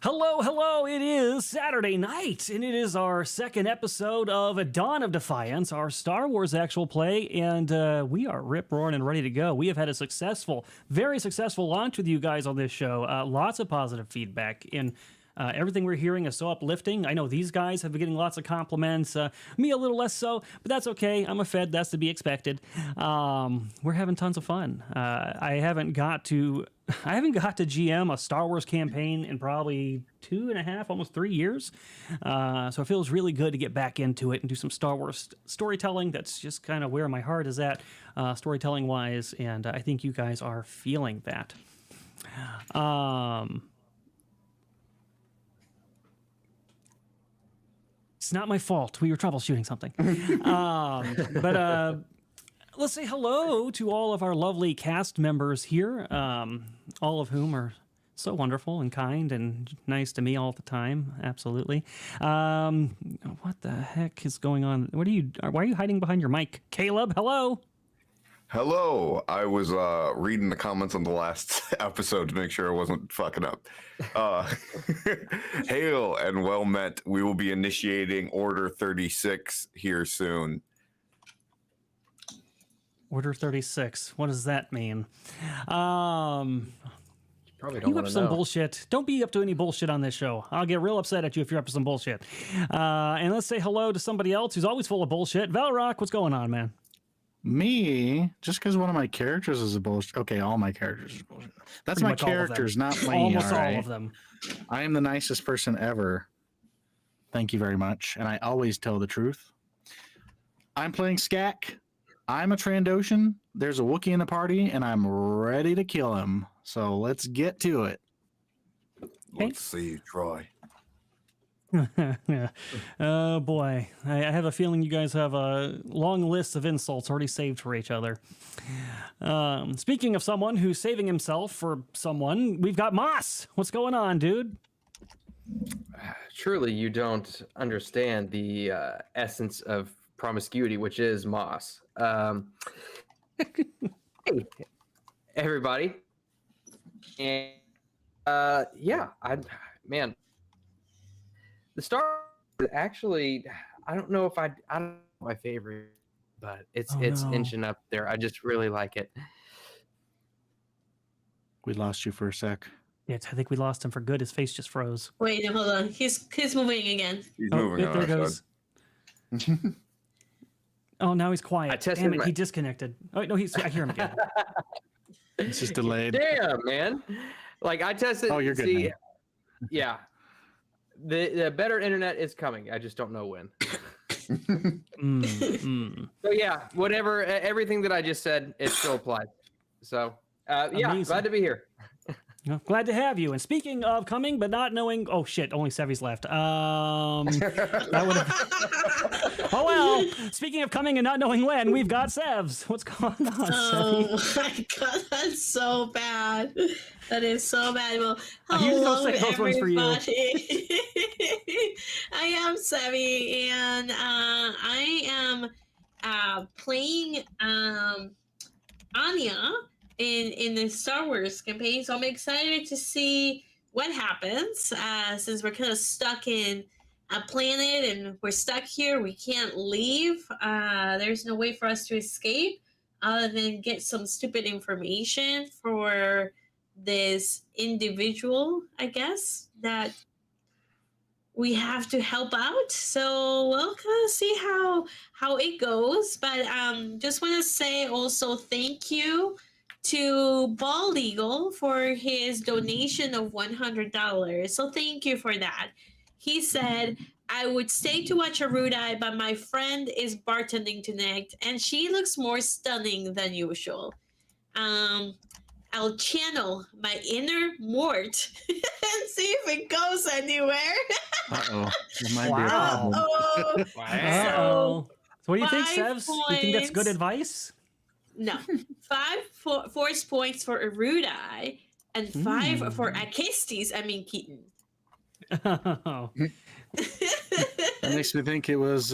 Hello, hello, it is Saturday night, and it is our second episode of Dawn of Defiance, our Star Wars actual play, and we are rip-roaring and ready to go. We have had a successful, very successful launch with you guys on this show. Lots of positive feedback, and everything we're hearing is so uplifting. I know these guys have been getting lots of compliments, me a little less so, but that's okay. I'm a Fed, that's to be expected. We're having tons of fun. I haven't got to GM a Star Wars campaign in probably 2.5, almost 3 years. So it feels really good to get back into it and do some Star Wars storytelling. That's just kind of where my heart is at, storytelling wise. And I think you guys are feeling that. It's not my fault. We were troubleshooting something. But let's say hello to all of our lovely cast members here, all of whom are so wonderful and kind and nice to me all the time. Absolutely. What the heck is going on? Why are you hiding behind your mic? Caleb, hello. Hello. I was reading the comments on the last episode to make sure I wasn't fucking up. Hail and well met. We will be initiating Order 36 here soon. Order 36. What does that mean? Probably don't you want up to some know. bullshit? Don't be up to any bullshit on this show. I'll get real upset at you if you're up to some bullshit. And let's say hello to somebody else who's always full of bullshit. Velrock, what's going on, man? Me, just because one of my characters is a bullshit. Okay, all my characters are bullshit. That's Pretty my much all of characters, them. not me. Almost all right? of them. I am the nicest person ever. Thank you very much. And I always tell the truth. I'm playing Skak. I'm a Trandoshan. There's a Wookiee in the party, and I'm ready to kill him. So let's get to it. Let's see, Troy. Oh boy, I have a feeling you guys have a long list of insults already saved for each other. Speaking of someone who's saving himself for someone, we've got Moss. What's going on, dude? Truly, you don't understand the essence of promiscuity, which is moss. Hey, everybody. And yeah, man. The Star Wars actually, I don't know my favorite, but it's inching up there. I just really like it. We lost you for a sec. Yeah, I think we lost him for good. His face just froze. Wait, hold on. He's moving again. He's moving yep, on. there goes. Oh, now he's quiet. Damn it, he disconnected. Oh, no, I hear him again. It's just delayed. Damn, man. Like I tested. Oh, you're good. See, yeah. The better internet is coming. I just don't know when. So yeah, whatever, everything that I just said, it still applies. So yeah, Amazing. glad to be here. Well, glad to have you. And speaking of coming but not knowing, oh shit, only Sevvy's left. That would have. Oh well. Speaking of coming and not knowing when, we've got Sevs. What's going on, Oh Sevvy? my god, that's so bad. That is so bad. Well, I usually don't hello say those ones for you. everybody. I am Sevvy, and I am playing Anya in the Star Wars campaign. So I'm excited to see what happens since we're kind of stuck in a planet and we're stuck here. We can't leave. There's no way for us to escape other than get some stupid information for this individual, I guess, that we have to help out. So we'll kind of see how it goes. But just want to say also thank you to Bald Eagle for his donation of $100. So thank you for that. He said, I would stay to watch Erudi, but my friend is bartending tonight, and she looks more stunning than usual. I'll channel my inner Mort and see if it goes anywhere. Uh-oh. It might be a Wow. problem. Oh, Uh-oh. So what do you think, 5 Sevs? You think that's good points. advice? no. 5 force points for Erudi and 5 for Akistes, Keaton. Oh. That makes me think it was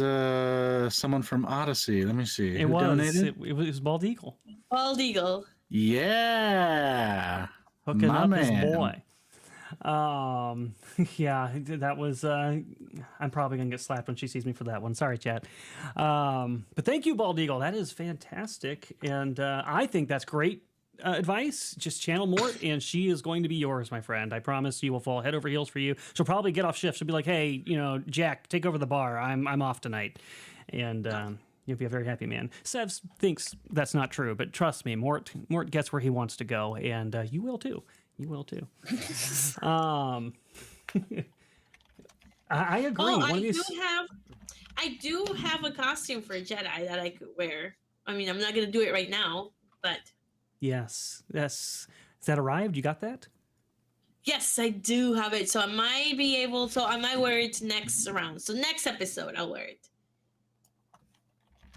someone from Odyssey. Let me see. It Who was. donated? It was Bald Eagle. Bald Eagle. Yeah. Hooking My up his man. boy. Yeah, that was. I'm probably gonna get slapped when she sees me for that one. Sorry, chat. But thank you, Bald Eagle. That is fantastic, and I think that's great advice. Just channel Mort, and she is going to be yours, my friend. I promise you will fall head over heels for you. She'll probably get off shift. She'll be like, "Hey, Jack, take over the bar. I'm off tonight," and you'll be a very happy man. Sev thinks that's not true, but trust me, Mort gets where he wants to go, and you will too. You will too. I agree. Oh, One of these... I do have a costume for a Jedi that I could wear. I mean, I'm not gonna do it right now, but Yes. Is that arrived? You got that? yes, I do have it. So I might be able. So I might wear it next round. So next episode, I'll wear it.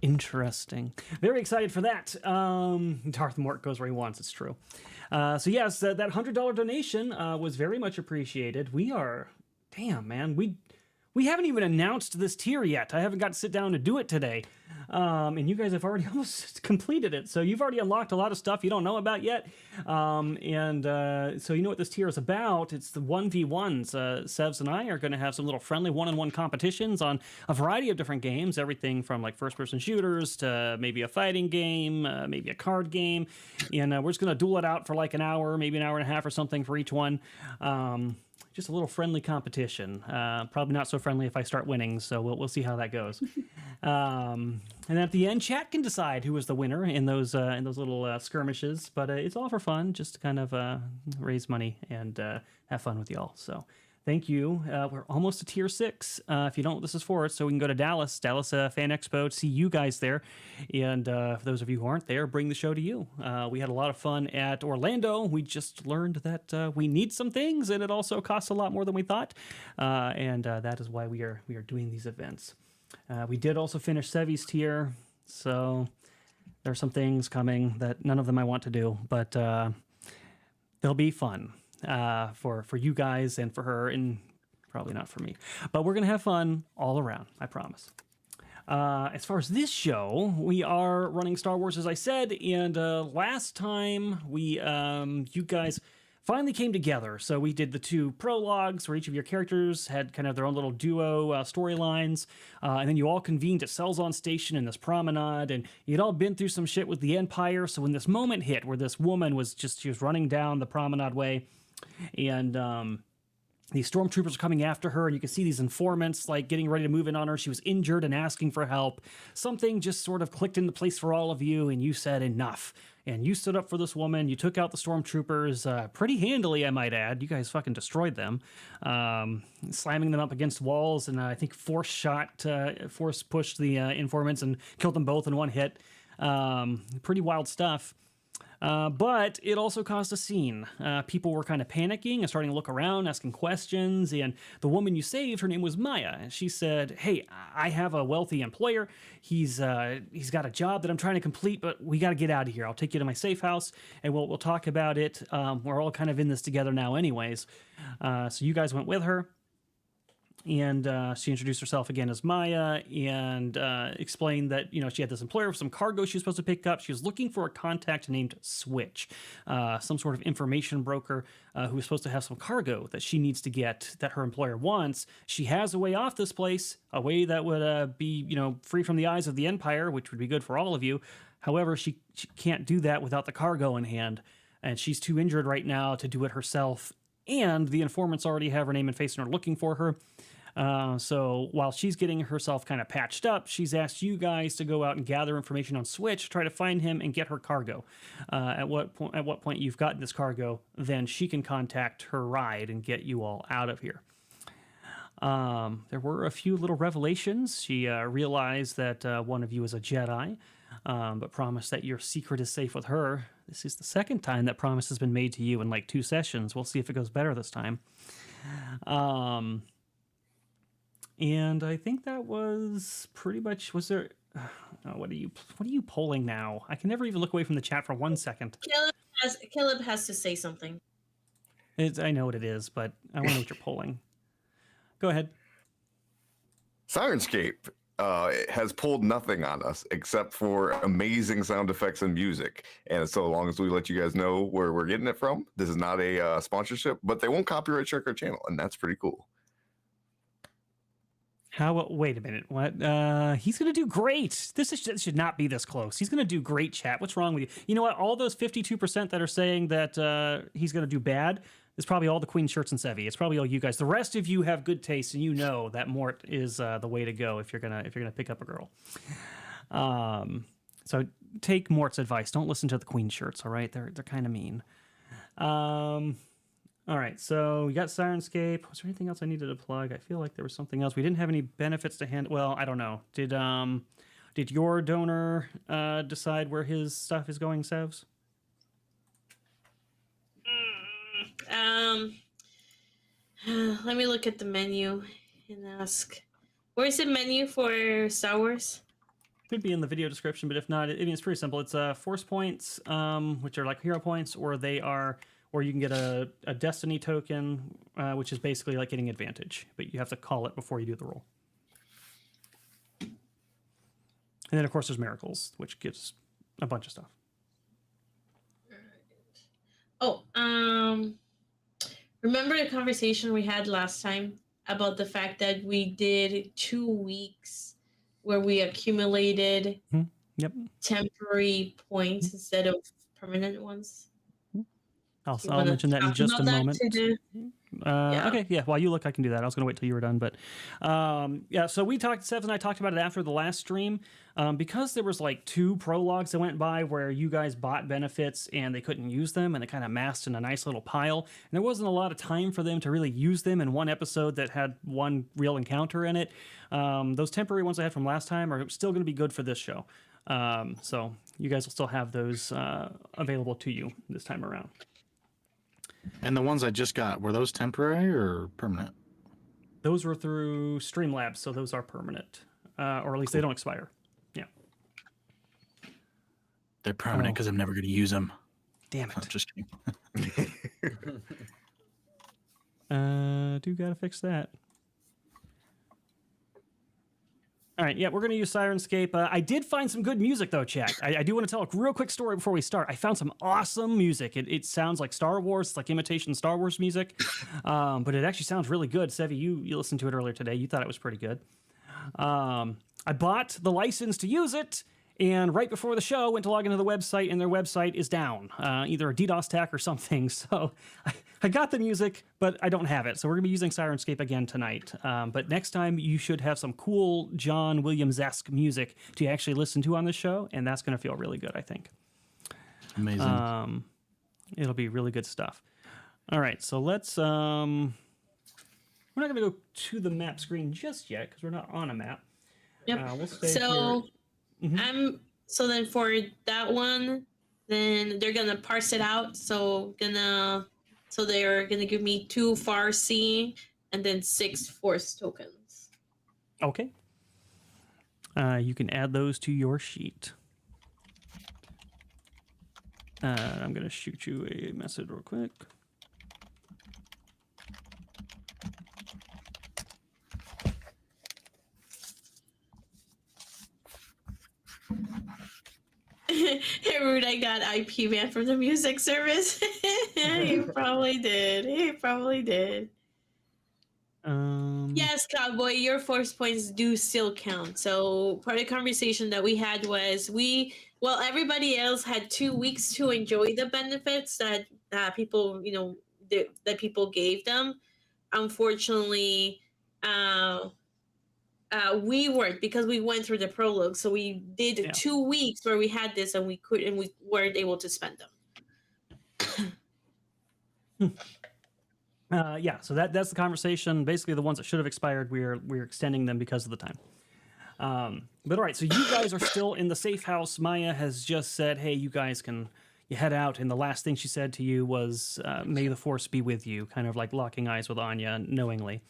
Interesting. Very excited for that. Darth Mort goes where he wants. It's true. So yes, that $100 donation was very much appreciated. We are, damn man, we haven't even announced this tier yet. I haven't got to sit down to do it today. And you guys have already almost completed it. So you've already unlocked a lot of stuff you don't know about yet. So you know what this tier is about. It's the 1v1s. Sevs and I are going to have some little friendly one-on-one competitions on a variety of different games. Everything from like first-person shooters to maybe a fighting game, maybe a card game. And we're just going to duel it out for like an hour, maybe an hour and a half or something for each one. Just a little friendly competition. Probably not so friendly if I start winning, so we'll see how that goes. And at the end, chat can decide who was the winner in those little skirmishes. But it's all for fun, just to kind of raise money and have fun with y'all. So thank you. We're almost to tier 6. If you don't know what this is for, so we can go to Dallas Fan Expo, see you guys there. And for those of you who aren't there, bring the show to you. We had a lot of fun at Orlando. We just learned that we need some things, and it also costs a lot more than we thought. And that is why we are doing these events. We did also finish Sevvy's tier, so there are some things coming that none of them I want to do, but they'll be fun. For you guys and for her, and probably not for me. But we're going to have fun all around, I promise. As far as this show, we are running Star Wars, as I said, and last time you guys finally came together. So we did the 2 prologues where each of your characters had kind of their own little duo storylines, and then you all convened at Selzon Station in this promenade, and you'd all been through some shit with the Empire. So when this moment hit where this woman she was running down the promenade way, and these stormtroopers are coming after her, and you can see these informants like getting ready to move in on her. She was injured and asking for help. Something just sort of clicked into place for all of you, and you said enough. And you stood up for this woman. You took out the stormtroopers pretty handily, I might add. You guys fucking destroyed them, slamming them up against walls, and I think force pushed the informants and killed them both in one hit. Pretty wild stuff. But it also caused a scene. People were kind of panicking and starting to look around, asking questions. And the woman you saved, her name was Maya. And she said, "Hey, I have a wealthy employer. He's got a job that I'm trying to complete, but we got to get out of here. I'll take you to my safe house, and we'll talk about it. We're all kind of in this together now anyways." So you guys went with her. And she introduced herself again as Maya, and explained that she had this employer for some cargo she was supposed to pick up. She was looking for a contact named Switch, some sort of information broker who was supposed to have some cargo that she needs to get that her employer wants. She has a way off this place, a way that would be free from the eyes of the Empire, which would be good for all of you. However, she can't do that without the cargo in hand, and she's too injured right now to do it herself. And the informants already have her name and face and are looking for her. So while she's getting herself kind of patched up, she's asked you guys to go out and gather information on Switch, try to find him and get her cargo. At what point you've gotten this cargo, then she can contact her ride and get you all out of here. There were a few little revelations. She realized that one of you is a Jedi, but promised that your secret is safe with her. This is the second time that promise has been made to you in like 2 sessions. We'll see if it goes better this time. And I think that was pretty much. Was there? What are you polling now? I can never even look away from the chat for 1 second. Caleb has to say something. I know what it is, but I want to know what you're polling. Go ahead. Sirenscape it has pulled nothing on us except for amazing sound effects and music. And so long as we let you guys know where we're getting it from, this is not a sponsorship, but they won't copyright check our channel, and that's pretty cool. Wait a minute. What? He's going to do great. This should not be this close. He's going to do great, chat. What's wrong with you? You know what? All those 52% that are saying that he's going to do bad is probably all the Queen shirts and Sevvy. It's probably all you guys. The rest of you have good taste, and you know that Mort is the way to go if you're gonna pick up a girl. So take Mort's advice. Don't listen to the Queen shirts. All right, they're kind of mean. All right, so we got Sirenscape. Was there anything else I needed to plug? I feel like there was something else. We didn't have any benefits to hand. Well, I don't know. Did your donor decide where his stuff is going, Sevs? Let me look at the menu and ask. Where's the menu for Star Wars? Could be in the video description, but if not, it's pretty simple. It's force points, which are like hero points, or you can get a destiny token, which is basically like getting advantage, but you have to call it before you do the roll. And then of course there's miracles, which gives a bunch of stuff. Oh, remember the conversation we had last time about the fact that we did 2 weeks where we accumulated temporary points instead of permanent ones? I'll mention that in just a moment. Yeah. Okay, yeah. While you look, I can do that. I was going to wait till you were done, but yeah. So Sevs and I talked about it after the last stream because there was like 2 prologues that went by where you guys bought benefits and they couldn't use them, and they kind of massed in a nice little pile, and there wasn't a lot of time for them to really use them in one episode that had one real encounter in it. Those temporary ones I had from last time are still going to be good for this show, so you guys will still have those available to you this time around. And the ones I just got, were those temporary or permanent? Those were through Streamlabs, so those are permanent. Or at least they don't expire. Yeah. They're permanent because I'm never going to use them. Damn it. I'm just kidding. Do gotta fix that. All right, yeah, we're going to use Sirenscape. I did find some good music, though, chat. I do want to tell a real quick story before we start. I found some awesome music. It sounds like Star Wars. It's like imitation Star Wars music, but it actually sounds really good. Sevvy, you listened to it earlier today. You thought it was pretty good. I bought the license to use it, and right before the show, went to log into the website, and their website is down. Either a DDoS attack or something. So I got the music, but I don't have it. So we're going to be using Sirenscape again tonight. But next time, you should have some cool John Williams-esque music to actually listen to on the show, and that's going to feel really good, I think. Amazing. It'll be really good stuff. All right, so let's... we're not going to go to the map screen just yet, because we're not on a map. Yep. We'll stay So... here. Mm-hmm. So then for that one, then they're gonna parse it out. So they're gonna give me 2 far seeing and then 6 force tokens. Okay. You can add those to your sheet. I'm gonna shoot you a message real quick. Erudi got IP banned from the music service. He probably did. Yes, Cowboy, your force points do still count. So part of the conversation that we had was everybody else had 2 weeks to enjoy the benefits that people, that people gave them. Unfortunately, we weren't, because we went through the prologue. So we did 2 weeks where we had this and we weren't able to spend them. Yeah, so that's the conversation. Basically, the ones that should have expired, we're extending them because of the time. But all right, so you guys are still in the safe house. Maya has just said, "Hey, you guys you head out." And the last thing she said to you was, "May the force be with you," kind of like locking eyes with Anya knowingly.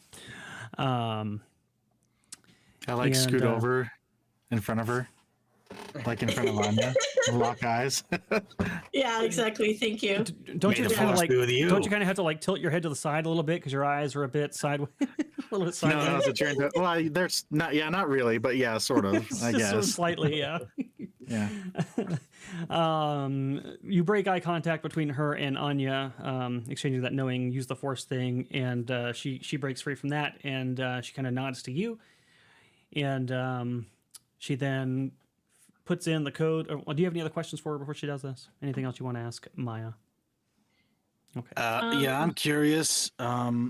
I scoot over in front of her like in front of Anya, lock eyes. Yeah, exactly. Thank you. Don't you May the kind of force like? be with you. Don't you kind of have to like tilt your head to the side a little bit because your eyes are a bit sideways? A little bit sideways. No, it's a turn. Well, there's not. Yeah, not really, but yeah, sort of. I Just sort of guess. slightly, yeah. Yeah. You break eye contact between her and Anya, exchanging that knowing use the force thing, and she breaks free from that, and she kind of nods to you, and she then puts in the code. Do you have any other questions for her before she does this? Anything else you want to ask Maya? Okay. Yeah, I'm curious. How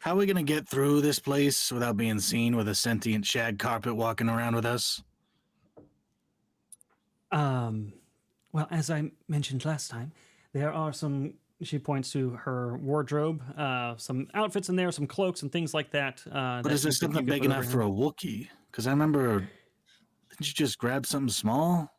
are we gonna get through this place without being seen with a sentient shag carpet walking around with us? Well, as I mentioned last time, there are some. She points to her wardrobe, some outfits in there, some cloaks and things like that. But is there something big enough for a Wookiee? Because I remember, didn't you just grab something small?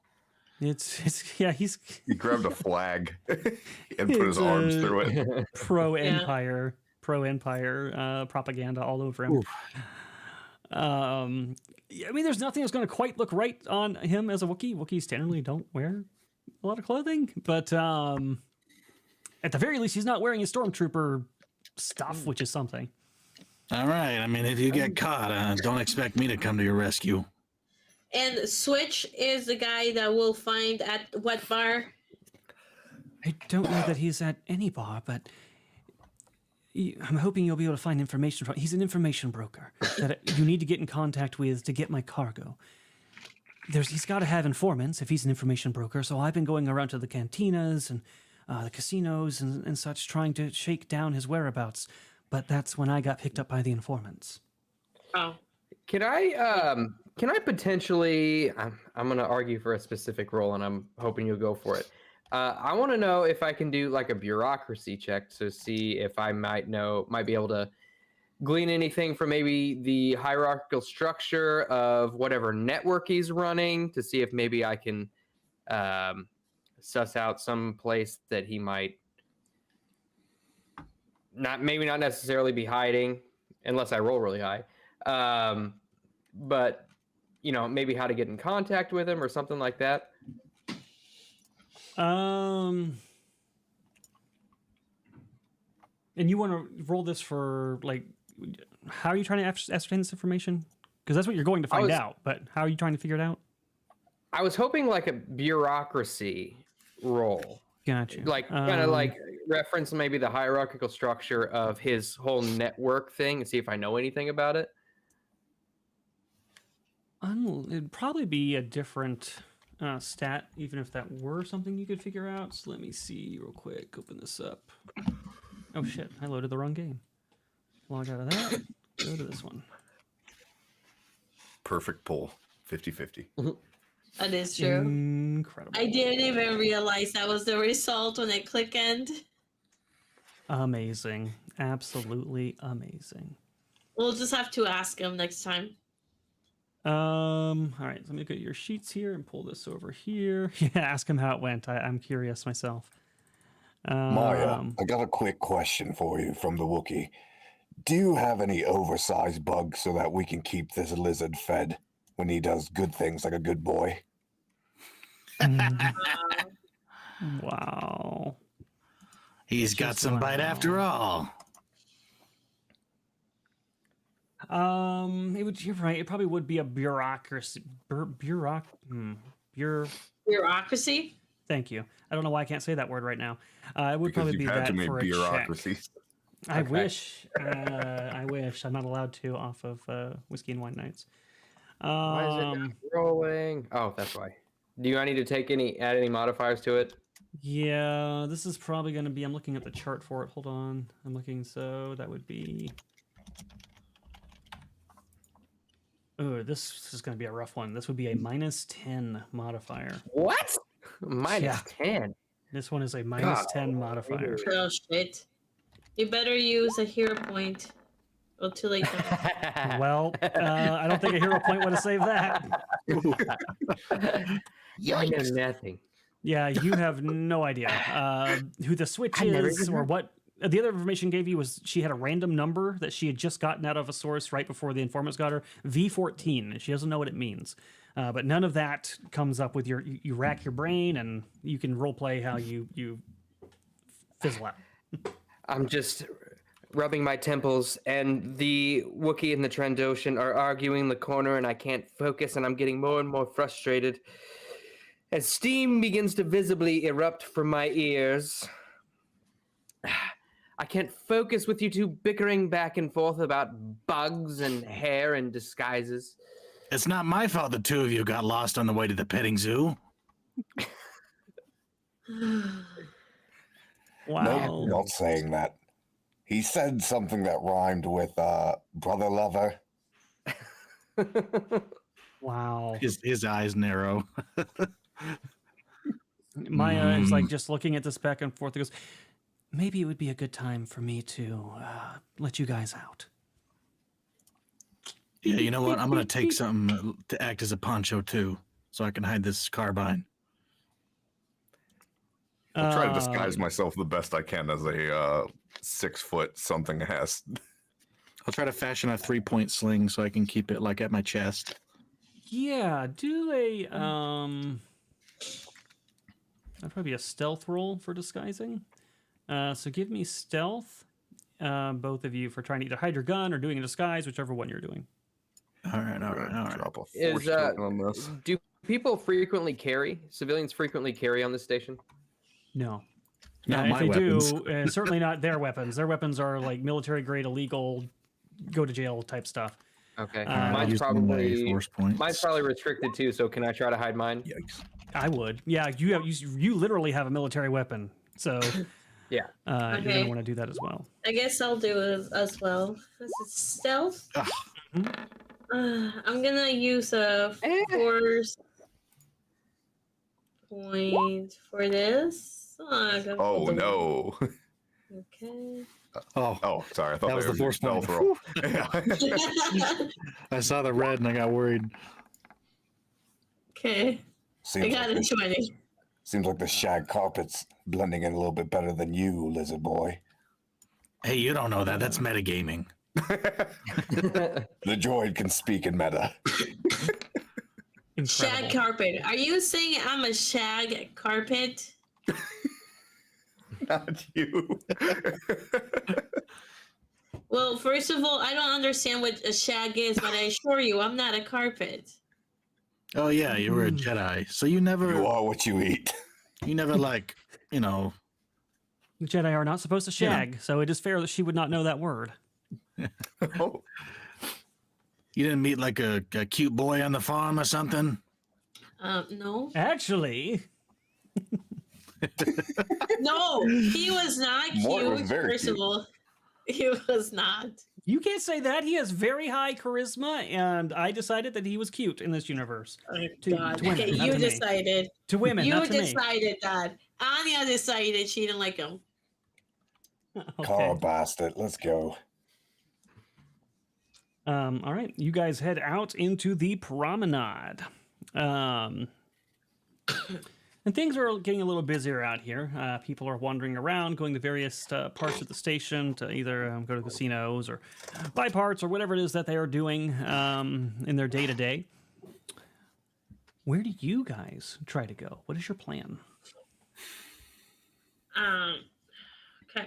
It's yeah. He's He grabbed a flag and put his It's arms a- through it. pro empire propaganda all over him. Oof. Yeah, I mean, there's nothing that's going to quite look right on him as a Wookiee. Wookiees generally don't wear a lot of clothing, but at the very least, he's not wearing his stormtrooper stuff, which is something. All right. I mean, if you get caught, don't expect me to come to your rescue. And Switch is the guy that we'll find at what bar? I don't know that he's at any bar, but I'm hoping you'll be able to find information from. He's an information broker that you need to get in contact with to get my cargo. He's got to have informants if he's an information broker. So I've been going around to the cantinas and the casinos and such, trying to shake down his whereabouts. But that's when I got picked up by the informants. Oh, Can I potentially? I'm going to argue for a specific role, and I'm hoping you'll go for it. I want to know if I can do like a bureaucracy check to see if I might be able to glean anything from maybe the hierarchical structure of whatever network he's running, to see if maybe I can suss out some place that he might not necessarily be hiding, unless I roll really high. But maybe how to get in contact with him or something like that. And you want to roll this for like, how are you trying to ascertain this information? Because that's what you're going to find out. But how are you trying to figure it out? I was hoping like a bureaucracy roll, Gotcha. like kind of like reference maybe the hierarchical structure of his whole network thing and see if I know anything about it. It'd probably be a different stat, even if that were something you could figure out. So let me see real quick. Open this up. Oh shit! I loaded the wrong game. Log out of that. Go to this one. Perfect pull. 50-50. that is true. Incredible. I didn't even realize that was the result when I click end. Amazing. Absolutely amazing. We'll just have to ask him next time. All right, let me look at your sheets here and pull this over here. Yeah, ask him how it went. I'm curious myself. Maya, I got a quick question for you from the Wookiee. Do you have any oversized bugs so that we can keep this lizard fed when he does good things like a good boy? Wow. He's got some bite after all. You're right. It probably would be a bureaucracy. Bureaucracy? Thank you. I don't know why I can't say that word right now. It would Because probably you've be had that too many for a check. bureaucracies. I Okay. wish. I wish. I'm not allowed to off of whiskey and wine nights. Why is it not rolling? Oh, that's why. Do I need to add any modifiers to it? Yeah, this is probably going to be. I'm looking at the chart for it. Hold on. I'm looking. So that would be. Oh, this is going to be a rough one. This would be a -10 modifier. What? Minus Yeah. 10. This one is a -10 modifier. Oh shit. You better use a hero point. Well, too late now. Well, I don't think a hero point would have saved that. I know nothing. Yeah, you have no idea who the switch I never is even or heard. what the other information gave you was she had a random number that she had just gotten out of a source right before the informants got her, V14, and she doesn't know what it means. But none of that comes up with you rack your brain, and you can role play how you fizzle out. I'm just rubbing my temples, and the Wookiee and the Trandoshan are arguing in the corner, and I can't focus, and I'm getting more and more frustrated. As steam begins to visibly erupt from my ears, I can't focus with you two bickering back and forth about bugs and hair and disguises. It's not my fault the two of you got lost on the way to the petting zoo. Wow. No, not saying that. He said something that rhymed with brother lover. Wow. His eyes narrow. Maya is like just looking at this back and forth. He goes, maybe it would be a good time for me to let you guys out. Yeah, you know what? I'm going to take something to act as a poncho, too, so I can hide this carbine. I'll try to disguise myself the best I can as a 6 foot something ass. I'll try to fashion a 3-point sling so I can keep it like at my chest. Yeah, do a that'd probably be a stealth roll for disguising. So give me stealth, both of you, for trying to either hide your gun or doing a disguise, whichever one you're doing. All right. Drop a force token on this. Do people frequently carry? Civilians frequently carry on this station? No. Not if my they weapons. do, certainly not their weapons. Their weapons are like military grade, illegal, go to jail type stuff. Okay, I'll mine's use one of my probably force points. mine's probably restricted too. So can I try to hide mine? Yikes. I would. Yeah, you literally have a military weapon, so Yeah. you're Okay. gonna want to do that as well. I guess I'll do it as well. This is stealth. I'm gonna use a force point for this. Oh no! Okay. Oh, Sorry, I thought That was the force point. stealth roll. I saw the red and I got worried. Okay. I Seems got like, a 20. seems like the shag carpet's blending in a little bit better than you, lizard boy. Hey, you don't know that. That's metagaming. The droid can speak in meta. Shag Incredible. carpet. Are you saying I'm a shag carpet? Not you. Well, first of all, I don't understand what a shag is, but I assure you, I'm not a carpet. Oh yeah, you were a Jedi, so you never, You are what you eat. like, The Jedi are not supposed to shag, so it is fair that she would not know that word. Oh, you didn't meet like a cute boy on the farm or something. No. Actually, No, he was not Mort was cute. very First cute. of all, he was not. you can't say that. He has very high charisma, and I decided that he was cute in this universe. Oh, To God. women, Okay, not you to me. decided. To women, You not to me. decided that. Anya decided she didn't like him. Car bastard. Let's go. All right, you guys head out into the promenade. And things are getting a little busier out here. People are wandering around, going to various parts of the station to either go to casinos or buy parts or whatever it is that they are doing in their day-to-day. Where do you guys try to go? What is your plan? Okay.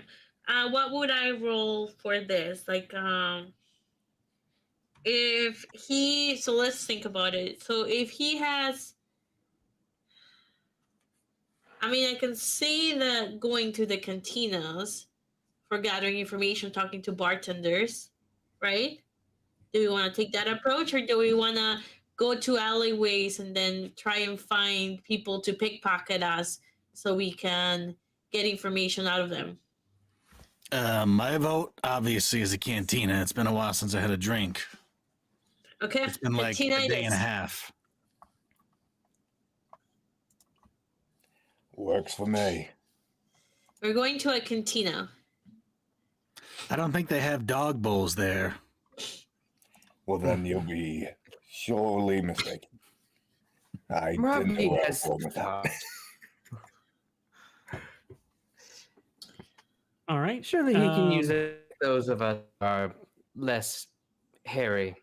What would I roll for this? Like, if he, so let's think about it. So if he has, I mean, I can see that going to the cantinas for gathering information, talking to bartenders, right? Do we want to take that approach, or do we want to go to alleyways and then try and find people to pickpocket us so we can get information out of them? My vote obviously is a cantina. It's been a while since I had a drink. Okay. It's been like Cantina a it day and a is. half. Works for me. We're going to a cantina. I don't think they have dog bowls there. Well, then you'll be surely mistaken. I didn't Robbie know where I was has going with that. All right. Surely he can use it. Those of us are less hairy.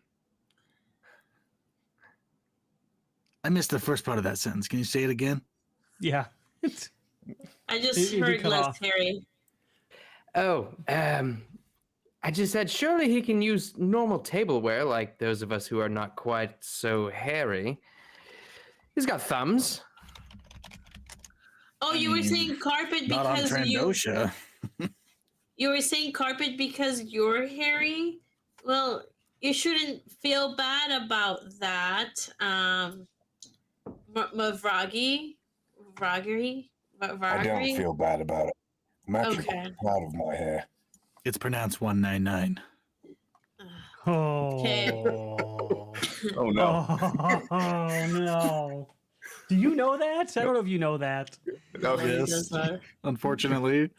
I missed the first part of that sentence. Can you say it again? Yeah. I just It did heard cut less off. Harry. Oh, I just said surely he can use normal tableware like those of us who are not quite so hairy. He's got thumbs. Oh, you were saying carpet Not on because Trandosha. you were saying carpet because you're hairy? Well, you shouldn't feel bad about that. Mavragi? I don't feel bad about it. I'm actually Okay. proud of my hair. It's pronounced 199. Oh. Okay. Oh no. Oh no. Do you know that? I don't know if you know that. No, He yes. does that. Unfortunately,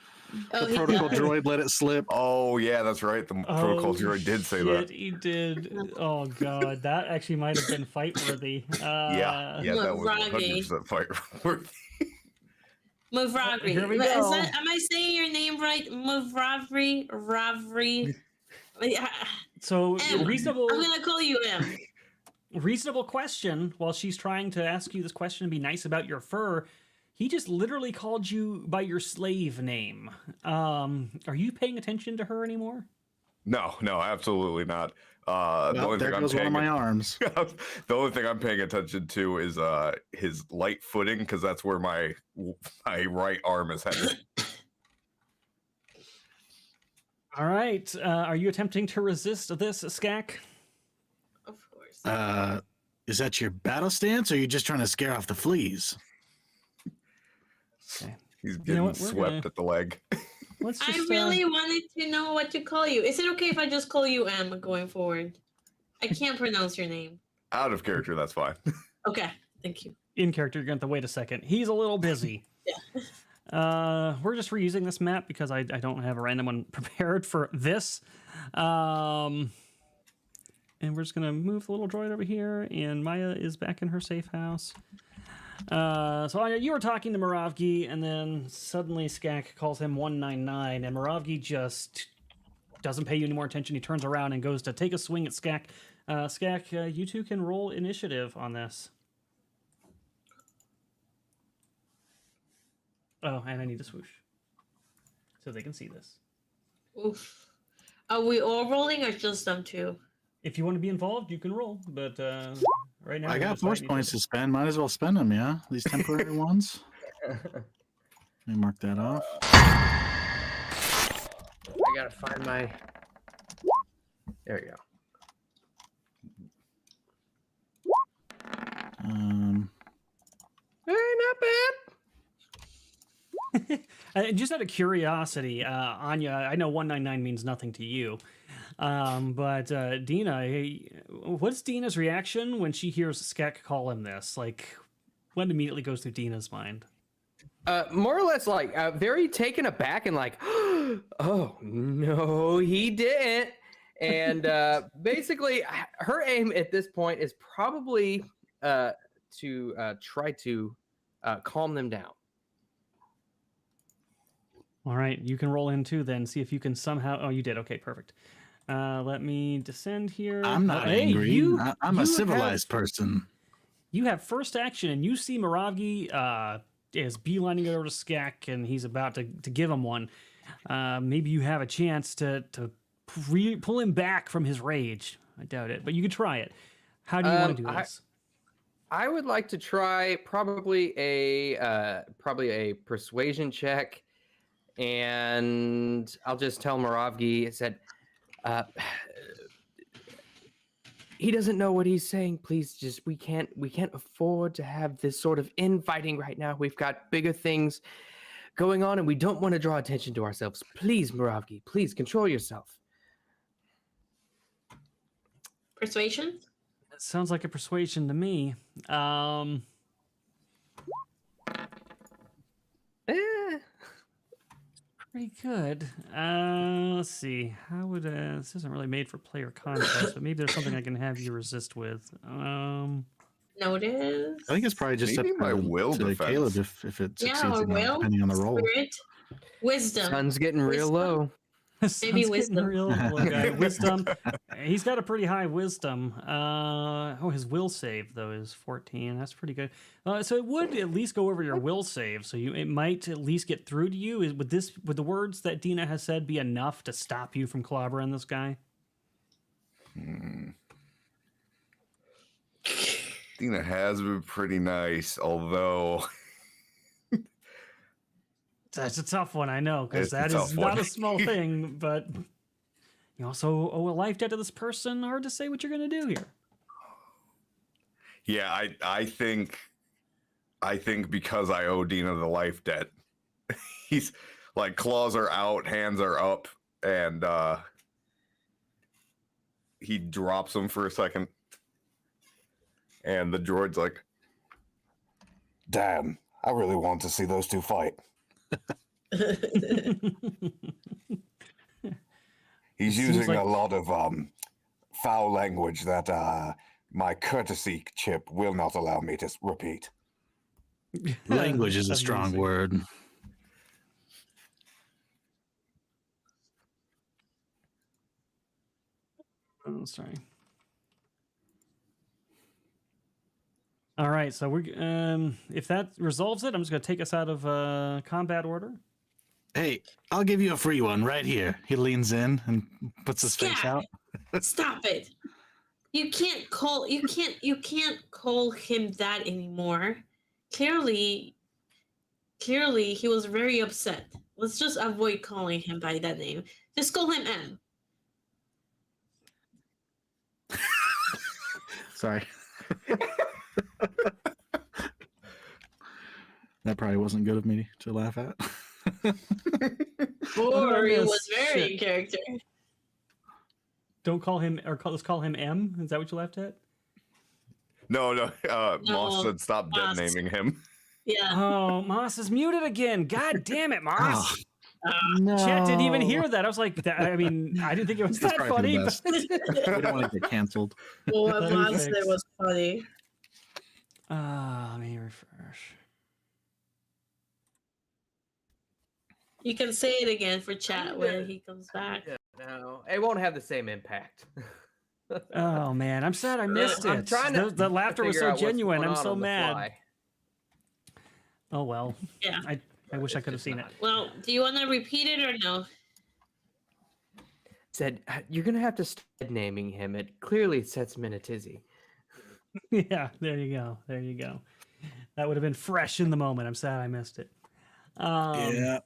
Oh, the he protocol does. droid let it slip. Oh yeah, that's right. The protocol droid did say shit, that. He did. Oh god, that actually might have been fight worthy. Yeah, that was Mavragi. 100% fight worthy. Mavragri. Here we Is go. that, am I saying your name right? Mavragri? Ravri? So M. reasonable I'm gonna call you M. reasonable question. While she's trying to ask you this question and be nice about your fur, he just literally called you by your slave name. Are you paying attention to her anymore? No, absolutely not. The Well, only there thing I'm goes one of paying my arms. the only thing I'm paying attention to is his light footing, because that's where my right arm is headed. All right. Are you attempting to resist this, Skak? Of course. Is that your battle stance, or are you just trying to scare off the fleas? Okay. He's You know getting what, we're swept gonna- at the leg. Let's I just. really wanted to know what to call you. Is it okay if I just call you M going forward? I can't pronounce your name. Out of character, that's fine. Okay, thank you. In character, you're going to have to wait a second. He's a little busy. We're just reusing this map because I don't have a random one prepared for this. And we're just going to move the little droid over here, and Maya is back in her safe house. So Anya, you were talking to Moravgi, and then suddenly Skak calls him 199, and Moravgi just doesn't pay you any more attention. He turns around and goes to take a swing at Skak. Skak, you two can roll initiative on this. Oh, and I need to swoosh so they can see this. Oof. Are we all rolling or just them two? If you want to be involved, you can roll, but right now I we're got just force fighting each points other. to spend. Might as well spend them, yeah? These temporary ones. Let me mark that off. I gotta find my. There we go. Hey, not bad. Just out of curiosity, Anya, I know 199 means nothing to you, but Dina, what's Dina's reaction when she hears Skek call him this? Like, what immediately goes through Dina's mind? More or less like very taken aback and like, oh no, he didn't. And basically, her aim at this point is probably to try to calm them down. All right, you can roll in too then, see if you can somehow... Oh, you did. Okay, perfect. Let me descend here. I'm not Hey, angry. I'm you a civilized person. You have first action, and you see Moravgi is beelining it over to Skak, and he's about to give him one. Maybe you have a chance to pull him back from his rage. I doubt it, but you could try it. How do you want to do this? I would like to try probably a persuasion check, and I'll just tell Moravgi. It said, he doesn't know what he's saying. Please, just we can't afford to have this sort of infighting right now. We've got bigger things going on, and we don't want to draw attention to ourselves. Please, Moravgi, please control yourself. Persuasion? That sounds like a persuasion to me. Pretty good. Let's see. How would this isn't really made for player contest, but maybe there's something I can have you resist with. Notice. I think it's probably just Maybe up my to will to defense. Caleb if it Yeah, succeeds or or not, will. depending on the roll. Spirit. Wisdom. Sun's getting real Wisdom. low. Sun's getting wisdom. real low, guy. Wisdom. He's got a pretty high wisdom. His will save though is 14. That's pretty good. So it would at least go over your will save. So it might at least get through to you. Would the words that Dina has said be enough to stop you from clobbering this guy? Dina has been pretty nice, although That's a tough one, I know, because It's a that tough is not one. a small thing. But you also owe a life debt to this person. Hard to say what you're going to do here. yeah, I think because I owe Dina the life debt, he's like claws are out, hands are up, and he drops them for a second, and the droid's like, Damn, I really want to see those two fight. He's Seems using like- a lot of foul language that my courtesy chip will not allow me to repeat. Language is a strong Amazing. word. Oh, sorry. All right, so we're if that resolves it, I'm just going to take us out of combat order. Hey, I'll give you a free one right here. He leans in and puts his face Yeah. out. Stop it. You can't call him that anymore. Clearly he was very upset. Let's just avoid calling him by that name. Just call him M. Sorry. That probably wasn't good of me to laugh at. Or it miss? was very in Shit. character. Don't call him, or let's call him M. Is that what you left at? no, Moss said stop Moss. dead naming him. Yeah. Oh, Moss is muted again. God damn it, Moss. No. Chat didn't even hear that. I was like, I mean, I didn't think it was That's that probably funny. for the but- We don't want to get canceled. Well, what Let me Mom said fix. was funny. Let me refresh. You can say it again for chat when Yeah. he comes back. No, it won't have the same impact. Oh man, I'm sad I missed it. I'm trying to the laughter was figure so out what's genuine. going I'm on so on the mad. fly. Oh well. Yeah. I wish I It's could have just seen not. Well, do you want to repeat it or no? Said you're gonna have to start naming him. It clearly sets him in a tizzy. it. Yeah, there you go. There you go. That would have been fresh in the moment. I'm sad I missed it. Yeah.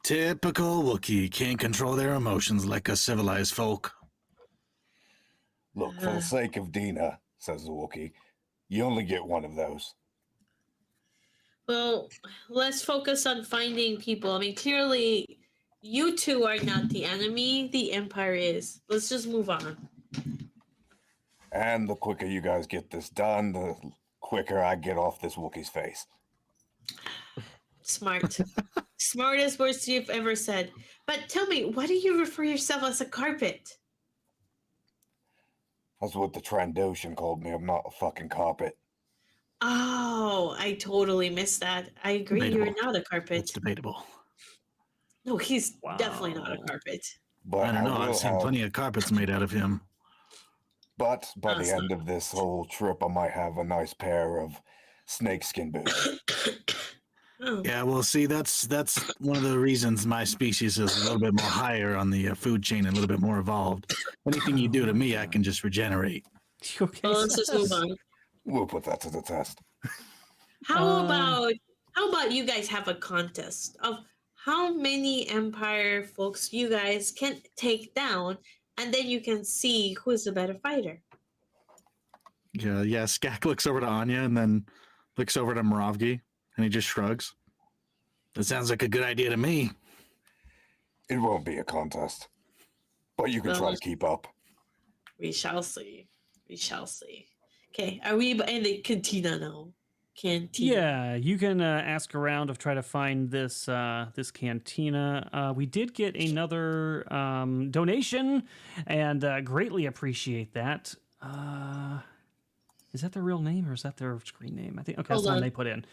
Typical Wookiee. Can't control their emotions like a civilized folk. Look, for the sake of Dina, says the Wookiee, you only get one of those. Well, let's focus on finding people. I mean, clearly, you two are not the enemy. The Empire is. Let's just move on. And the quicker you guys get this done, the quicker I get off this Wookiee's face. Smart. Smartest words you've ever said. But tell me, why do you refer yourself as a carpet? That's what the Trandoshan called me. I'm not a fucking carpet. Oh, I totally missed that. I agree. You're Debatable. not a carpet. It's debatable. No, he's definitely not a Wow. carpet. But I don't know. will I've seen have- plenty of carpets made out of him. But by the Awesome. end of this whole trip, I might have a nice pair of snakeskin boots. Oh. Yeah, well, see, that's one of the reasons my species is a little bit more higher on the food chain and a little bit more evolved. Anything you do to me, I can just regenerate. Okay, Well, let's just move on. We'll put that to the test. How about you guys have a contest of how many Empire folks you guys can take down, and then you can see who's the better fighter. Yeah. Skak looks over to Anya and then looks over to Moravgi, and he just shrugs. That sounds like a good idea to me. It won't be a contest. But you can try Well- to keep up. We shall see. We shall see. Okay, are we in the cantina now? Cantina. Yeah, you can ask around to try to find this this cantina. We did get another donation, and greatly appreciate that. Is that their real name or is that their screen name? I think. Okay, that's Hold the one on. they put in.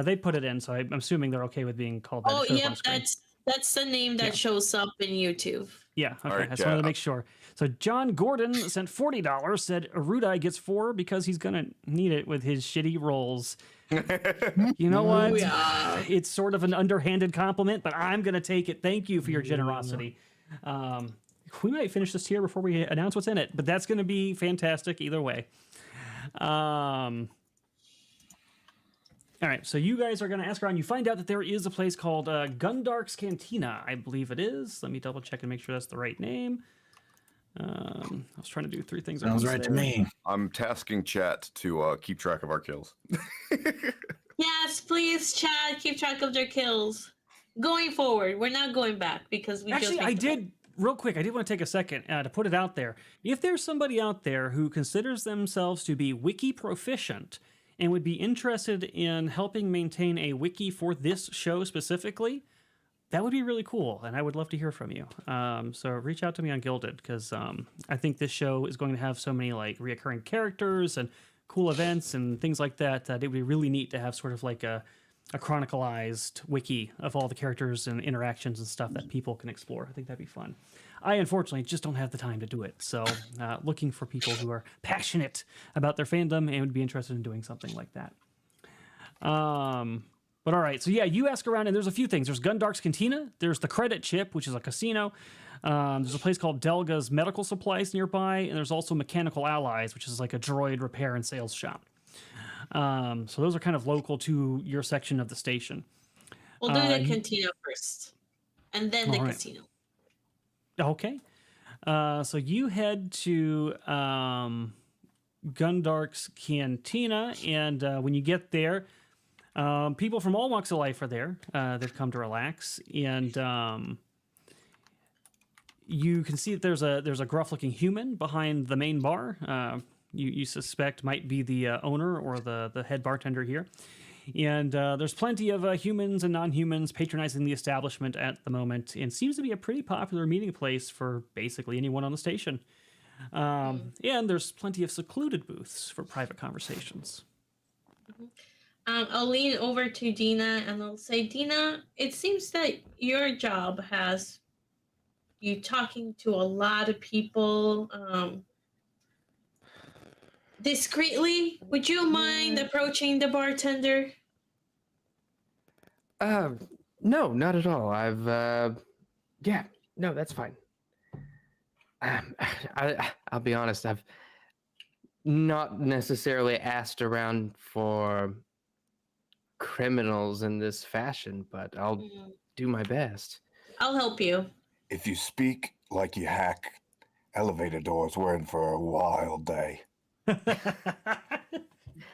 They put it in, so I'm assuming they're okay with being called that. Oh, It shows yep, on screen. that's the name that Yeah. shows up in YouTube. Yeah, okay. right, I just wanted to yeah. make sure. So John Gordon sent $40, said Erudi gets 4 because he's going to need it with his shitty rolls. You know what? Yeah. It's sort of an underhanded compliment, but I'm going to take it. Thank you for your generosity. We might finish this tier before we announce what's in it, but that's going to be fantastic either way. All right, so you guys are going to ask around. You find out that there is a place called Gundark's Cantina, I believe it is. Let me double check and make sure that's the right name. I was trying to do 3 things. Sounds right to me. I'm tasking chat to keep track of our kills. Yes, please, Chad, keep track of their kills. Going forward, we're not going back because we Actually, just I did, real quick, I did want to take a second to put it out there. If there's somebody out there who considers themselves to be wiki proficient and would be interested in helping maintain a wiki for this show specifically, that would be really cool, and I would love to hear from you. So reach out to me on Gilded, because I think this show is going to have so many like reoccurring characters and cool events and things like that, that it would be really neat to have sort of like a chronicalized wiki of all the characters and interactions and stuff that people can explore. I think that'd be fun. I unfortunately just don't have the time to do it, so looking for people who are passionate about their fandom and would be interested in doing something like that. But all right, so yeah, you ask around, and there's a few things. There's Gundark's Cantina. There's the Credit Chip, which is a casino. There's a place called Delga's Medical Supplies nearby, and there's also Mechanical Allies, which is like a droid repair and sales shop. So those are kind of local to your section of the station. We'll do the cantina first, and then the all right. casino. Okay. So you head to Gundark's Cantina, and when you get there, people from all walks of life are there. They've come to relax, and you can see that there's a gruff-looking human behind the main bar. You suspect might be the owner or the head bartender here. And there's plenty of humans and non-humans patronizing the establishment at the moment, and seems to be a pretty popular meeting place for basically anyone on the station. And there's plenty of secluded booths for private conversations. I'll lean over to Dina and I'll say, Dina, it seems that your job has you talking to a lot of people discreetly. Would you mind approaching the bartender? No, not at all. Yeah, no, that's fine. I'll be honest, I've not necessarily asked around for criminals in this fashion, but I'll do my best. I'll help you. If you speak like you hack elevator doors, we're in for a wild day.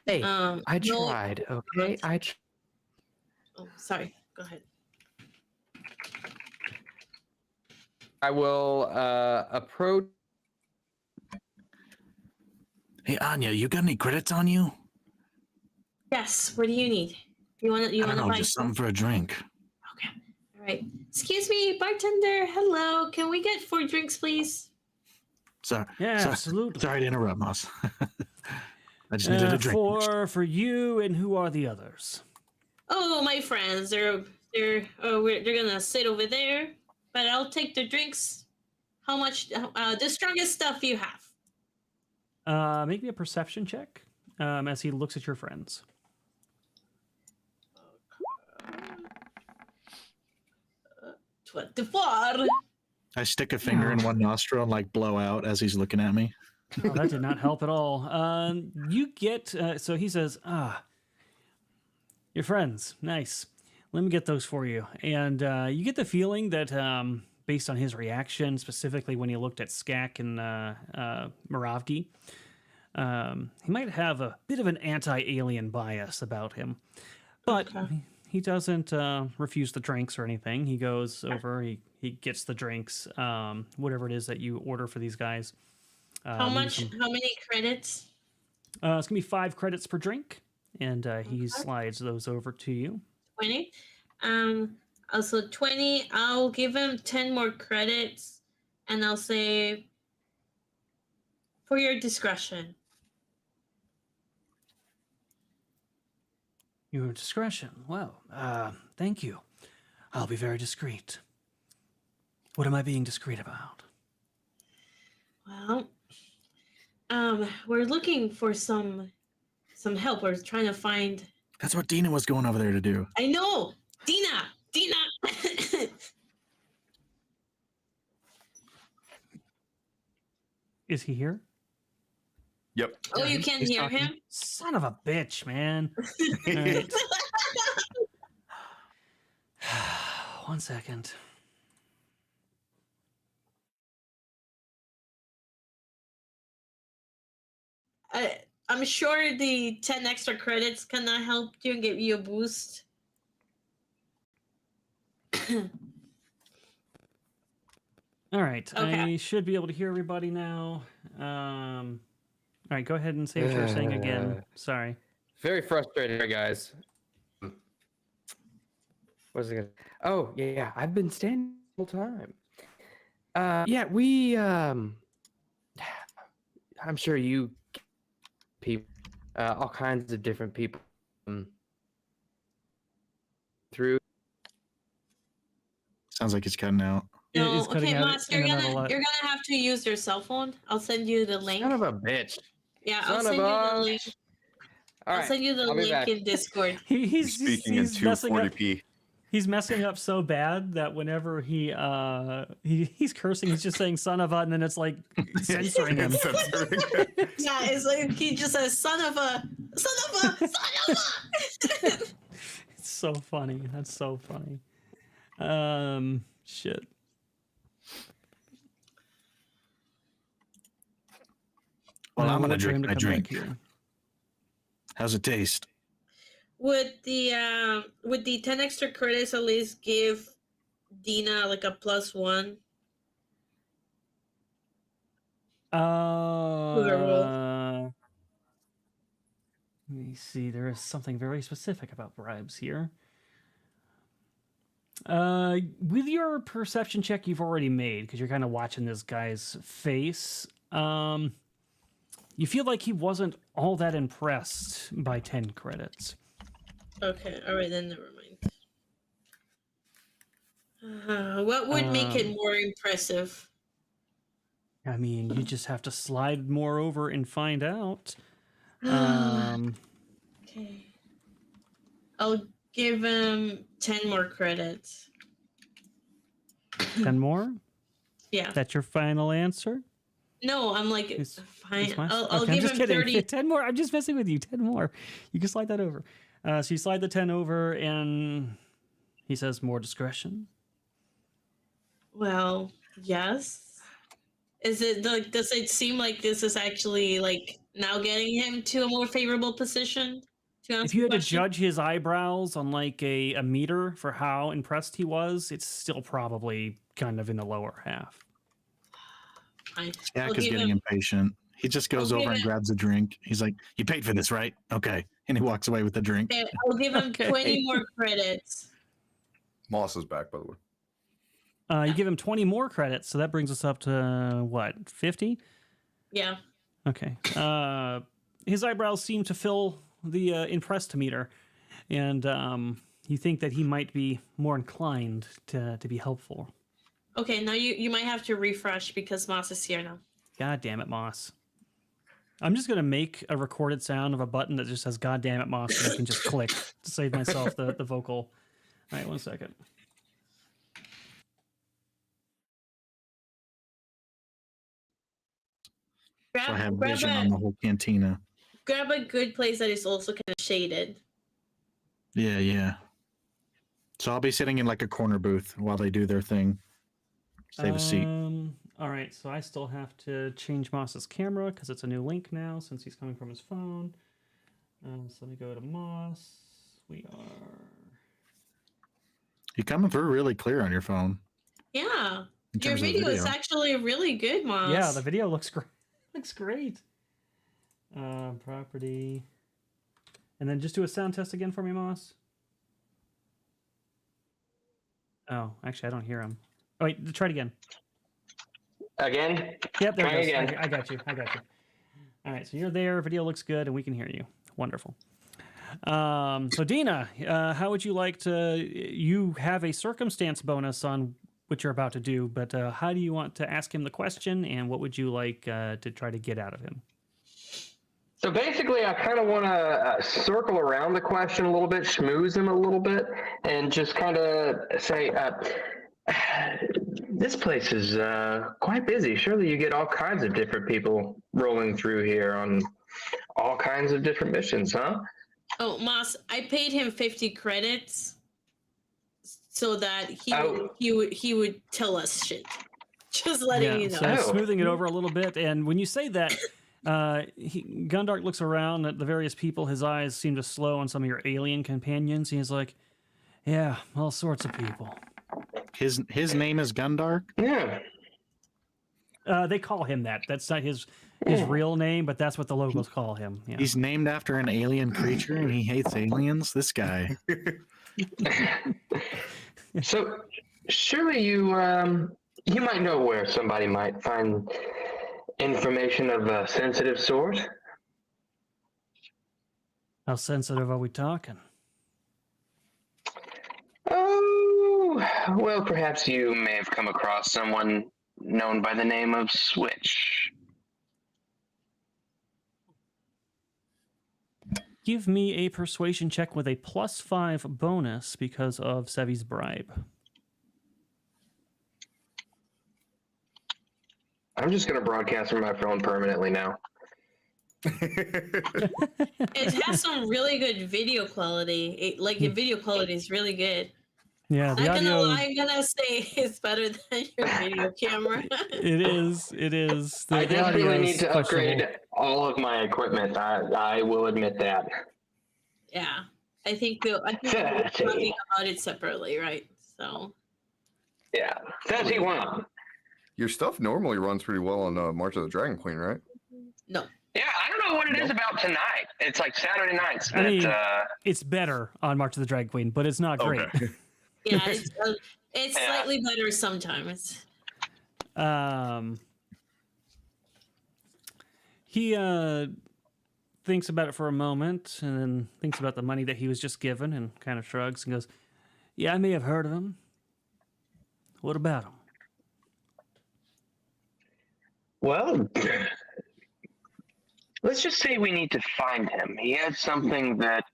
Hey, No- I tried, okay? Oh, sorry. Go ahead. I will approach. Hey, Anya, you got any credits on you? Yes. What do you need? You want I don't to know, buy just something for a drink. Okay. All right. Excuse me, bartender. Hello. Can we get 4 drinks, please? Sorry, Yeah, sorry, absolutely. sorry to interrupt, Moss. I just needed a drink. 4 for you, and who are the others? Oh, my friends. They're gonna sit over there, but I'll take the drinks. How much? The strongest stuff you have. Make me a perception check as he looks at your friends. 24. I stick a finger in one nostril and like blow out as he's looking at me. Oh, that did not help at all. You get, so he says, your friends, nice. Let me get those for you. And you get the feeling that based on his reaction, specifically when he looked at Skak and Moravgi, he might have a bit of an anti-alien bias about him. But he doesn't refuse the drinks or anything. He goes over, he gets the drinks, whatever it is that you order for these guys. How much? How many credits? It's going to be 5 credits per drink, and he slides those over to you. 20. Also 20. I'll give him 10 more credits, and I'll say, for your discretion. Your discretion. Well, thank you. I'll be very discreet. What am I being discreet about? Well, we're looking for some help. We're trying to find. That's what Dina was going over there to do. I know, Dina. Is he here? Yep. Oh, you he's- can't he's hear talking. him. Son of a bitch, man. All right. 1 second. I'm sure the 10 extra credits cannot help you and give you a boost. All right. Okay. I should be able to hear everybody now. All right. Go ahead and say what you were saying again. Sorry. Very frustrating, here, guys. What was it gonna? Oh yeah, I've been standing the whole time. Yeah, we. I'm sure you people, all kinds of different people, through. Sounds like it's cutting out. It No, is cutting okay, out Moss, in you're and out a gonna lot. have to use your cell phone. I'll send you the link. Son of a bitch. Yeah, Son I'll of send you a- the link. All I'll right, send you the I'll be link back. in Discord. He's Speaking in messing up. 240p. He's messing up so bad that whenever he's cursing, he's just saying "son of a," and then it's like censoring him. Censoring. Yeah, it's like he just says son of a. It's so funny. That's so funny. Shit. Well, I'm gonna wait for him drink to my come drink. back here. How's it taste? Would the 10 extra credits at least give Dina like a +1? Let me see. There is something very specific about bribes here. With your perception check you've already made, because you're kind of watching this guy's face, you feel like he wasn't all that impressed by 10 credits. Okay, all right, then never mind. What would make it more impressive? I mean, you just have to slide more over and find out. Um, Okay. I'll give him 10 more credits. 10 more? Yeah. That's your final answer? No, I'm like, Is- fine. is my- I'll Okay, I'm give just him kidding. 30. 10 more. I'm just messing with you. 10 more. You can slide that over. So you slide the 10 over, and he says more discretion. Well, yes. Is it like, does it seem like this is actually like now getting him to a more favorable position? To answer If you the had to question? judge his eyebrows on like a meter for how impressed he was, it's still probably kind of in the lower half. Fine. Jack I'll is give getting him- impatient. He just goes I'll over give and it- grabs a drink. He's like, "You paid for this, right? Okay." And he walks away with the drink. Okay, I'll give him Okay. 20 more credits. Moss is back, by the way. You give him 20 more credits, so that brings us up to what, 50? Yeah. Okay. His eyebrows seem to fill the impressed meter, and you think that he might be more inclined to be helpful. Okay, now you might have to refresh because Moss is here now. God damn it, Moss. I'm just going to make a recorded sound of a button that just says, God damn it, Moss, and I can just click to save myself the vocal. All right, 1 second. So I have Grab vision on the whole cantina. a good place that is also kind of shaded. Yeah, yeah. So I'll be sitting in like a corner booth while they do their thing. Save a seat. All right, so I still have to change Moss's camera because it's a new link now since he's coming from his phone. So let me go to Moss. We are... You're coming through really clear on your phone. Yeah. In Your terms of video is actually really good, Moss. Yeah, the video looks great. Looks great. Property. And then just do a sound test again for me, Moss. Oh, actually, I don't hear him. Oh, wait, try it again. Again? Yep, there Try it goes. again. I got you. All right, so you're there. Video looks good, and we can hear you. Wonderful. So Dina, how would you like to? You have a circumstance bonus on what you're about to do, but how do you want to ask him the question, and what would you like to try to get out of him? So basically, I kind of want to circle around the question a little bit, schmooze him a little bit, and just kind of say, this place is quite busy. Surely you get all kinds of different people rolling through here on all kinds of different missions, huh? Oh, Moss, I paid him 50 credits so that he would tell us shit. Just letting you know. So smoothing it over a little bit, and when you say that, Gundark looks around at the various people. His eyes seem to slow on some of your alien companions. He's like, "Yeah, all sorts of people." His name is Gundark? Yeah. They call him that. That's not his real name, but that's what the locals call him. Yeah. He's named after an alien creature and he hates aliens? This guy. So surely you might know where somebody might find information of a sensitive sort. How sensitive are we talking? Oh, well, perhaps you may have come across someone known by the name of Switch. Give me a persuasion check with a +5 bonus because of Sevvy's bribe. I'm just going to broadcast from my phone permanently now. It has some really good video quality. The video quality is really good. Yeah, the audio. I'm gonna say it's better than your video camera. It is. I The desperately audio need is to upgrade questionable. all of my equipment. I will admit that. Yeah, I think we're talking about it separately, right? So. Yeah, 31. Your stuff normally runs pretty well on March of the Dragon Queen, right? No. Yeah, I don't know what it is about tonight. It's like Saturday nights. I mean, that, it's better on March of the Drag Queen, but it's not great. Okay. Yeah, it's slightly better sometimes. He thinks about it for a moment and then thinks about the money that he was just given and kind of shrugs and goes, "Yeah, I may have heard of him. What about him?" well, let's just say we need to find him. He has something that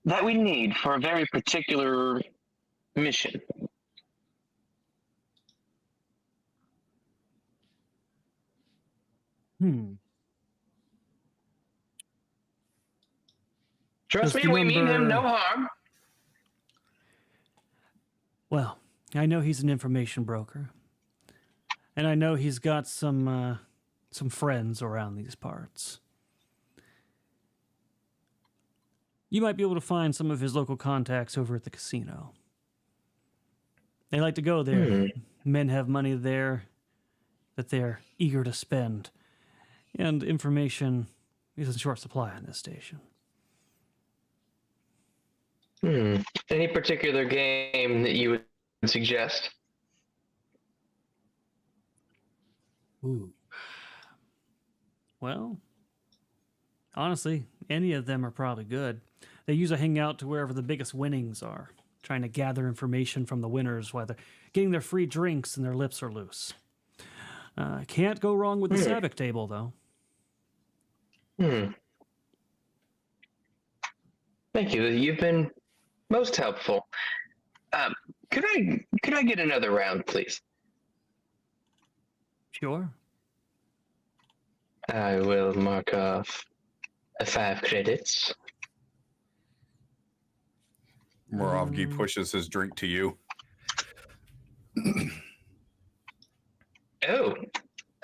that we need for a very particular mission. Trust Just me, we mean him remember- no harm. Well, I know he's an information broker, and I know he's got some friends around these parts. You might be able to find some of his local contacts over at the casino. They like to go there. Men have money there that they're eager to spend, and information is in short supply on this station. Any particular game that you would suggest? Ooh. Well, honestly, any of them are probably good. They usually hang out to wherever the biggest winnings are, trying to gather information from the winners while they're getting their free drinks and their lips are loose. Can't go wrong with the Sabbath table, though. Thank you. You've been most helpful. Could I get another round, please? Sure. I will mark off 5 credits. Moravgi pushes his drink to you. Oh,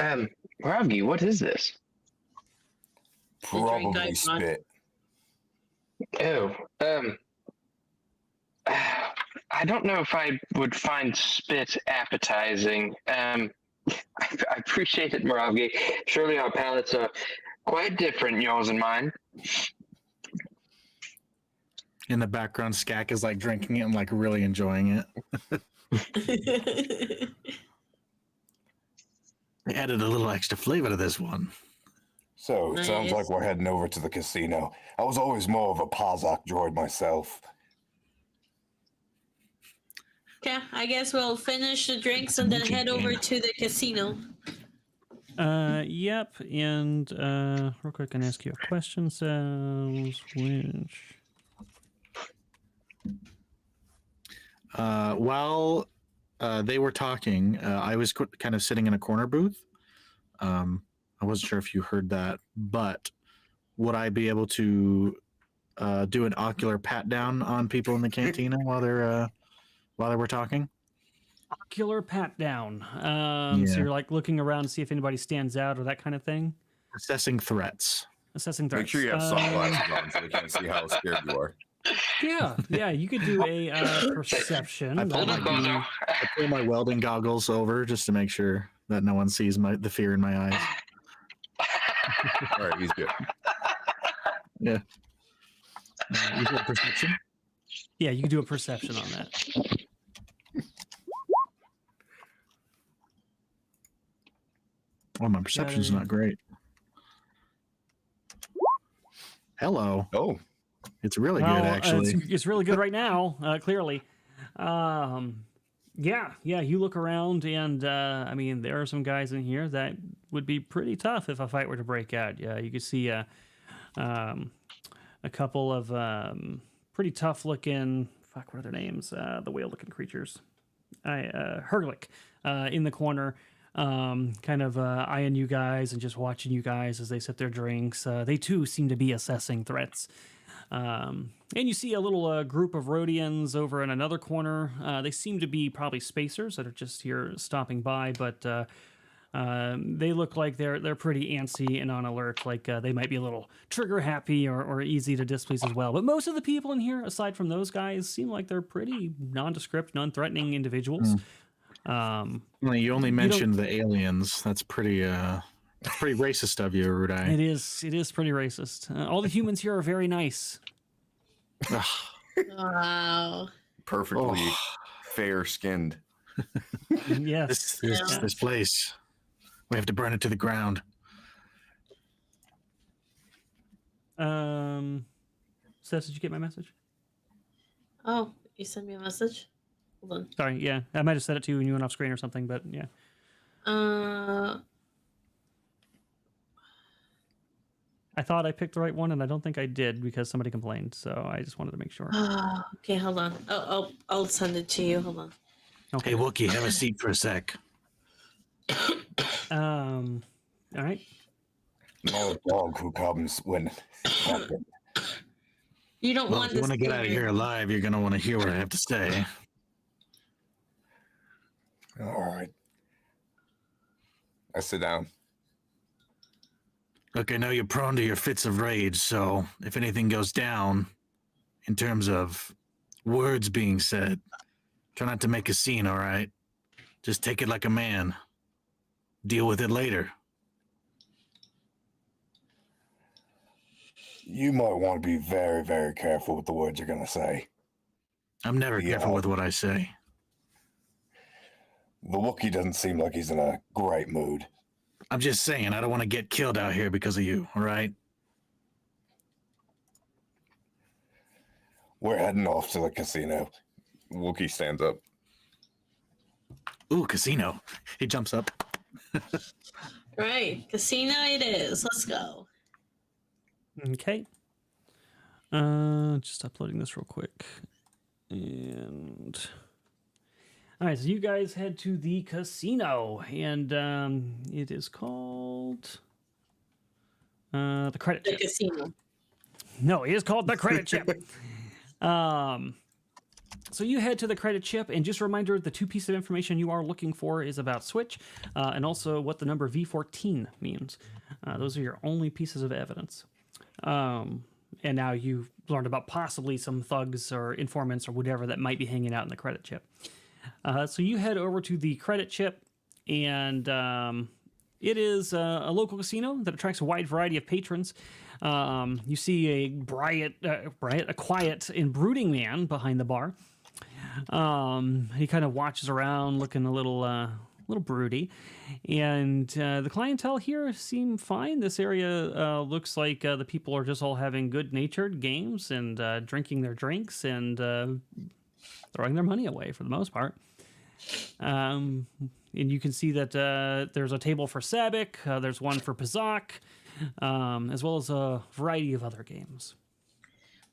Moravgi, what is this? drink Probably icon. spit. Oh, I don't know if I would find spit appetizing. I appreciate it, Moravgi. Surely our palates are quite different, yours and mine. In the background, Skak is like drinking it and like really enjoying it. I added a little extra flavor to this one. So, it sounds like Nice. we're heading over to the casino. I was always more of a Pazak droid myself. Okay, I guess we'll finish the drinks That's an and then ancient head over game. to the casino. Yep. And real quick, I can ask you a question. Says which? While they were talking, I was kind of sitting in a corner booth. I wasn't sure if you heard that, but would I be able to do an ocular pat down on people in the cantina while they were talking? Ocular pat down. Yeah. So you're like looking around to see if anybody stands out or that kind of thing. Assessing threats. Assessing threats. Make sure you have sunglasses on so they can't see how scared you are. Yeah. You could do a perception. I That pulled might my be- I pull my welding goggles over just to make sure that no one sees the fear in my eyes. All right, he's good. You said perception? Yeah, you could do a perception on that. Oh, my perception's not great. Hello. Oh, It's really Well, good, actually. it's really good right now. Clearly. Yeah. You look around, and I mean, there are some guys in here that would be pretty tough if a fight were to break out. Yeah, you could see a couple of pretty tough looking. Fuck, what are their names? The whale looking creatures. Herglick in the corner. Kind of eyeing you guys and just watching you guys as they sip their drinks. They too seem to be assessing threats. And you see a little group of Rhodians over in another corner. They seem to be probably spacers that are just here stopping by, but they look like they're pretty antsy and on alert. Like they might be a little trigger happy or easy to displease as well. But most of the people in here, aside from those guys, seem like they're pretty nondescript, non-threatening individuals. Well, you only mentioned the aliens. That's pretty racist of you, Erudi. It is pretty racist. All the humans here are very nice. Wow. perfectly Oh. fair-skinned. Yes. This place. We have to burn it to the ground. Seth, did you get my message? Oh, you sent me a message? Hold on. Sorry, yeah. I might have said it to you when you went off screen or something, but yeah. I thought I picked the right one, and I don't think I did because somebody complained. So I just wanted to make sure. Okay, hold on. I'll send it to you. Hold on. Okay. Hey, Wookie, have a seat for a sec. All right. No dog who comes when. You don't Well, want if you this. want to get out of here alive, you're going to want to hear what I have to say. All right. I sit down. Look, I know you're prone to your fits of rage, so if anything goes down in terms of words being said, try not to make a scene, all right? Just take it like a man. Deal with it later. You might want to be very, very careful with the words you're going to say. I'm never Yeah. careful with what I say. The Wookiee doesn't seem like he's in a great mood. I'm just saying, I don't want to get killed out here because of you, all right? We're heading off to the casino. Wookiee stands up. Ooh, casino. He jumps up. Right, casino it is. Let's go. Okay. Just uploading this real quick. And all right, so you guys head to the casino, and it is called the credit The chip. casino. No, it is called the credit chip. So you head to the credit chip, and just a reminder, the two pieces of information you are looking for is about Switch, and also what the number V14 means. Those are your only pieces of evidence. And now you've learned about possibly some thugs or informants or whatever that might be hanging out in the credit chip. So you head over to the credit chip, and it is a local casino that attracts a wide variety of patrons. You see a quiet and brooding man behind the bar. He kind of watches around, looking a little little broody. And the clientele here seem fine. This area looks like the people are just all having good-natured games and drinking their drinks and throwing their money away for the most part. And you can see that there's a table for Sabik, there's one for Pazak, as well as a variety of other games.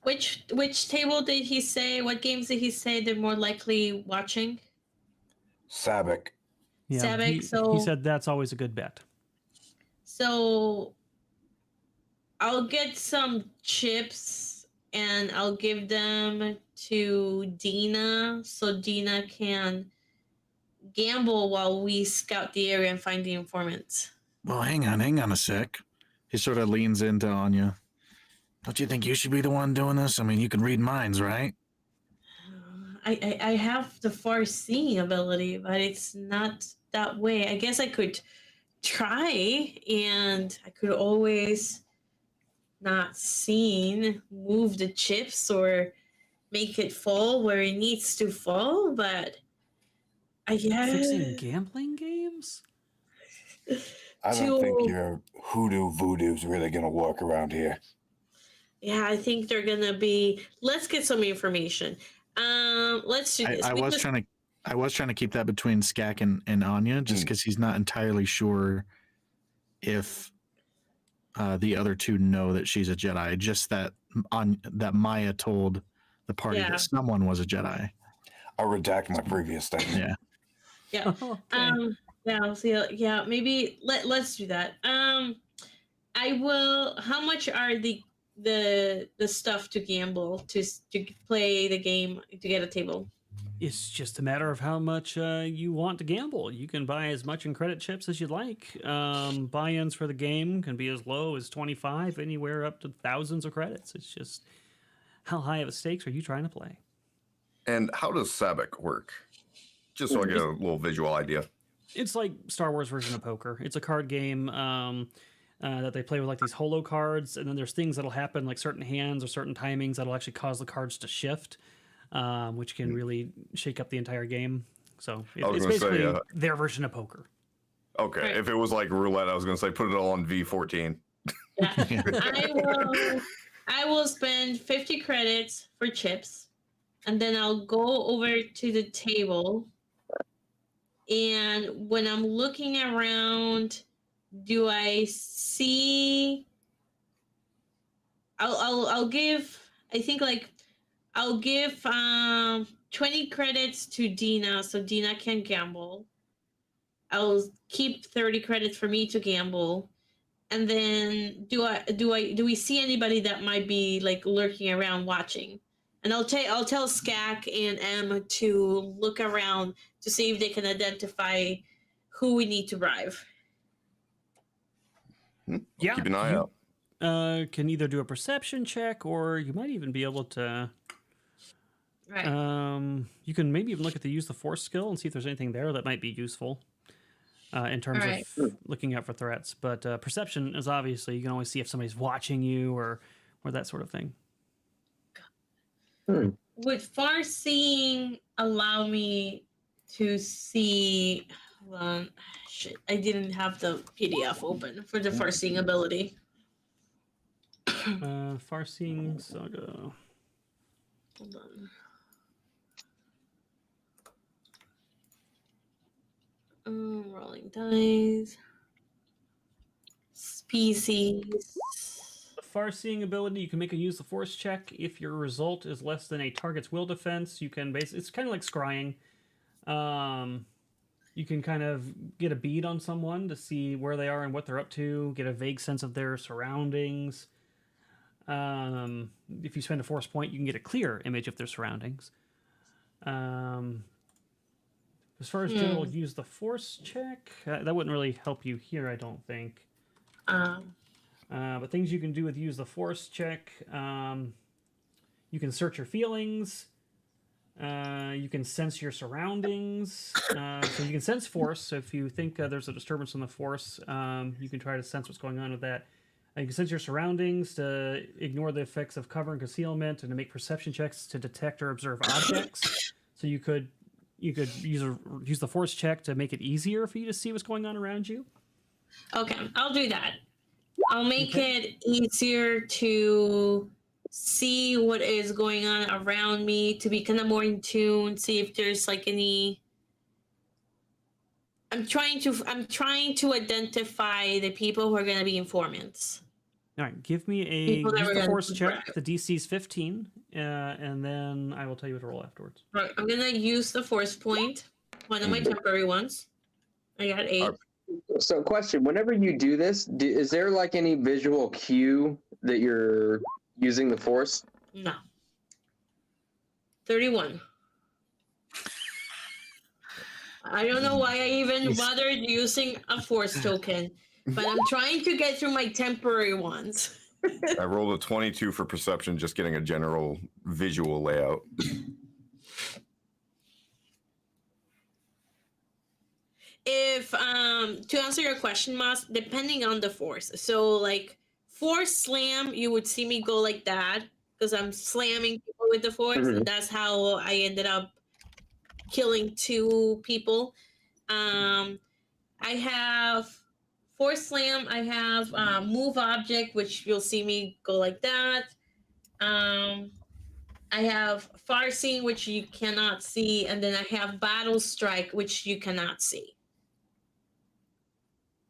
Which table did he say? What games did he say they're more likely watching? Sabik. Yeah, Sabik, he said that's always a good bet. So I'll get some chips and I'll give them to Dina so Dina can gamble while we scout the area and find the informants. Well, hang on a sec. He sort of leans into Anya. Don't you think you should be the one doing this? I mean, you can read minds, right? I have the far-seeing ability, but it's not that way. I guess I could try, and I could always not seen move the chips or make it fall where it needs to fall, but I guess Fixing gambling games? I don't think your hoodoo voodoo's really gonna work around here. Yeah, I think they're gonna be. Let's get some information. Let's do this. I was trying to keep that between Skak and Anya, just because he's not entirely sure if the other two know that she's a Jedi. Just that that Maya told the party that someone was a Jedi. I'll redact my previous statement. Yeah. Yeah. Okay. Yeah. I'll see. Yeah. Maybe let's do that. I will. How much are the stuff to gamble to play the game to get a table? It's just a matter of how much you want to gamble. You can buy as much in credit chips as you'd like. Buy-ins for the game can be as low as 25, anywhere up to thousands of credits. It's just how high of a stakes are you trying to play? And how does Sabik work? Just so I get a little visual idea. It's like Star Wars version of poker. It's a card game that they play with like these holo cards, and then there's things that'll happen, like certain hands or certain timings that'll actually cause the cards to shift, which can really shake up the entire game. So it's basically their version of poker. Okay, Right. if it was like roulette, I was going to say put it all on V14. Yeah. I will spend 50 credits for chips, and then I'll go over to the table. And when I'm looking around, do I see? I'll give. I think like I'll give 20 credits to Dina, so Dina can gamble. I'll keep 30 credits for me to gamble. And then do we see anybody that might be like lurking around watching? And I'll tell Skak and M to look around to see if they can identify who we need to bribe. Yeah, Keep an eye out. Can either do a perception check, or you might even be able to. Right. You can maybe even look at the use the force skill and see if there's anything there that might be useful. In terms of looking out for threats, but perception is obviously you can always see if somebody's watching you or that sort of thing. Would far seeing allow me to see? Hold on, shit! I didn't have the PDF open for the far seeing ability. Far seeing saga. Hold on. Rolling dice. Species. The far seeing ability, you can make a use the force check if your result is less than a target's will defense. You can it's kind of like scrying. You can kind of get a bead on someone to see where they are and what they're up to, get a vague sense of their surroundings. If you spend a force point, you can get a clear image of their surroundings. As far as general use the force check, that wouldn't really help you here, I don't think. But things you can do with use the force check, you can search your feelings, you can sense your surroundings, so you can sense force. So if you think there's a disturbance in the force, you can try to sense what's going on with that. You can sense your surroundings to ignore the effects of cover and concealment, and to make perception checks to detect or observe objects. So you could you could use the force check to make it easier for you to see what's going on around you. Okay, I'll do that. I'll make Okay. it easier to see what is going on around me, to be kind of more in tune, see if there's like any. I'm trying to identify the people who are going to be informants. All right, give me People that use we're the gonna force check. track. The DC's 15, and then I will tell you what to roll afterwards. Right, I'm going to use the force point, one of my temporary ones. I got 8. So, question: whenever you do this, is there like any visual cue that you're using the force? No. 31. I don't know why I even bothered using a force token, but I'm trying to get through my temporary ones. I rolled a 22 for perception, just getting a general visual layout. If to answer your question, Moss, depending on the force. So like force slam, you would see me go like that because I'm slamming people with the force, Mhm. and that's how I ended up killing 2 people. I have force slam. I have move object, which you'll see me go like that. I have far seeing, which you cannot see, and then I have battle strike, which you cannot see.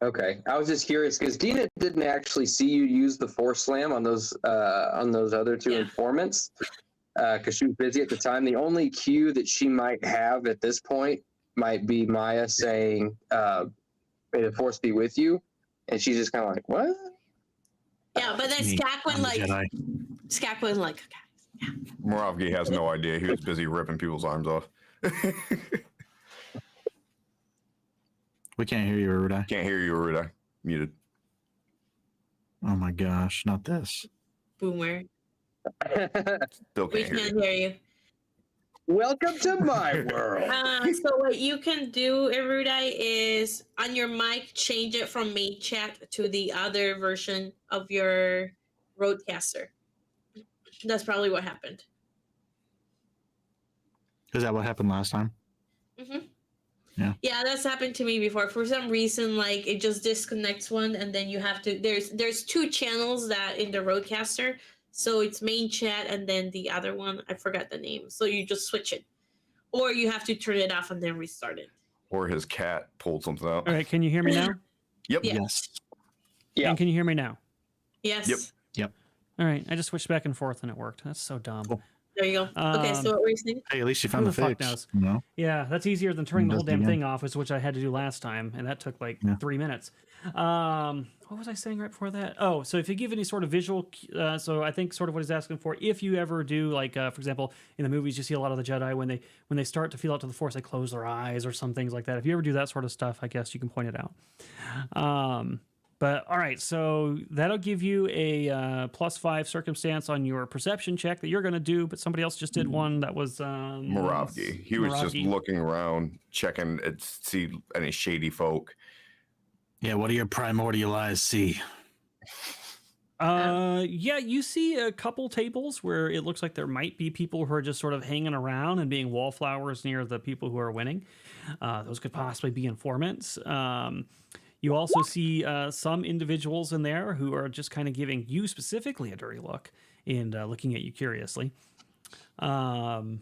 Okay, I was just curious because Dina didn't actually see you use the force slam on those other 2 Yeah. informants because she was busy at the time. The only cue that she might have at this point might be Maya saying, "May the force be with you," and she's just kind of like, "What?" Yeah, but then Me, Skak went I'm a like, Jedi. okay. Moravgi has no idea. He was busy ripping people's arms off. We can't hear you, Erudi. Can't hear you, Erudi. Muted. Oh my gosh, not this. Boomer. Still We can't hear you. can't hear you. Welcome to my world. So what you can do, Erudi, is on your mic, change it from main chat to the other version of your roadcaster. That's probably what happened. Is that what happened last time? Yeah, that's happened to me before. For some reason, like it just disconnects one, and then you have to. There's 2 channels that in the roadcaster, so it's main chat and then the other one. I forgot the name. So you just switch it, or you have to turn it off and then restart it. Or his cat pulled something out. All right, can you hear me now? Yep. Yeah. Yes. Yeah. And can you hear me now? Yes. Yep. All right, I just switched back and forth and it worked. That's so dumb. Cool. There you go. Okay, so what were you saying? Hey, at least you found Who the the fuck fix. knows? You know? Yeah, that's easier than turning the whole Doesn't damn again. thing off, which I had to do last time, and that took like Yeah. 3 minutes. What was I saying right before that? Oh, so if you give any sort of visual, so I think sort of what he's asking for, if you ever do, like for example, in the movies, you see a lot of the Jedi when they start to feel out to the Force, they close their eyes or some things like that. If you ever do that sort of stuff, I guess you can point it out. But all right, so that'll give you a +5 circumstance on your perception check that you're going to do, but somebody else just did one that was Moravgi. He was just Moravgi. looking around, checking to see any shady folk. Yeah, what do your primordial eyes see? Yeah, you see a couple tables where it looks like there might be people who are just sort of hanging around and being wallflowers near the people who are winning. Those could possibly be informants. You also see some individuals in there who are just kind of giving you specifically a dirty look and looking at you curiously. You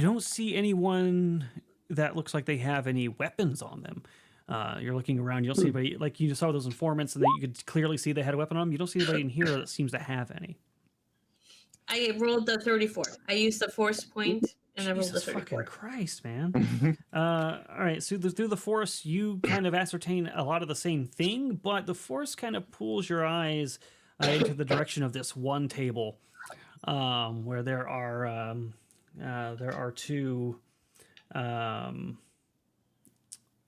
don't see anyone that looks like they have any weapons on them. You're looking around, you don't see anybody, like you just saw those informants and then you could clearly see they had a weapon on them. You don't see anybody in here that seems to have any. I rolled the 34. I used the force point and I rolled the Jesus 34. fucking Christ, man. All right, so through the Force, you kind of ascertain a lot of the same thing, but the Force kind of pulls your eyes into the direction of this one table where there are 2...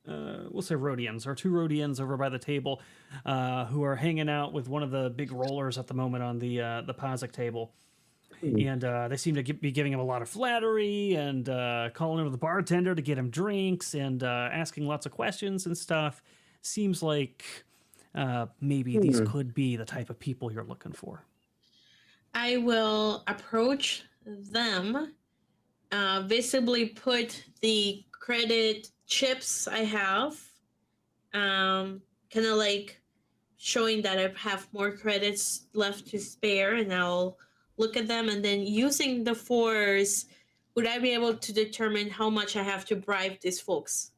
we'll say Rhodians. There are 2 Rhodians over by the table who are hanging out with one of the big rollers at the moment on the Pazik table. And they seem to be giving him a lot of flattery and calling over the bartender to get him drinks and asking lots of questions and stuff. Seems like maybe these could be the type of people you're looking for. I will approach them, visibly put the credit chips I have, kind of like showing that I have more credits left to spare, and I'll look at them, and then using the Force, would I be able to determine how much I have to bribe these folks?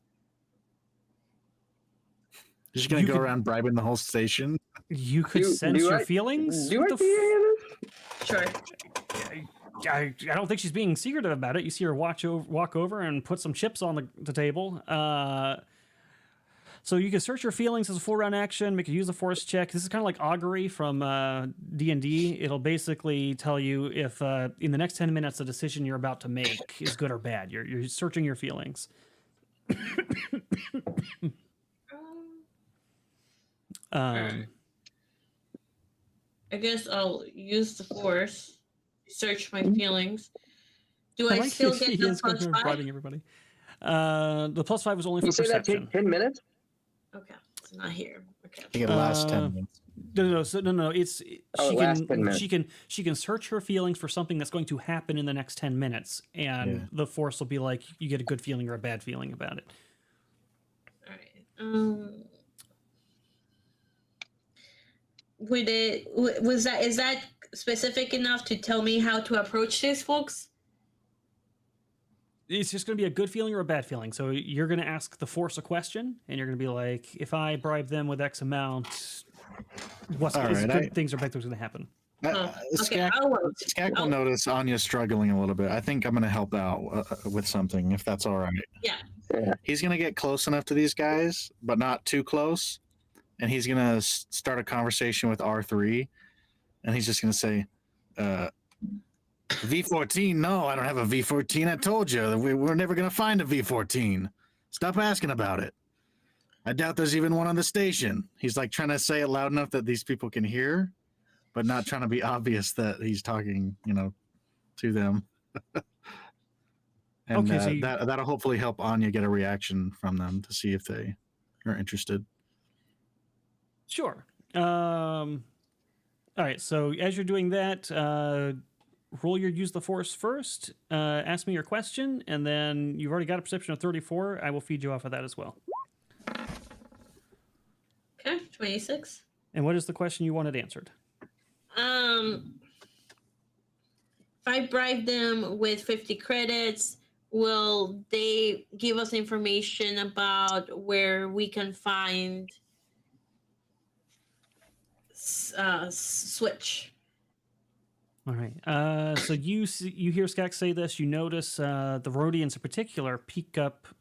You're just gonna You go could- around bribing the whole station. You could sense your feelings. Do with I the see any of this? Sure. I don't think she's being secretive about it. You see her walk over and put some chips on the table. So you can search your feelings as a full round action. Make a use the force check. This is kind of like augury from D&D. It'll basically tell you if in the next 10 minutes the decision you're about to make is good or bad. You're searching your feelings. I guess I'll use the Force to search my feelings. Do I like still he get the is going plus through 5? bribing everybody. The +5 was only for You say that perception. take 10 minutes? Okay, it's not here. Okay. I think it lasts 10 Uh, minutes. No. It's Oh, last 10 minutes. she can search her feelings for something that's going to happen in the next 10 minutes, and Yeah. the Force will be like, you get a good feeling or a bad feeling about it. All right. Is that specific enough to tell me how to approach these folks? It's just going to be a good feeling or a bad feeling. So you're going to ask the Force a question, and you're going to be like, if I bribe them with X amount, what's All is right, good things or bad things going to happen? Okay, Skak, I'll wait. Skak will I'll- notice Anya struggling a little bit. I think I'm going to help out with something, if that's all right. Yeah. Yeah. He's going to get close enough to these guys, but not too close. And he's going to start a conversation with R3. And he's just going to say, V14, no, I don't have a V14. I told you, we're never going to find a V14. Stop asking about it. I doubt there's even one on the station. He's like trying to say it loud enough that these people can hear, but not trying to be obvious that he's talking, to them. And Okay, so that'll hopefully help Anya get a reaction from them to see if they are interested. Sure. All right. So as you're doing that, roll your use the Force first. Ask me your question, and then you've already got a perception of 34. I will feed you off of that as well. Okay, 26. And what is the question you wanted answered? If I bribe them with 50 credits, will they give us information about where we can find Switch? All right. So you hear Skak say this. You notice the Rhodians in particular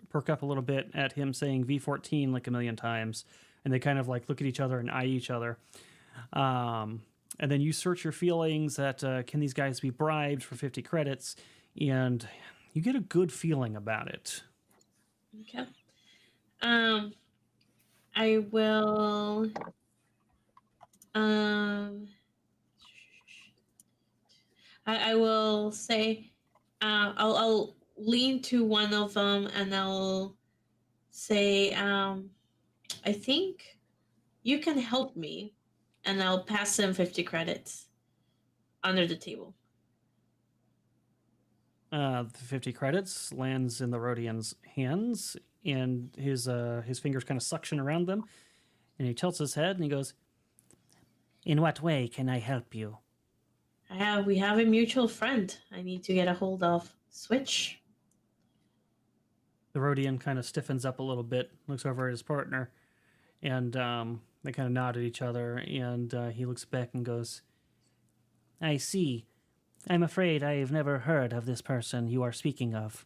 perk up a little bit at him saying V14 like a million times, and they kind of like look at each other and eye each other. And then you search your feelings at can these guys be bribed for 50 credits, and you get a good feeling about it. Okay. I will. I will say, I'll lean to one of them and I'll say, I think you can help me, and I'll pass him 50 credits under the table. The 50 credits lands in the Rhodian's hands, and his fingers kind of suction around them, and he tilts his head and he goes, "In what way can I help you?" We have a mutual friend. I need to get a hold of Switch. The Rhodian kind of stiffens up a little bit, looks over at his partner, and they kind of nod at each other, and he looks back and goes, "I see. I'm afraid I have never heard of this person you are speaking of.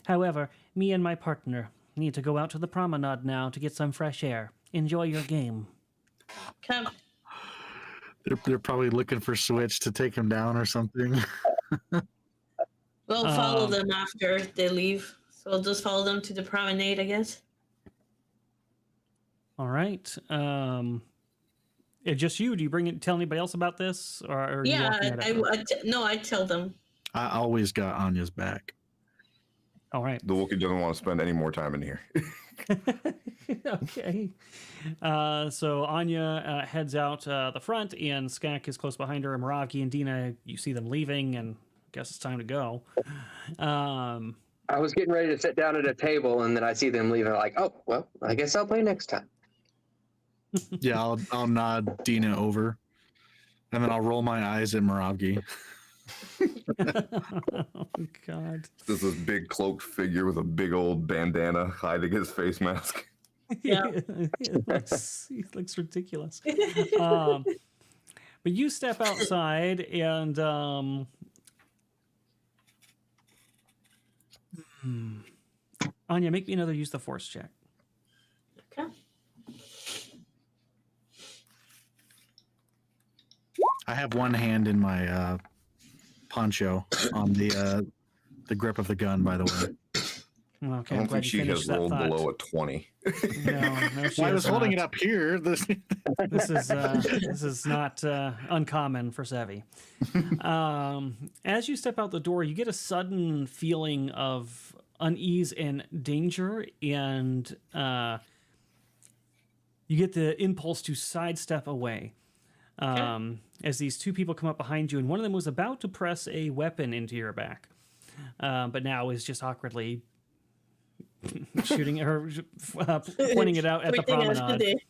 However, me and my partner need to go out to the promenade now to get some fresh air. Enjoy your game." Come. They're probably looking for Switch to take him down or something. We'll follow them after they leave. So we'll just follow them to the promenade, I guess. All right. Just you? Do you tell anybody else about this, or are you Yeah, walking it out? I tell them. I always got Anya's back. All right. The Wookiee doesn't want to spend any more time in here. Okay. So Anya heads out the front, and Skak is close behind her. And Moravki and Dina, you see them leaving, and guess it's time to go. I was getting ready to sit down at a table, and then I see them leaving. Like, oh, well, I guess I'll play next time. Yeah, I'll nod Dina over, and then I'll roll my eyes at Moravgi. Oh, God. There's this big cloaked figure with a big old bandana hiding his face mask. Yeah. He looks ridiculous. But you step outside and Anya, make me another use the force check. Okay. I have one hand in my poncho on the grip of the gun, by the way. Okay, I I'm don't glad think you she finished has that rolled thought. below a 20. No, she Well, I was has holding it not. up here. This is not uncommon for Sevvy. As you step out the door, you get a sudden feeling of unease and danger, and you get the impulse to sidestep away. As these two people come up behind you, and one of them was about to press a weapon into your back, but now is just awkwardly shooting her, pointing it out at the Pointing out promenade.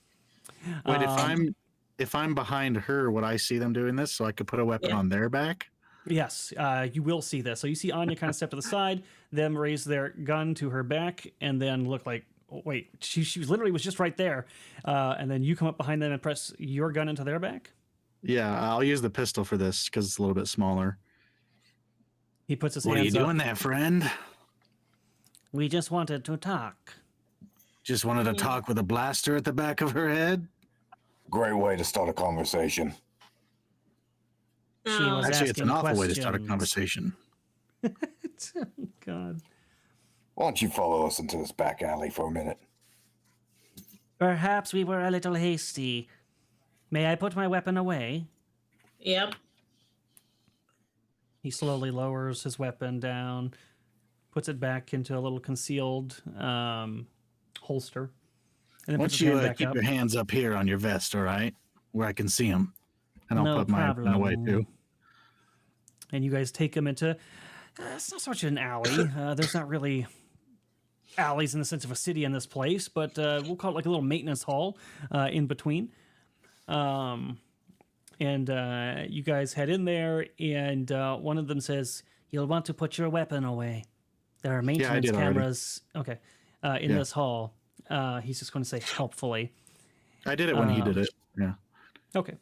Wait, if I'm behind her, would I see them doing this so I could put a weapon Yeah. on their back? Yes, you will see this. So you see Anya kind of step to the side, them raise their gun to her back, and then look like, oh, wait, she literally was just right there. And then you come up behind them and press your gun into their back. Yeah, I'll use the pistol for this because it's a little bit smaller. He puts his What are you hands up. doing there, friend? We just wanted to talk. Just wanted to talk with a blaster at the back of her head? Great way to start a conversation. She No. was Actually, it's an asking awful way to start a questions. conversation. God. Why don't you follow us into this back alley for a minute? Perhaps we were a little hasty. May I put my weapon away? Yep. He slowly lowers his weapon down, puts it back into a little concealed holster, and then Why puts don't his you hand back keep up. your hands up here on your vest, all right? Where I can see them. And I'll No put my weapon away problem. too. And you guys take him into, it's not so much an alley. There's not really alleys in the sense of a city in this place, but we'll call it like a little maintenance hall in between. And you guys head in there, and one of them says, "You'll want to put your weapon away. There are maintenance did already. cameras." Okay, in Yeah. this hall. He's just going to say helpfully. I did it when he did it. Yeah. Okay.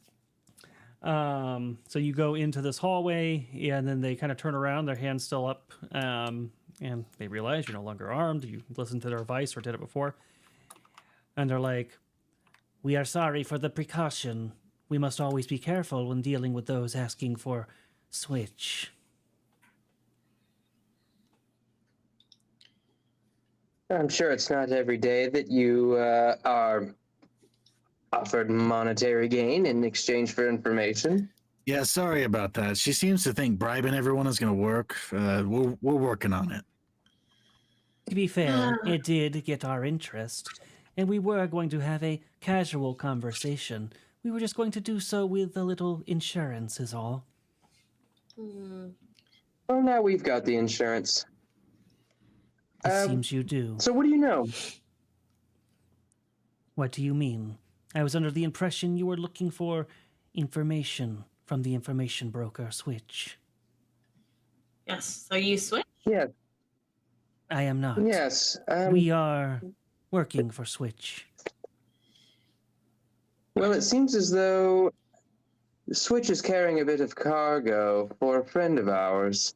So you go into this hallway, and then they kind of turn around, their hands still up, and they realize you're no longer armed. You listened to their advice or did it before. And they're like, "We are sorry for the precaution. We must always be careful when dealing with those asking for switch." I'm sure it's not every day that you are offered monetary gain in exchange for information. Yeah, sorry about that. She seems to think bribing everyone is going to work. We're working on it. To be fair, it did get our interest, and we were going to have a casual conversation. We were just going to do so with a little insurance is all. Well, now we've got the insurance. It seems you do. So what do you know? What do you mean? I was under the impression you were looking for information from the information broker Switch. Yes. So you switch? Yes, I am not. yes. We are working for Switch. Well, it seems as though Switch is carrying a bit of cargo for a friend of ours.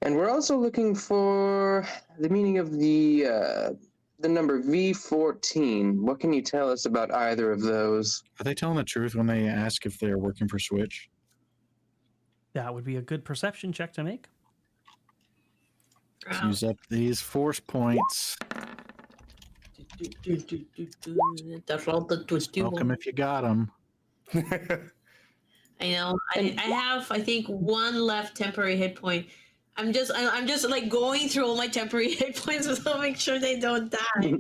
And we're also looking for the meaning of the number V14. What can you tell us about either of those? Are they telling the truth when they ask if they're working for Switch? That would be a good perception check to make. Let's use up these force points. Welcome if you got them. I know. I have, I think, one left temporary hit point. I'm just like going through all my temporary hit points to make sure they don't die.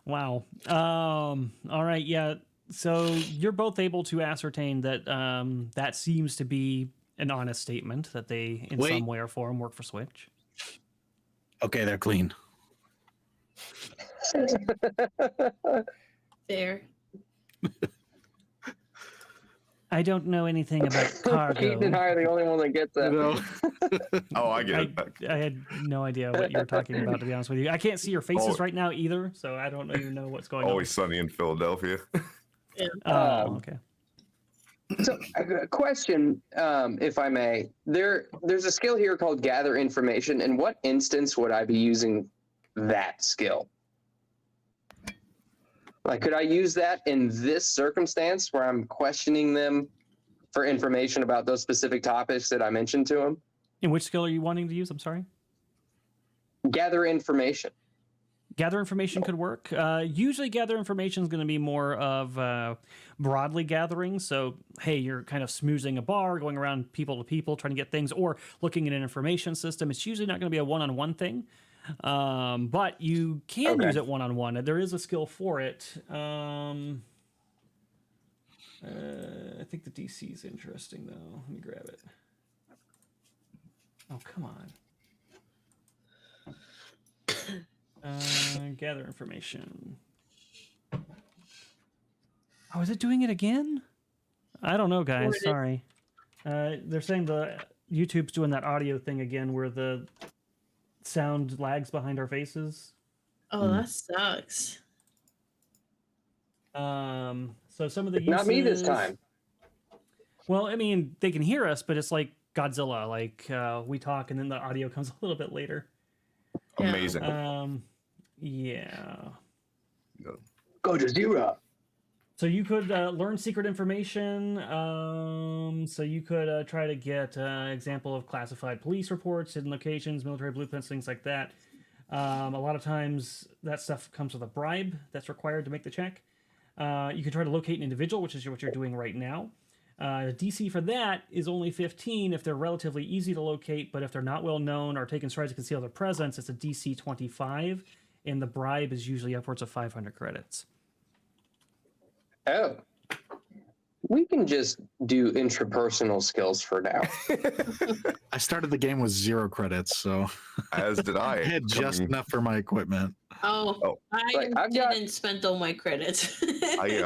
Wow. All right. Yeah. So you're both able to ascertain that that seems to be an honest statement that they, in some way or form, work for Switch. Okay, they're clean. There. I don't know anything about cargo. Keaton and I are the only one that gets that. Oh, I get it. I had no idea what you were talking about, to be honest with you. I can't see your faces right now either, so I don't even know what's going Always sunny in Philadelphia. on. Okay. So, a question, if I may. There's a skill here called Gather Information. In what instance would I be using that skill? Like, could I use that in this circumstance where I'm questioning them for information about those specific topics that I mentioned to them? And which skill are you wanting to use? I'm sorry. Gather Information. Gather information could work. Usually gather information is going to be more of broadly gathering. So, hey, you're kind of smoozing a bar, going around people to people, trying to get things, or looking at an information system. It's usually not going to be a one-on-one thing. But you can use it one-on-one. There is a skill for it. I think the DC is interesting, though. Let me grab it. Oh, come on. Gather information. Oh, is it doing it again? I don't know, guys. Sorry. They're saying the YouTube's doing that audio thing again where the sound lags behind our faces. Oh, that sucks. So some of the uses... Not me this time. Well, I mean, they can hear us, but it's like Godzilla. Like, we talk and then the audio comes a little bit later. Amazing. Yeah. Go to zero. So you could learn secret information. So you could try to get example of classified police reports, hidden locations, military blueprints, things like that. A lot of times that stuff comes with a bribe that's required to make the check. You can try to locate an individual, which is what you're doing right now. The DC for that is only 15 if they're relatively easy to locate, but if they're not well known or taking strides to conceal their presence, it's a DC 25, and the bribe is usually upwards of 500 credits. Oh. We can just do intrapersonal skills for now. I started the game with 0 credits, so As did I. I had just enough for my equipment. Oh, I I've didn't spend all my credits. I've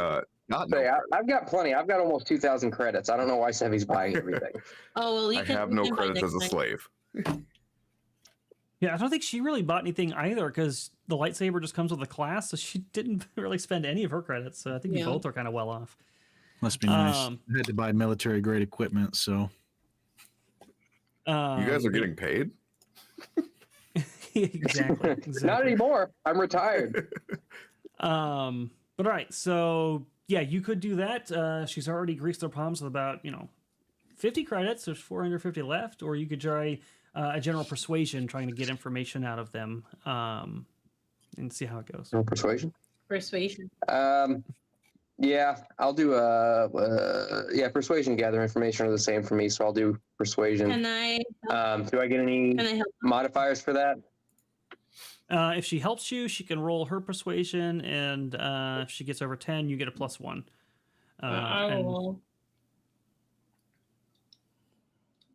got plenty. I've got almost 2,000 credits. I don't know why Sevvy's buying everything. Oh, well, you I can have no you can buy credits as a next time. slave. Yeah, I don't think she really bought anything either because the lightsaber just comes with a class, so she didn't really spend any of her credits. So I think you both are kind of well off. Must be nice. I had to buy military grade equipment, so. You guys are getting paid? exactly. Not anymore. I'm retired. But all right, so yeah, you could do that. She's already greased their palms with about 50 credits. There's 450 left, or you could try a general persuasion, trying to get information out of them, and see how it goes. No persuasion. Persuasion. Yeah, I'll do persuasion, gather information are the same for me, so I'll do persuasion. Can I? Do I get any Can I help? modifiers for that? If she helps you, she can roll her persuasion, and if she gets over 10, you get a +1.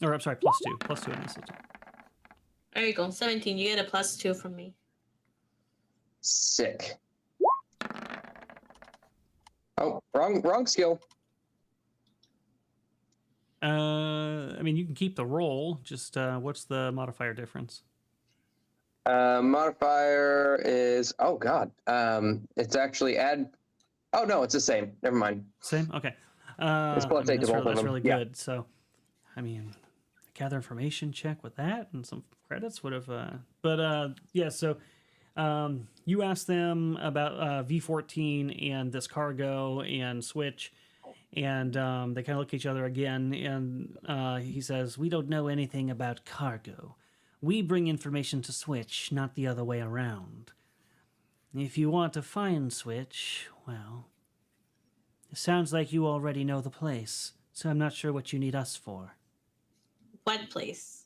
Or I'm sorry, +2 in this system. there you go. 17. You get a +2 from me. Sick. Oh, wrong skill. I mean, you can keep the roll. Just what's the modifier difference? Modifier is it's actually add. Oh no, it's the same. Never mind. Same. Okay. It's +8 to both of that's them. really Yeah. good. So, I mean, gather information check with that and some credits would have. Yeah. So, you asked them about V14 and this cargo and Switch, and they kind of look at each other again. And he says, "We don't know anything about cargo. We bring information to Switch, not the other way around. If you want to find Switch, well, it sounds like you already know the place, so I'm not sure what you need us for." What place?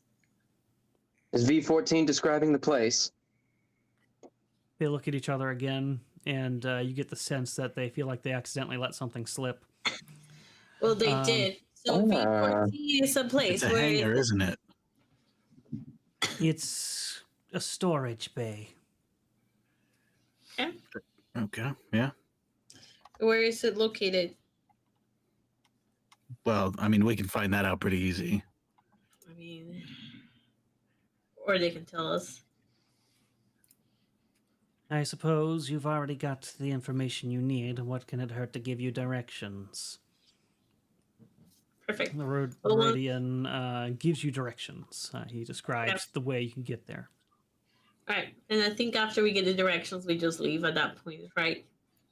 Is V14 describing the place? They look at each other again, and you get the sense that they feel like they accidentally let something slip. Well, they did. So V14 is a place It's a where hangar, isn't it? It's a storage bay. Okay, yeah. Where is it located? Well, I mean, we can find that out pretty easy. I mean, or they can tell us. I suppose you've already got the information you need. What can it hurt to give you directions? Perfect. The Rodian gives you directions. He describes the way you can get there. All right, and I think after we get the directions, we just leave at that point, right?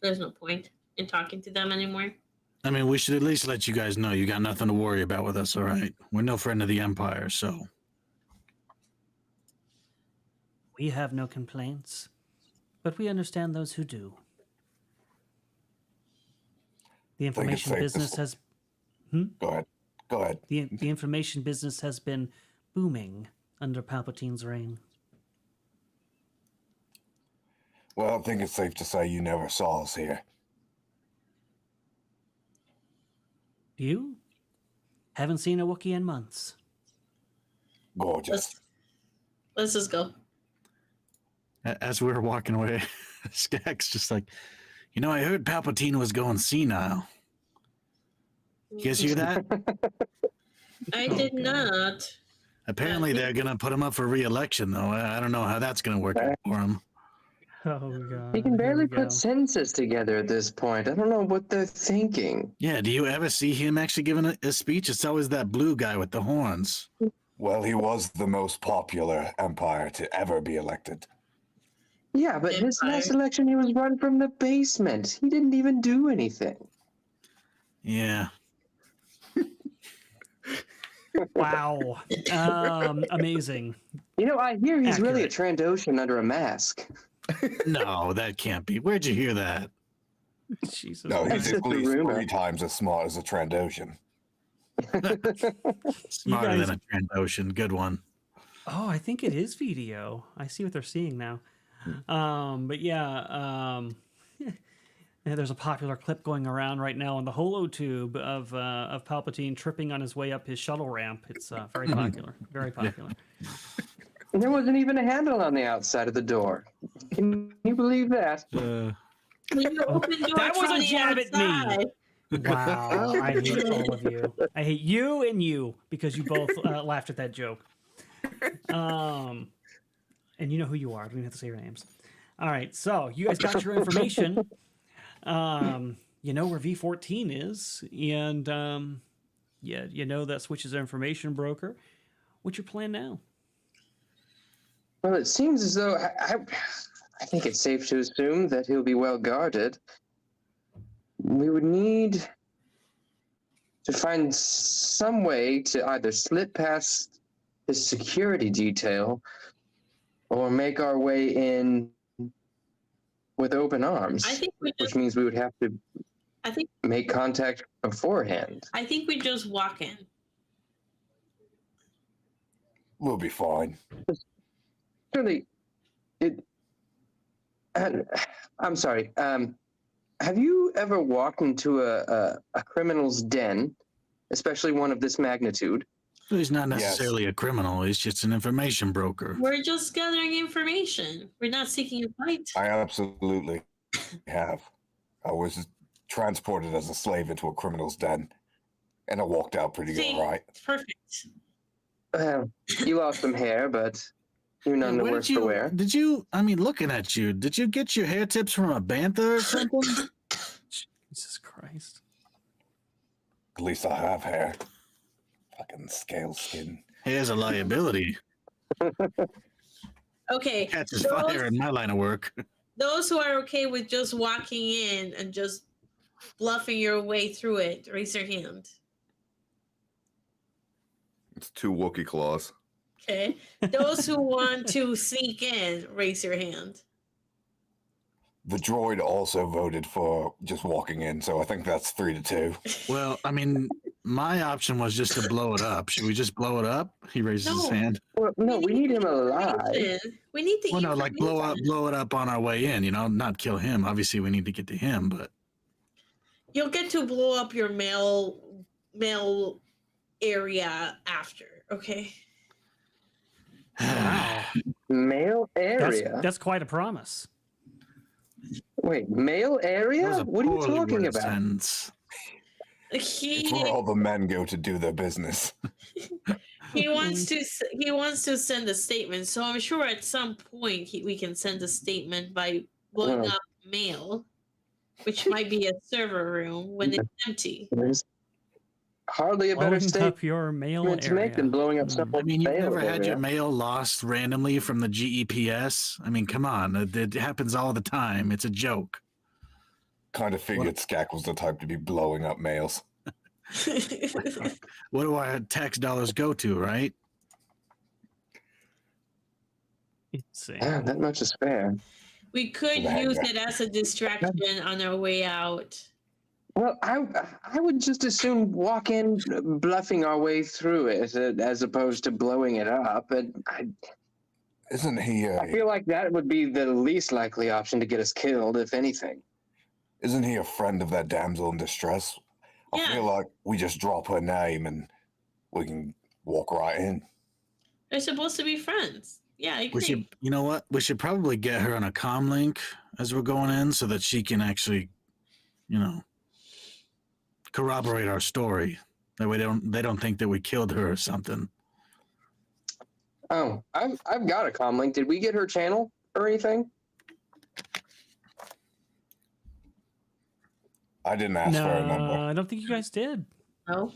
There's no point in talking to them anymore. I mean, we should at least let you guys know you got nothing to worry about with us, all right? We're no friend of the Empire, so. We have no complaints, but we understand those who do. The information business has... Go ahead. The information business has been booming under Palpatine's reign. Well, I think it's safe to say you never saw us here. You? Haven't seen a Wookiee in months. Gorgeous. Let's just go. As we were walking away, Skag's just like, you know, I heard Palpatine was going senile. You guys hear that? I did not. Apparently, they're going to put him up for re-election, though. I don't know how that's going to work out for him. Oh, God. He can barely put sentences together at this point. I don't know what they're thinking. Yeah, do you ever see him actually giving a speech? It's always that blue guy with the horns. Well, he was the most popular Empire to ever be elected. Yeah, but his last election, he was run from the basement. He didn't even do anything. Yeah. Wow. Amazing. You know, I hear he's really a Accurate. Trandoshan under a mask. No, that can't be. Where'd you hear that? Jesus. No, That's he's just at a least rumor. 3 times as smart as a Trandoshan. Smarter guys- than a Trandoshan. Good one. Oh, I think it is video. I see what they're seeing now. But yeah, yeah, there's a popular clip going around right now on the HoloTube of Palpatine tripping on his way up his shuttle ramp. It's very popular. Very popular. There wasn't even a handle on the outside of the door. Can you believe that? You open door That was from a the jab at me. outside. Wow, I hate all of you. I hate you and you because you both laughed at that joke. And you know who you are. I don't even have to say your names. All right, so you guys got your information. You know where V14 is, and yeah, you know that Switch is an information broker. What's your plan now? Well, it seems as though I think it's safe to assume that he'll be well guarded. We would need to find some way to either slip past his security detail or make our way in with open arms, I think we which just. means we would have to I think. make contact beforehand. I think we just walk in. We'll be fine. Surely, I'm sorry. Have you ever walked into a criminal's den, especially one of this magnitude? He's not necessarily a criminal. He's just an information broker. We're just gathering information. We're not seeking a fight. I absolutely have. I was transported as a slave into a criminal's den, and I walked out pretty See, all right. Perfect. You lost some hair, but you're none the Where worse for wear. Did you, I mean, looking at you, did you get your hair tips from a bantha or something? Jesus Christ. At least I have hair. Fucking scale skin. Hair's a liability. Okay. Catches fire in my line of work. Those who are okay with just walking in and just bluffing your way through it, raise your hand. It's 2 Wookiee claws. Okay. Those who want to sneak in, raise your hand. The droid also voted for just walking in, so I think that's 3-2. Well, I mean, my option was just to blow it up. Should we just blow it up? He raises his No. hand. Well, no, we need him alive. information. We need the Well, no, like blow information. it up on our way in. You know, not kill him. Obviously, we need to get to him, but You'll get to blow up your mail area after, okay? Wow. Mail area? That's quite a promise. Wait, mail That area? was a What are you poorly talking worded about? sentence. It's where all the men go to do their business. He wants to send a statement, so I'm sure at some point we can send a statement by blowing Well. up mail, which might be a server room when it's empty. There's hardly a better Blowing statement up your mail to area. make than blowing up Hmm. someone's I mean, you've mail never had area. your mail lost randomly from the GEPS. I mean, come on, it happens all the time. It's a joke. Kind of figured Skak was the type to be blowing up mails. What do our tax dollars go to, right? Insane. Yeah, that much is fair. We could Right, use yeah. it as a distraction on our way out. Well, I would just as soon walk in bluffing our way through it as opposed to blowing it up. And Isn't he? I feel like that would be the least likely option to get us killed, if anything. Isn't he a friend of that damsel in distress? I Yeah. feel like we just drop her name and we can walk right in. They're supposed to be friends. Yeah, I We agree. should, you know what? We should probably get her on a comm link as we're going in, so that she can actually, you know, corroborate our story. That way, they don't think that we killed her or something. Oh, I've got a comm link. Did we get her channel or anything? I didn't ask for a number. I don't think you guys did. No.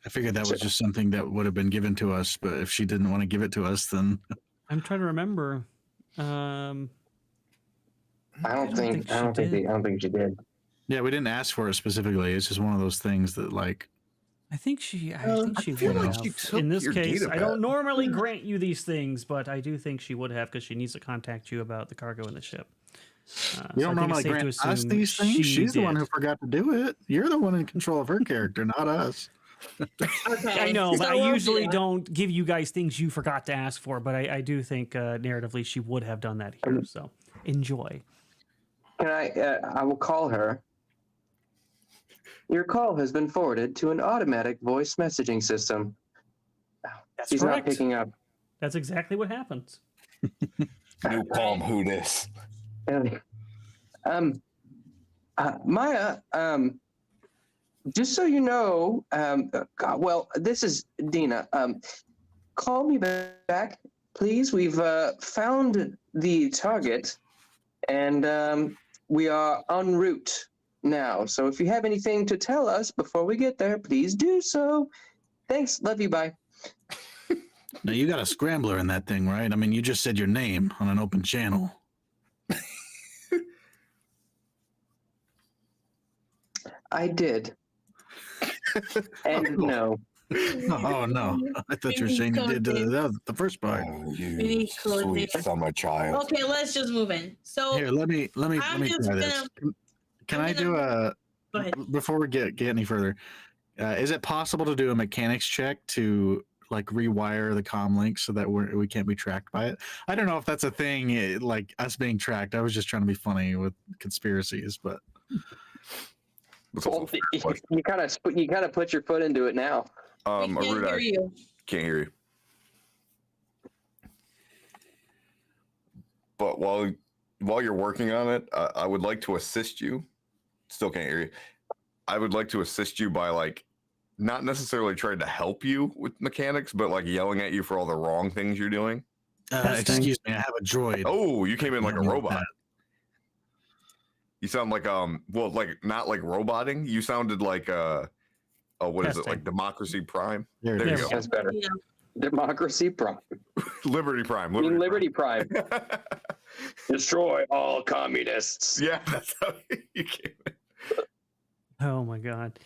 I figured that was just something that would have been given to us, but if she didn't want to give it to us, then I'm trying to remember. I don't think she did. yeah, we didn't ask for it specifically. It's just one of those things that, like, I think she I would feel like have. she took In this your case, data I don't pad. normally grant you these things, but I do think she would have because she needs to contact you about the cargo in the ship. you don't normally grant us these things. She's the one who forgot to do it. You're the one in control of her character, not us. Okay. I know, but so I we'll usually do that. don't give you guys things you forgot to ask for. But I do think narratively she would have done that here. So enjoy. Can I will call her. Your call has been forwarded to an automatic voice messaging system. That's She's correct. not picking up. That's exactly what happens. New palm, who this? Maya, just so you know, well, this is Dina. Call me back, please. We've found the target, and we are en route now. So if you have anything to tell us before we get there, please do so. Thanks. Love you. Bye. Now, you got a scrambler in that thing, right? I mean, you just said your name on an open channel. I did. And no. Oh, no. I thought you were saying you did the first part. Oh, We you need sweet coordinator. summer child. Okay, let's just move in. So Here, let me I'm just try this. Can I do a go ahead. before we get any further? Is it possible to do a mechanics check to like rewire the comm link so that we can't be tracked by it? I don't know if that's a thing, like us being tracked. I was just trying to be funny with conspiracies, but That's also a fair question. You kind of put your foot into it now. We can't Erudi, hear you. can't hear you. But while you're working on it, I would like to assist you. Still can't hear you. I would like to assist you by like not necessarily trying to help you with mechanics, but like yelling at you for all the wrong things you're doing. excuse me, I have a droid. Oh, you came in like a Help me with robot. that. You sound like well, like not like roboting. You sounded like what is it, Testing. like Democracy Prime? There it There you is. go. That's better. Yeah. Democracy Prime. Liberty Prime. I mean, Liberty Prime. Prime. Destroy all communists. Yeah, that's how you came in. Oh my god.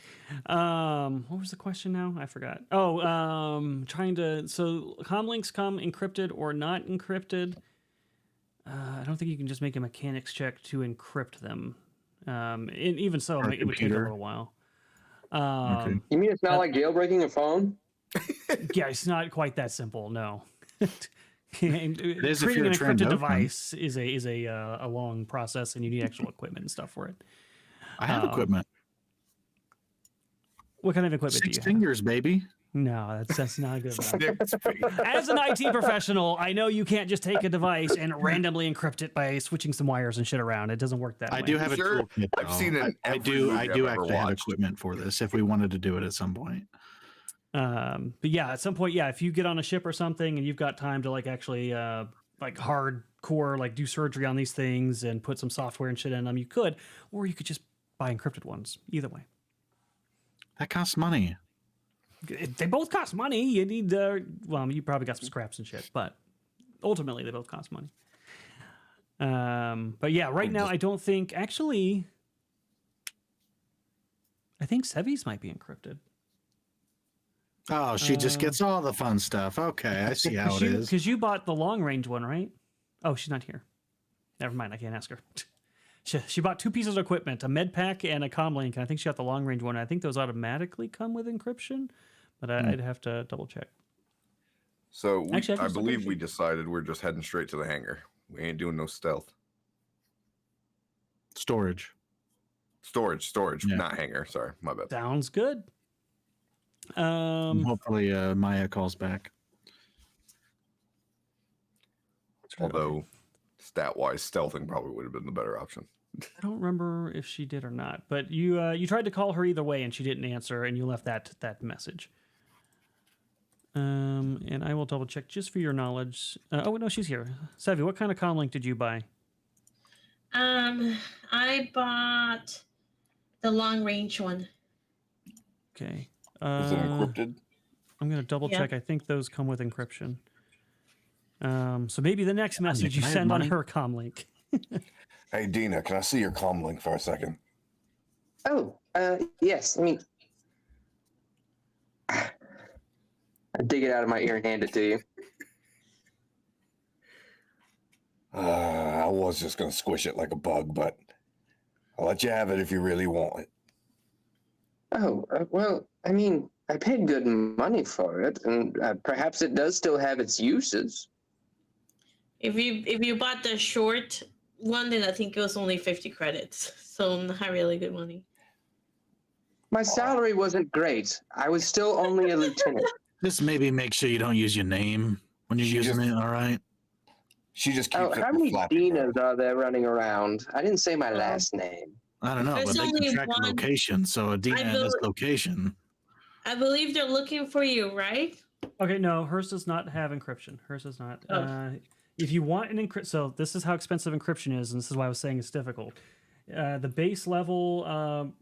What was the question now? I forgot. Oh, trying to so comm links come encrypted or not encrypted. I don't think you can just make a mechanics check to encrypt them. And even so, it would take a computer. little while. You mean it's not like jailbreaking a phone? Yeah, it's not quite that simple. No. It is if Creating you're an a encrypted Trandoshan. device is a long process, and you need actual equipment and stuff for it. I have equipment. What kind of equipment do 6 you have? fingers, baby. No, that's not good. Six feet. As an IT professional, I know you can't just take a device and randomly encrypt it by switching some wires and shit around. It doesn't work that way. I do have a Sure. toolkit. I've though. seen it in I every do. movie I I've do ever actually have watched. equipment for this if we wanted to do it at some point. But yeah, at some point, yeah, if you get on a ship or something and you've got time to like actually like hardcore like do surgery on these things and put some software and shit in them, you could, or you could just buy encrypted ones. Either way, That costs money. they both cost money. You need well, you probably got some scraps and shit, but ultimately they both cost money. But yeah, right now I don't think actually. I think Sevvy's might be encrypted. Oh, she just gets all the fun stuff. Okay, I see how it is. Because you bought the long range one, right? Oh, she's not here. Never mind. I can't ask her. She bought 2 pieces of equipment, a med pack and a comlink, and I think she got the long range one. I think those automatically come with encryption, but I'd have to double check. So Actually, I I can still believe do we decided we're just heading straight to the hangar. We ain't doing no stealth. Storage. Storage, Yeah. not hangar. Sorry, my bad. Sounds good. I Hopefully, Maya calls back. Although, stat-wise, stealthing probably would have been the better option. don't remember if she did or not, but you tried to call her either way and she didn't answer, and you left that message. And I will double check just for your knowledge. Oh no, she's here. Sevvy, what kind of comlink did you buy? I bought the long range one. Okay. Is it encrypted? I'm gonna double check. I think those come with encryption. So maybe the next message you can I have send on money? her comlink. Hey, Dina, can I see your comm link for a second? Oh, yes. I mean, I dig it out of my ear and hand it to you. I was just going to squish it like a bug, but I'll let you have it if you really want it. Oh, well, I mean, I paid good money for it, and perhaps it does still have its uses. If you bought the short one, then I think it was only 50 credits, so not really good money. My salary wasn't great. I was still only a lieutenant. Just maybe make sure you don't use your name when you're She using just- it. All right. She just keeps Oh, it how in many Flappy Bird. Dinas are there running around? I didn't say my last name. I don't know, There's but they only can track one- the location. So Adina I at this bel- location. I believe they're looking for you, right? Okay, no, hers does not have encryption. Hers does not. Oh. If you want an encrypt, so this is how expensive encryption is, and this is why I was saying it's difficult. The base level,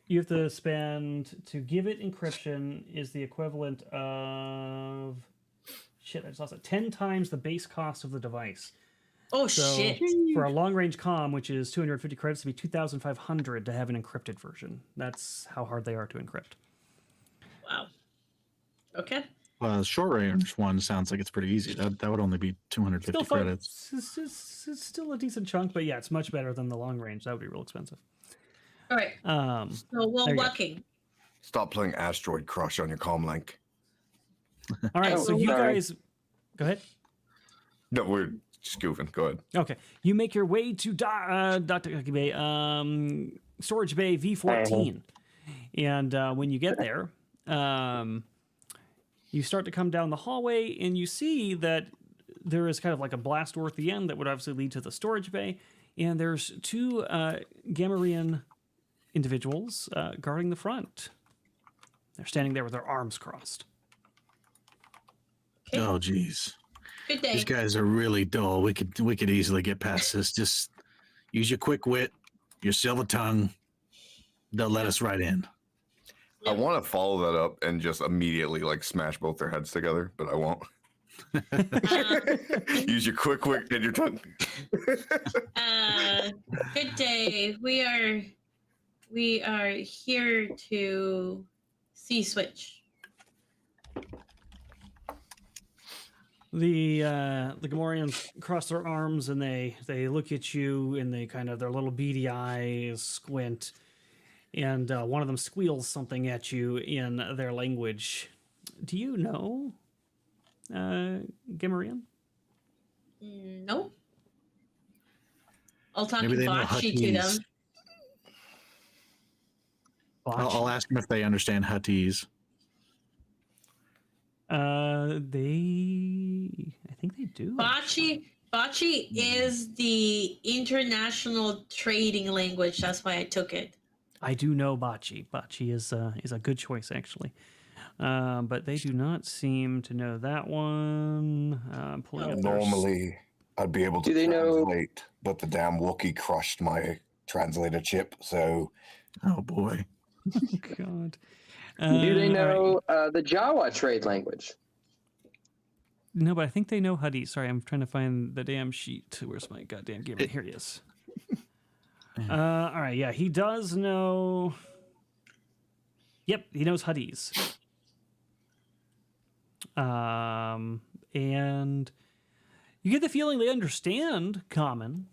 you have to spend to give it encryption is the equivalent of shit. I just lost it. 10 times the base cost of the device. Oh So shit! for a long range comm, which is 250 credits, to be 2,500 to have an encrypted version. That's how hard they are to encrypt. Wow. Okay. Short range one sounds like it's pretty easy. That would only be 250 Still fun. credits. It's still a decent chunk, but yeah, it's much better than the long range. That would be real expensive. All right. So There while you go. walking, Stop playing Asteroid Crush on your comm link. All right, Oh, so you sorry. guys, go ahead. No, we're just goofing. Go ahead. Okay, you make your way to Dr. Bay, Storage Bay V14, and when you get there, you start to come down the hallway, and you see that there is kind of like a blast door at the end that would obviously lead to the storage bay, and there's 2 Gamorrean individuals guarding the front. They're standing there with their arms crossed. okay. Oh, geez. Good day. These guys are really dull. We could easily get past this. Just use your quick wit, your silver tongue. They'll let us right in. I want to follow that up and just immediately like smash both their heads together, but I won't. Use your quick wit and your tongue. Good day. We are here to see Switch. The Gamorreans cross their arms and they look at you and they kind of their little beady eyes squint, and one of them squeals something at you in their language. Do you know Gamorrean? No. I'll talk Maybe they know Bocce to them. Huttese. I'll ask them if they understand Huttese. I think they do. Bocce is the international trading language. That's why I took it. I do know Bocce. Bocce is a good choice, actually. But they do not seem to know that one. Pulling up their Normally, I'd be able to Do they know- translate, but the damn Wookiee crushed my translator chip, so Oh boy. God. Do they all right. know the Jawa trade language? No, but I think they know Huddy. Sorry, I'm trying to find the damn sheet. Where's my goddamn game? Here he is. All right, yeah, he does know. Yep, he knows Huddies. And you get the feeling they understand Common.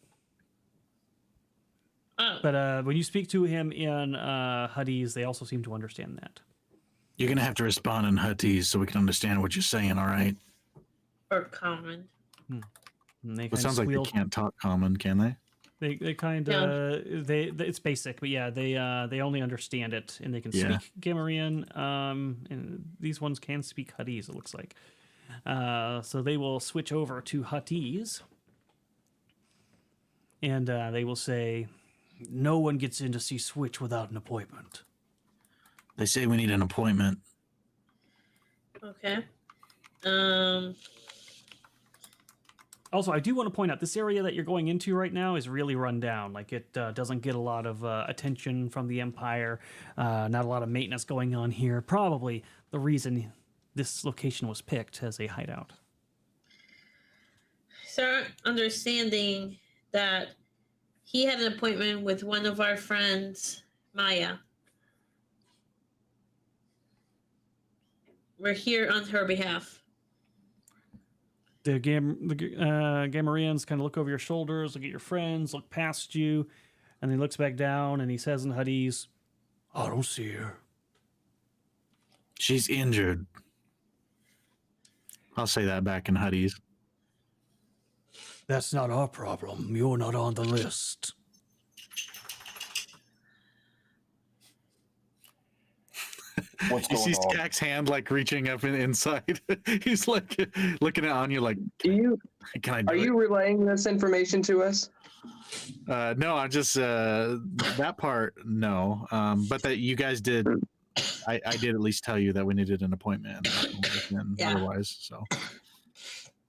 Oh, But when you speak to him in Huddies, they also seem to understand that. You're gonna have to respond in Huttese so we can understand what you're saying. All right. or common. And they It kind sounds of like they squeal. can't talk common, can they? They kind of they it's basic, but yeah, they only understand it and they can Yeah. speak Gamorrean. And these ones can speak Huttese, it looks like. So they will switch over to Huttese, and they will say, "No one gets in to see Switch without an appointment." They say we need an appointment. Okay. Also, I do want to point out this area that you're going into right now is really run down. Like it doesn't get a lot of attention from the Empire. Not a lot of maintenance going on here. Probably the reason this location was picked as a hideout. Start understanding that he had an appointment with one of our friends, Maya. We're here on her behalf. The Gamorreans kind of look over your shoulders, look at your friends, look past you, and then he looks back down and he says in Huttese, "I don't see her." She's injured. I'll say that back in Huttese. "That's not our problem. You're not on the list." what's You going see on? Skak's hand like reaching up inside. He's like looking at you like, can I do Are it? you relaying this information to us? No, I just that part no. But that you guys did. I did at least tell you that we needed an appointment. And Yeah. Otherwise, so.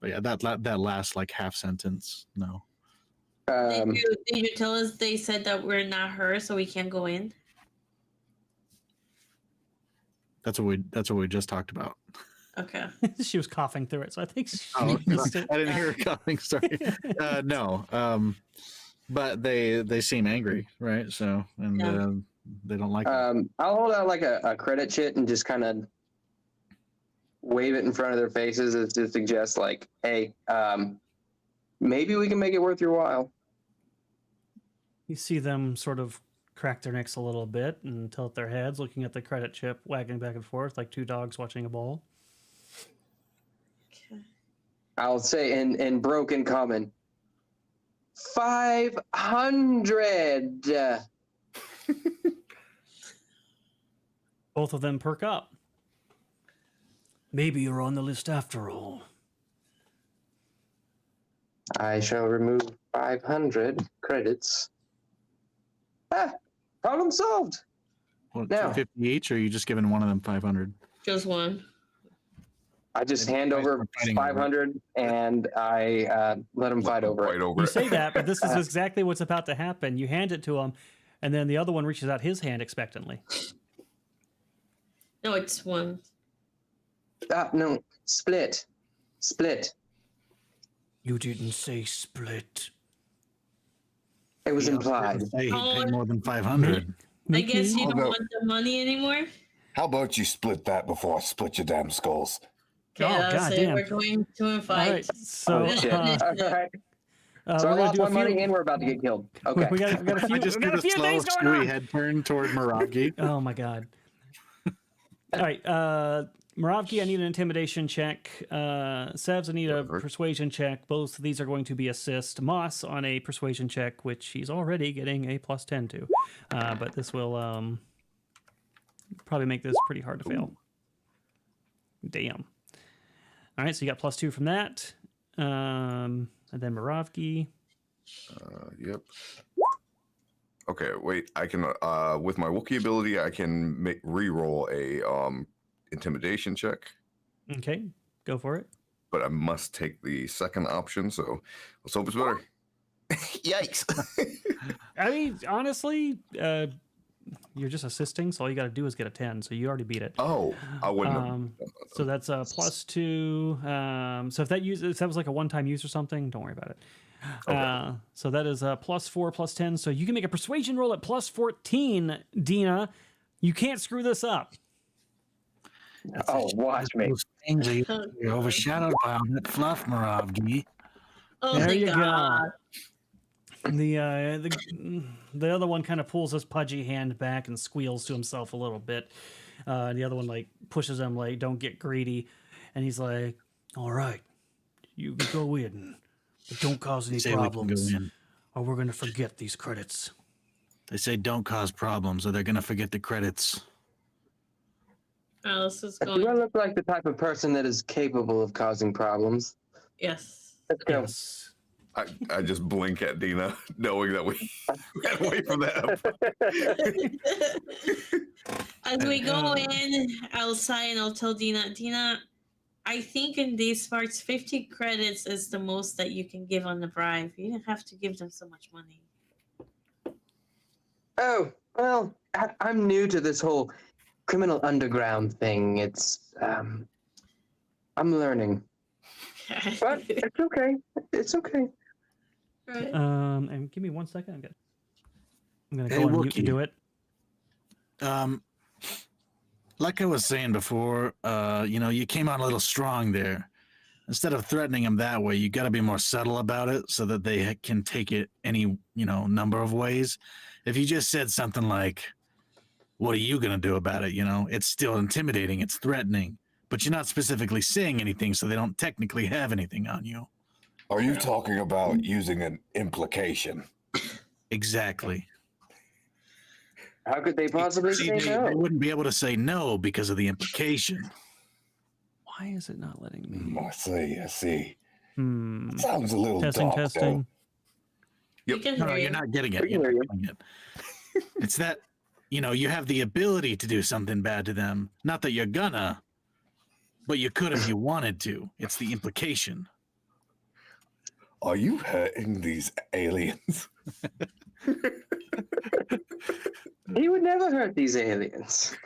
But yeah, that last like half sentence, no. Did you tell us they said that we're not her, so we can't go in? That's what we just talked about. Okay. She was coughing through it, so I think she Oh, missed it. I didn't hear it coming. Sorry. No. But they seem angry, right? So and Yeah. they don't like it. I'll hold out like a credit chit and just kind of wave it in front of their faces as to suggest like, hey, maybe we can make it worth your while. You see them sort of crack their necks a little bit and tilt their heads, looking at the credit chip, wagging back and forth like two dogs watching a ball. Okay. I'll say in broken common, 500. Both of them perk up. "Maybe you're on the list after all." I shall remove 500 credits. Problem solved. What, now. 250 each, or are you just giving one of them 500? Just one. I just Maybe hand you guys over were fighting over it. 500 and I let them fight over Fight it. over You it. say that, but this is exactly what's about to happen. You hand it to him, and then the other one reaches out his hand expectantly. No, it's one. No, split. "You didn't say split." It was He implied. didn't say he'd Oh, pay more than 500. I guess you don't Although- want the money anymore. How about you split that before I split your damn skulls? Okay, Oh, that's it. goddamn. We're going to a All fight. right, so Oh, shit. All right. So I we're gonna lost do a my money few. and we're about to get killed. Okay. We got a few. I just We got did a few slow, things going Stewie on. head turn toward Miragi. Oh my god. All right, Moravki, I need an intimidation check. Sevs, I need a persuasion check. Both of these are going to be assist. Moss on a persuasion check, which he's already getting a +10 to. But this will probably make this pretty hard to fail. Damn. All right, so you got +2 from that. And then Moravki. Yep. Okay, wait. I can with my Wookiee ability, I can re-roll a intimidation check, Okay, go for it. but I must take the second option. So let's hope it's better. Yikes! I mean, honestly, you're just assisting, so all you got to do is get a 10. So you already beat it. Oh, I wouldn't. Have. So that's a +2. So if that was like a one-time use or something, don't worry about it. Okay. So that is a +4, +10. So you can make a persuasion roll at +14, Dina. You can't screw this up. Oh, watch me. Those things are overshadowed by all that fluff, Moravgi. Oh There my you god. go. The other one kind of pulls his pudgy hand back and squeals to himself a little bit. The other one like pushes him like, "Don't get greedy," and he's like, "All right, you can go in, but don't cause any Say we can go problems, in. or we're gonna forget these credits." They say don't cause problems or they're going to forget the credits. Alice is Do I going. look like the type of person that is capable of causing problems? Yes. Let's go. Yes. I just blink at Dina, knowing that we got away from that. As we go in, I'll sigh and I'll tell Dina, I think in these parts, 50 credits is the most that you can give on the bribe. You don't have to give them so much money. Oh, well, I'm new to this whole criminal underground thing. It's, I'm learning. But it's okay. It's okay. Right. And give me 1 second. I'm gonna Hey, go on mute to Wookie. do it. Like I was saying before, you came on a little strong there. Instead of threatening them that way, you got to be more subtle about it so that they can take it any, number of ways. If you just said something like, "What are you going to do about it?" It's still intimidating. It's threatening, but you're not specifically saying anything, so they don't technically have anything on you. Are you talking about using an implication? Exactly. How could they possibly See, say they no? wouldn't be able to say no because of the implication. Why is it not letting me? I see. Hmm. Sounds a little Testing, dark, testing. You can No, hear you're you. not getting it. We can You're hear not getting it. It's that, you have the ability to do something bad to them. Not that you're gonna, but you could if you wanted to. It's the implication. Are you hurting these aliens? He would never hurt these aliens.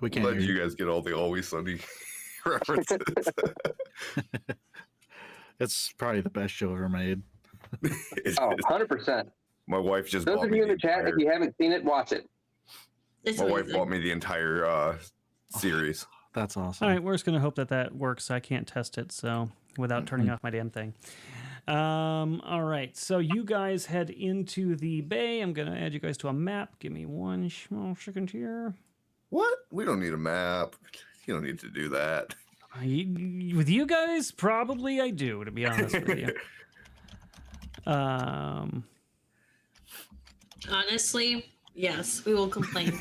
We can't Let hear you you. guys get all the Always Sunny references. It's probably the best show ever made. It Oh, is. 100%. My wife just Those bought of me you in the chat, if entire- you haven't seen it, watch it. It's my wife amazing. bought me the entire series. That's awesome. All right, we're just gonna hope that works. I can't test it, so without turning off my damn thing. All right, so you guys head into the bay. I'm gonna add you guys to a map. Give me one small second here. What? We don't need a map. You don't need to do that. With you guys, probably I do, to be honest with you. Honestly, yes, we will complain.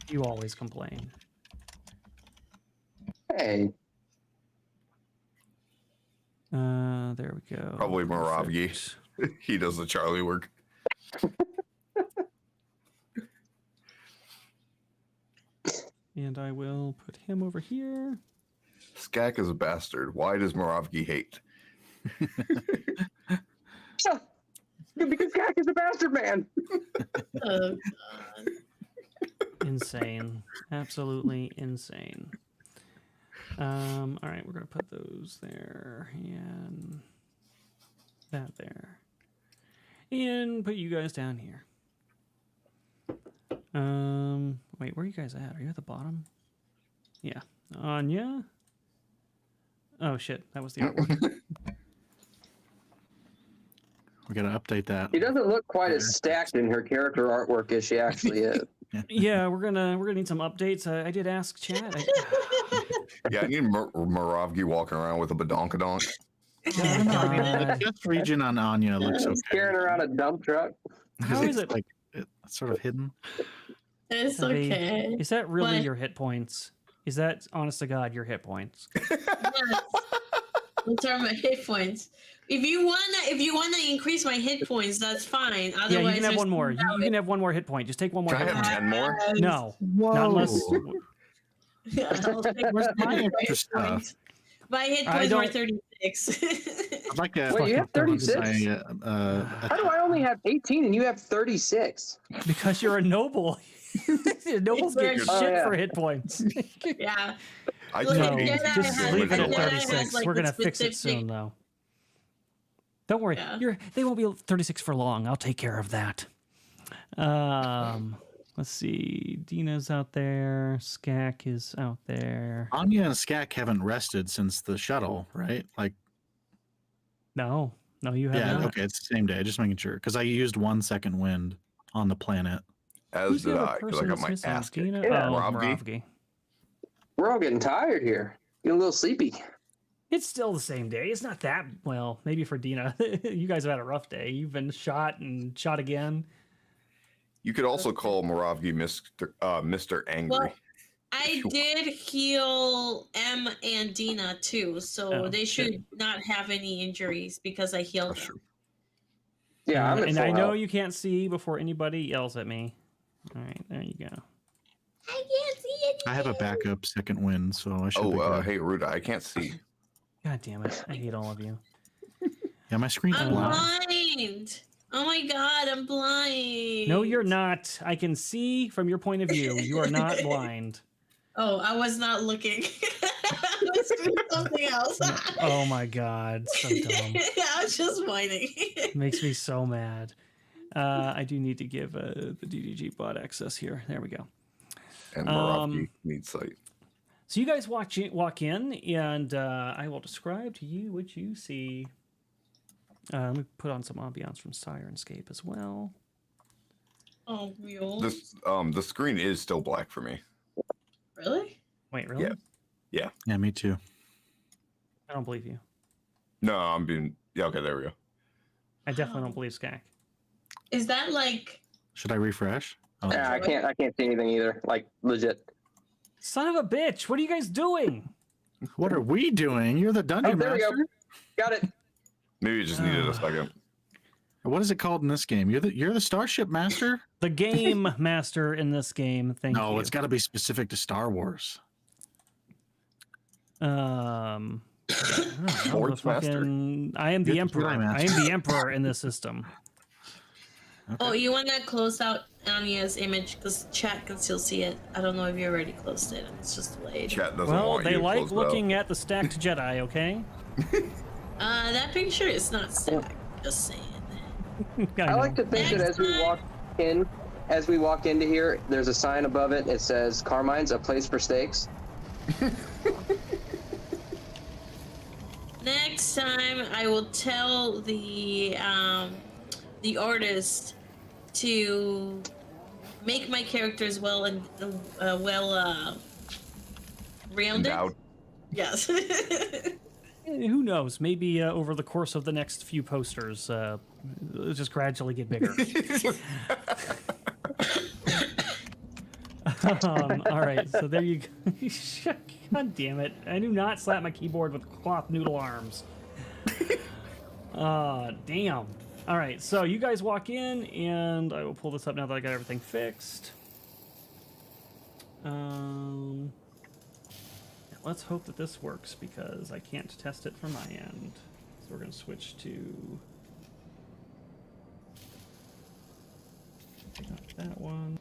You always complain. Hey, There we go. Probably Moravgi. Perfect. He does the Charlie work. And I will put him over here. Skak is a bastard. Why does Moravgi hate? because Gak is a bastard man. Oh, God. Insane. Absolutely insane. All right, we're gonna put those there and that there. And put you guys down here. Wait, where are you guys at? Are you at the bottom? Yeah. Anya? Oh, shit. That was the artwork. We got to update that. She doesn't look quite as stacked in her character artwork as she actually is. Yeah, we're gonna need some updates. I did ask Chad. Yeah, I need Moravgi walking around with a badonkadonk. The chest region on Anya looks okay. Carrying around a dump truck. How is it? Like it's sort of hidden? It's Sevvy, okay. Is that really What? your hit points? Is that, honest to God, your hit points? Yes. Those are my hit points. If you wanna increase my hit points, that's fine. Otherwise, Yeah, you can have there's one more. no You can have one more hit point. Just take one more Can I hit have point. 10 more? No, Whoa. not unless. I'll take Where's my my extra hit stuff? points. My hit I points were don't- 36. I'd like to. Wait, you have 36? How do I only have 18 and you have 36? Because you're a noble. Nobles get shit Oh, yeah. for hit points. Yeah. I Like, No, took Jedi 18 just has- leave it at Jedi has, 36. like, We're the gonna fix it specific- soon, though. Don't worry, Yeah. they won't be 36 for long. I'll take care of that. Let's see. Dina's out there. Skak is out there. Anya and Skak haven't rested since the shuttle, right? Like, No, you have yeah, not. okay, it's the same day. Just making sure because I used 1 second wind on the planet. As Who's the did other I, because I person got that's my missing? ass kicked. Dina? Yeah, Oh, Moravgi. Moravgi. We're all getting tired here. Getting a little sleepy. It's still the same day. It's not that well. Maybe for Dina, you guys have had a rough day. You've been shot and shot again. You could also call Moravgi Mr. Angry. Well, I did heal M and Dina too, so Oh, they shit. should not have any injuries because I healed That's them. true. Yeah, I'm at and full I know health. you can't see before anybody yells at me. All right, there you go. I can't see anything. I have a backup second wind, so I should. be Oh, good. hey, Erudi, I can't see. God damn it! I hate all of you. Yeah, my screen's I'm black. blind. Oh my god, I'm blind. No, you're not. I can see from your point of view. You are not blind. Oh, I was not looking. I was doing something else. Oh my god, so dumb. I was just whining. Makes me so mad. I do need to give the DDG bot access here. There we go. And Moravgi needs sight. So you guys walk in, and I will describe to you what you see. Let me put on some ambiance from Sirenscape as well. Oh, real? This the screen is still black for me. Really? Wait, really? Yeah. Yeah, me too. I don't believe you. No, I'm being okay, there we go. I definitely don't believe Skak. Is that like? Should I refresh? Oh, Yeah, I can't see anything either. Like legit. Son of a bitch! What are you guys doing? what are we doing? You're the Oh, dungeon there we go. master. Got it. Maybe you just needed a second. What is it called in this game? You're the starship master? The game master in this game. Thank you. No, it's got to be specific to Star Wars. I don't know, Sports the master. fucking- I am the You're the emperor. Jedi I master. am the emperor in this system. Oh, you want to close out Anya's image because chat can still see it. I don't know if you already closed it. It's just delayed. Chat doesn't Well, want they you to like close it looking at the stacked Jedi. Okay. That picture is not stacked. Just saying. I like to think that as we walk into here, there's a sign above it. It says Carmine's a place for steaks. Next time, I will tell the artist to make my characters well and rounded. Endowed. Yes. Who knows? Maybe over the course of the next few posters, it'll just gradually get bigger. All right, so there you go. God damn it. I do not slap my keyboard with cloth noodle arms. Damn. All right, so you guys walk in, and I will pull this up now that I got everything fixed. Let's hope that this works, because I can't test it from my end. So we're going to switch to... Not that one.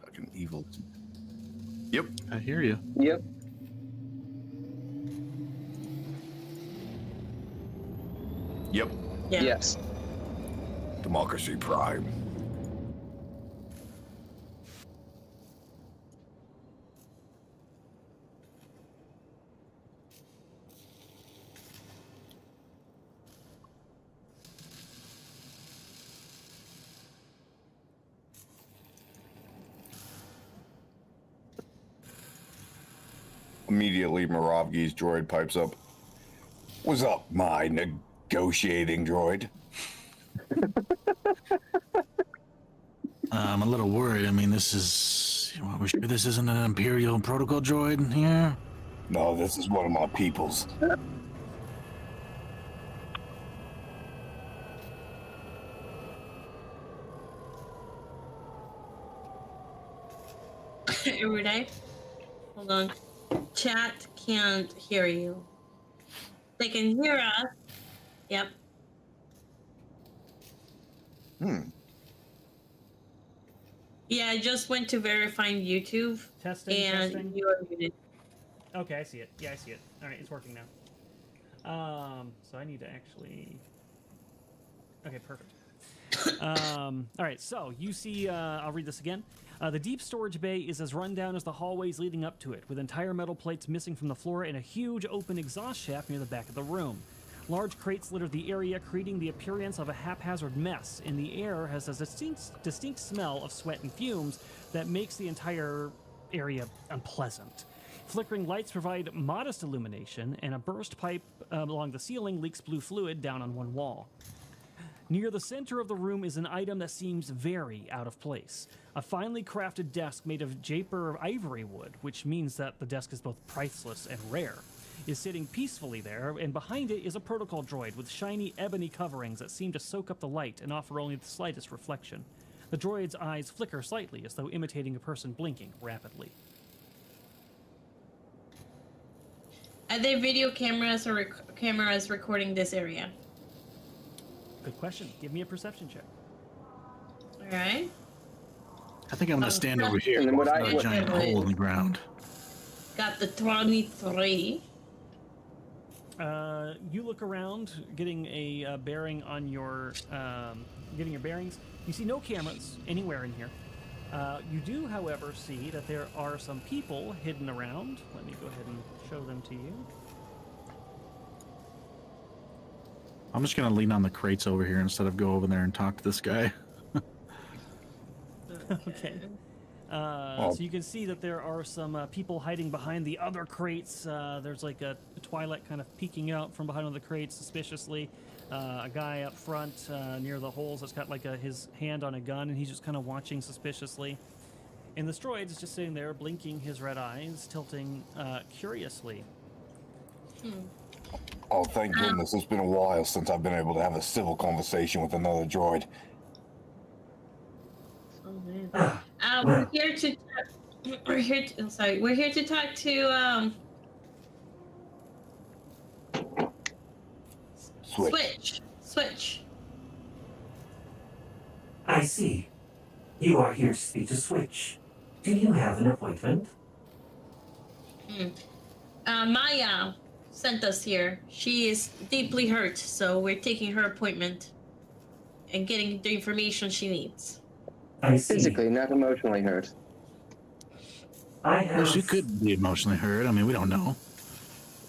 Fucking evil. Yep. I hear you. Yep. Yep. Yeah. Yes. Democracy Prime. Immediately, Moravgi's droid pipes up. What's up, my negotiating droid? I'm a little worried. I mean, this is. Are we sure this isn't an Imperial protocol droid here? No, this is one of my people's. Erudi, hold on. Chat can't hear you. They can hear us. Yep. Yeah, I just went to verifying YouTube, Testing, and testing. you are muted. Okay, I see it. Yeah, I see it. All right, it's working now. So I need to actually. Okay, perfect. All right, so you see, I'll read this again. The deep storage bay is as run down as the hallways leading up to it, with entire metal plates missing from the floor and a huge open exhaust shaft near the back of the room. Large crates litter the area, creating the appearance of a haphazard mess, and the air has a distinct smell of sweat and fumes that makes the entire area unpleasant. Flickering lights provide modest illumination, and a burst pipe along the ceiling leaks blue fluid down on one wall. Near the center of the room is an item that seems very out of place. A finely crafted desk made of japer ivory wood, which means that the desk is both priceless and rare, is sitting peacefully there, and behind it is a protocol droid with shiny ebony coverings that seem to soak up the light and offer only the slightest reflection. The droid's eyes flicker slightly, as though imitating a person blinking rapidly. Are there video cameras or cameras recording this area? Good question. Give me a perception check. All right. I think I'm going to stand over here. And then what There's a giant what- hole in the ground. Got the 23. You look around, getting a bearing on your, getting your bearings. You see no cameras anywhere in here. You do, however, see that there are some people hidden around. Let me go ahead and show them to you. I'm just going to lean on the crates over here instead of go over there and talk to this guy. Okay. So you can see that there are some people hiding behind the other crates. There's like a Twilight kind of peeking out from behind one of the crates suspiciously. A guy up front near the holes that's got like his hand on a gun, and he's just kind of watching suspiciously. And this droid is just sitting there, blinking his red eyes, tilting curiously. Oh, thank goodness. It's been a while since I've been able to have a civil conversation with another droid. Oh man. We're here to. We're here. I'm sorry. We're here to talk to Switch. I see. You are here to speak to Switch. Do you have an appointment? Maya sent us here. She is deeply hurt, so we're taking her appointment and getting the information she needs. I see. Physically, not emotionally hurt. I Well, she have. could be emotionally hurt. I mean, we don't know.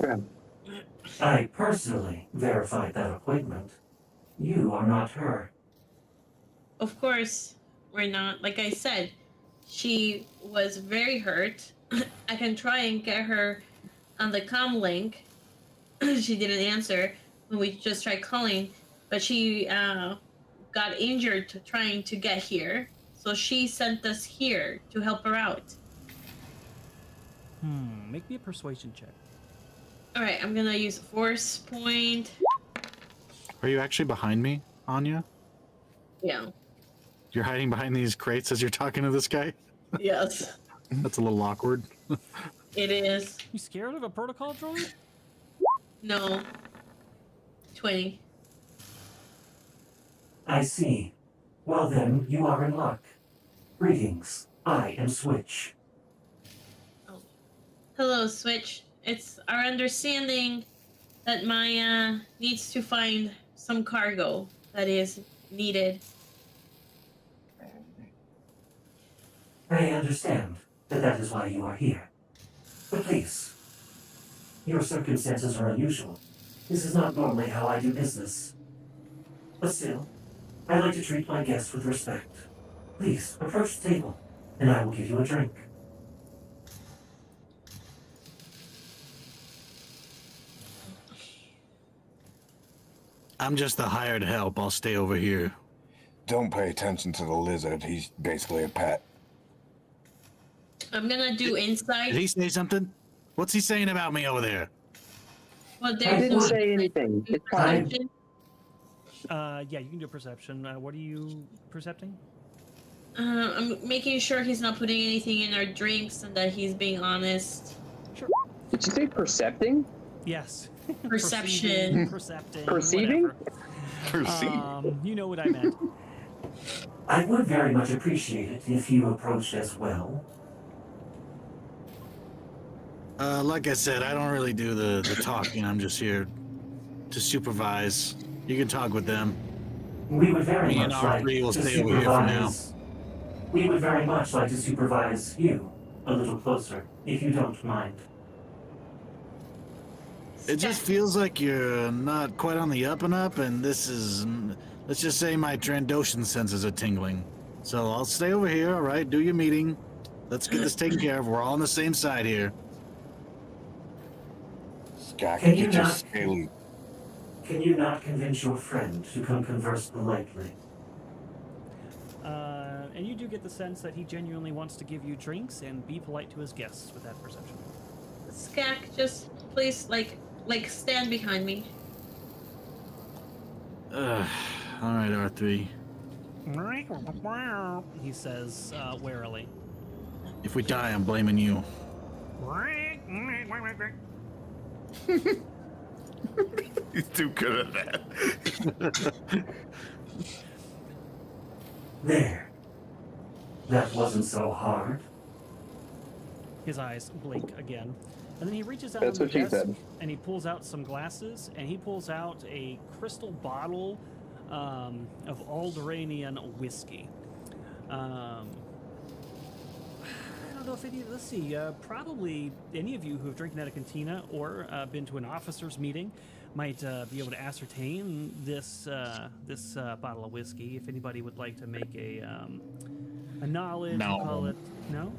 Yeah. I personally verified that appointment. You are not her. Of course, we're not. Like I said, she was very hurt. I can try and get her on the comm link. She didn't answer when we just tried calling, but she got injured trying to get here. So she sent us here to help her out. Make me a persuasion check. All right, I'm gonna use a force point. Are you actually behind me, Anya? Yeah. You're hiding behind these crates as you're talking to this guy? Yes, That's a little awkward. it is. You scared of a protocol droid? No. 20. I see. Well then, you are in luck. Greetings. I am Switch. Oh, Hello, Switch. It's our understanding that Maya needs to find some cargo that is needed. I understand that is why you are here. But please, your circumstances are unusual. This is not normally how I do business. But still, I like to treat my guests with respect. Please, approach the table, and I will give you a drink. I'm just the hired help. I'll stay over here. Don't pay attention to the lizard. He's basically a pet. I'm gonna do insight. Did he say something? What's he saying about me over there? Well, I there's didn't no say anything. It's fine. perception. Yeah, you can do perception. What are you percepting? I'm making sure he's not putting anything in our drinks and that he's being honest. Did you say percepting? Yes. Perception. Percepting. Perceiving? Whatever. Proceed. You know what I meant. I would very much appreciate it if you approached as well. Like I said, I don't really do the talking. I'm just here to supervise. You can talk with them. We would very Me and much like R3 will to stay over here for now. supervise. We would very much like to supervise you a little closer, if you don't mind. It just feels like you're not quite on the up and up, and this is, let's just say my Trandoshan senses are tingling. So I'll stay over here, all right? Do your meeting. Let's get this taken care of. We're all on the same side here. Skak, Can you get your not- scaly. Can you not convince your friend to come converse politely? And you do get the sense that he genuinely wants to give you drinks and be polite to his guests with that perception. Skak, just please, like stand behind me. All right, R3. He says warily. If we die, I'm blaming you. He's too good at that. There. That wasn't so hard. His eyes blink again. And then he reaches out That's on the what she desk said. and he pulls out some glasses and he pulls out a crystal bottle of Alderanian whiskey. I don't know if any, let's see, probably any of you who have drinking at a cantina or been to an officers meeting might be able to ascertain this bottle of whiskey. If anybody would like to make a knowledge, No. we'll call it. No,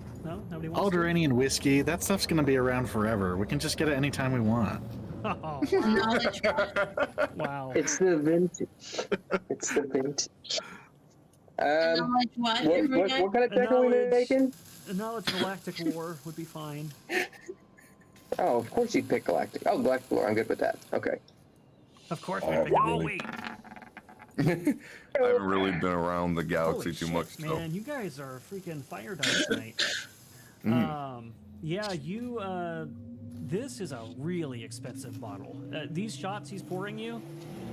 nobody wants to. Alderanian whiskey, that stuff's gonna be around forever. We can just get it anytime we want. Oh, Knowledge. wow. It's the vintage. It's the vintage. Knowledge what? What kind of check are we Knowledge. making? A knowledge galactic lore would be fine. Oh, of course you pick galactic. Oh, galactic lore. I'm good with that. Okay. Of course, I we haven't pick. Oh really- wait, I haven't really been around the galaxy holy too shit, much, so. man! You guys are freaking fire dice tonight. Yeah, you. This is a really expensive bottle. These shots he's pouring you,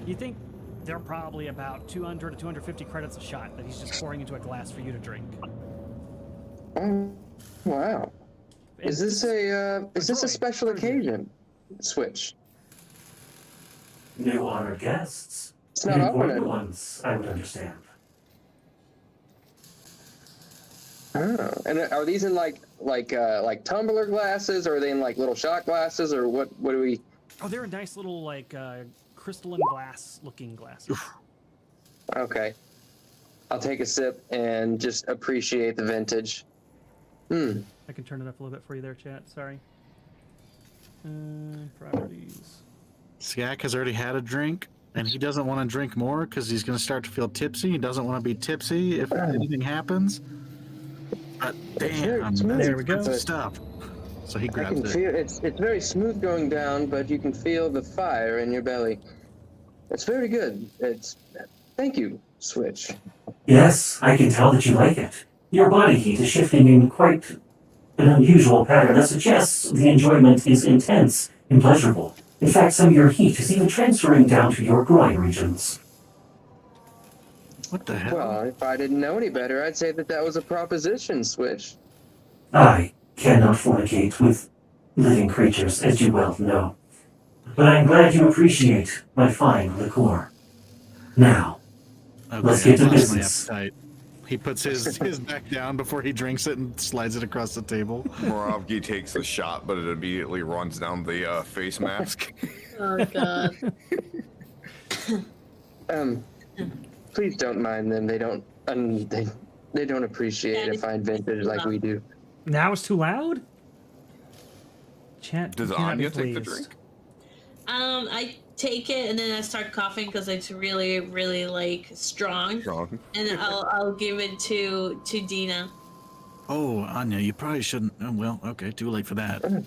you think they're probably about 200 to 250 credits a shot that he's just pouring into a glass for you to drink. Oh, wow. Is And this a droid. special occasion? Switch. New honored guests. It's not Important open. ones, I would understand. Oh, and are these in like tumbler glasses, or are they in like little shot glasses, or what? What do we? Oh, they're a nice little like crystalline glass looking glasses. Okay. I'll take a sip and just appreciate the vintage. I can turn it up a little bit for you there, chat. Sorry. Properties. Skak has already had a drink, and he doesn't want to drink more because he's going to start to feel tipsy. He doesn't want to be tipsy if anything happens. But damn, smooth. that's There we go. expensive stuff. So he I grabs can it. feel it's very smooth going down, but you can feel the fire in your belly. It's very good. Thank you, Switch. Yes, I can tell that you like it. Your body heat is shifting in quite an unusual pattern that suggests the enjoyment is intense and pleasurable. In fact, some of your heat is even transferring down to your groin regions. What the hell? Well, if I didn't know any better, I'd say that was a proposition, Switch. I cannot fornicate with living creatures, as you well know. But I'm glad you appreciate my fine liqueur. Now, let's get to I've lost my business. appetite. He puts his back down before he drinks it and slides it across the table. Moravgi takes a shot, but it immediately runs down the face mask. Oh god. Please don't mind them. They don't. They don't appreciate a fine vintage like we do. Now it's too loud? Chat. Does you cannot be Anya take the pleased. drink? I take it and then I start coughing because it's really, really like strong. Strong. And I'll give it to Dina. Oh, Anya, you probably shouldn't. Oh, well, okay, too late for that. The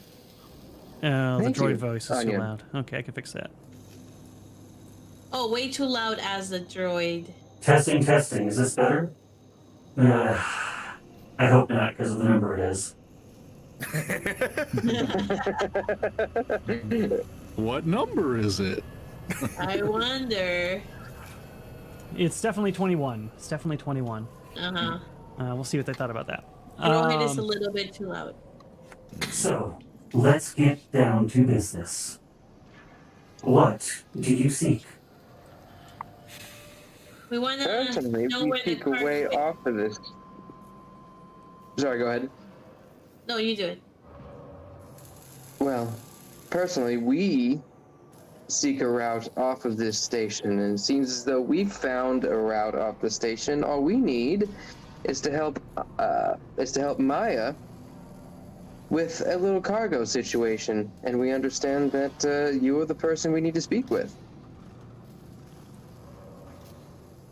Thank droid you, voice is too Anya. loud. Okay, I can fix that. Oh, way too loud as the droid. Testing, testing. Is this better? I hope not, because of the number it is. What number is it? I wonder. It's definitely 21. It's definitely 21. Uh-huh. We'll see what they thought about that. Droid is a little bit too loud. So, let's get down to business. What do you seek? We want to Personally, know we where the seek a way cargo- off of this. Sorry, go ahead. No, you do it. Well, personally, we seek a route off of this station, and it seems as though we've found a route off the station. All we need is to help Maya with a little cargo situation, and we understand that you are the person we need to speak with.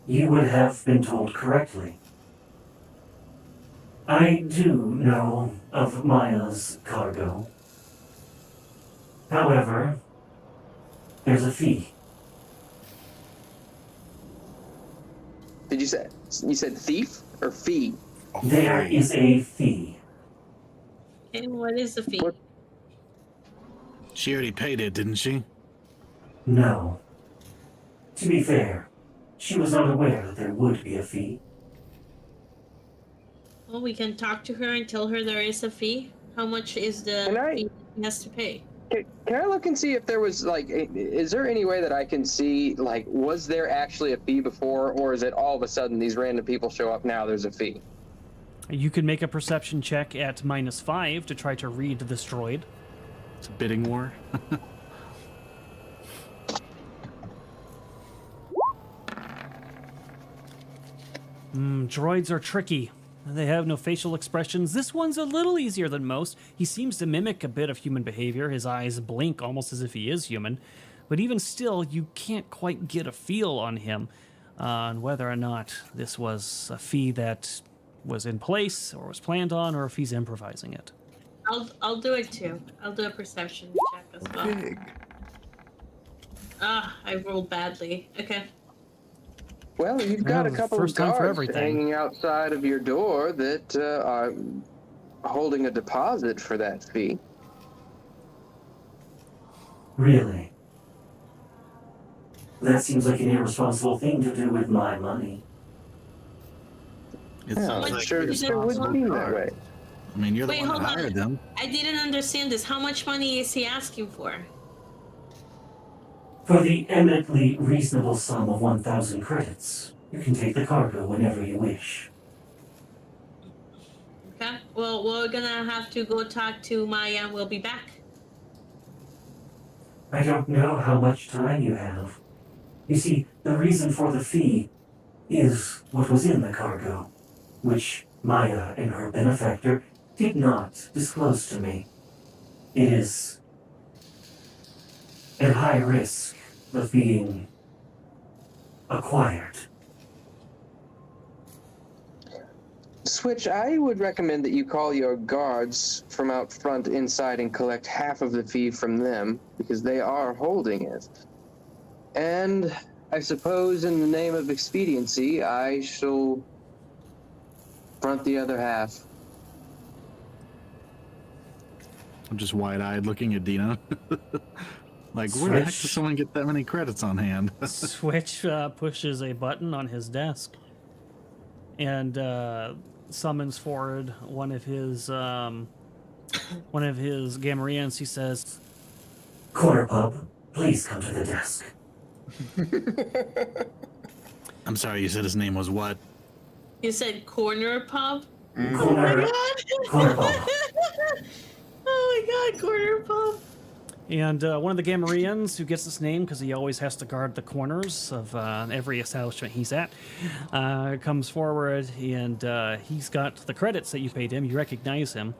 You would have been told correctly. I do know of Maya's cargo. However, there's a fee. Did you said thief or fee? There is a fee. And what is the fee? What- She already paid it, didn't she? No. To be fair, she was not aware that there would be a fee. Well, we can talk to her and tell her there is a fee. How much is the Can I- fee she has to pay? Can I look and see if there was is there any way that I can see was there actually a fee before, or is it all of a sudden these random people show up now there's a fee? You can make a perception check at -5 to try to read this droid. It's a bidding war. Droids are tricky. They have no facial expressions. This one's a little easier than most. He seems to mimic a bit of human behavior. His eyes blink almost as if he is human. But even still, you can't quite get a feel on him on whether or not this was a fee that was in place or was planned on, or if he's improvising it. I'll do it too. I'll do a perception check as well. Big. I rolled badly. Okay. Well, you've got Yeah, a couple of first time for guards everything. hanging outside of your door that are holding a deposit for that fee. Really? That seems like an irresponsible thing to do with my money. It Yeah, sounds I'm like sure you're it would responsible. seem that way. I mean, you're the Wait, one that hold on. hired them. I didn't understand this. How much money is he asking for? For the eminently reasonable sum of 1,000 credits, you can take the cargo whenever you wish. Okay. Well, we're gonna have to go talk to Maya and we'll be back. I don't know how much time you have. You see, the reason for the fee is what was in the cargo, which Maya and her benefactor did not disclose to me. It is at high risk of being acquired. Switch, I would recommend that you call your guards from out front inside and collect half of the fee from them, because they are holding it. And I suppose in the name of expediency, I shall front the other half. I'm just wide-eyed looking at Dina. Like, where the heck does Switch. someone get that many credits on hand? Switch pushes a button on his desk and summons forward one of his one of his Gamorreans, he says, Corner pub, please come to the desk. I'm sorry, you said his name was what? You said corner pub? Corner, corner pub. Oh my god, corner pub. and one of the Gamorreans, who gets this name because he always has to guard the corners of every establishment he's at, comes forward, and he's got the credits that you paid him. You recognize him.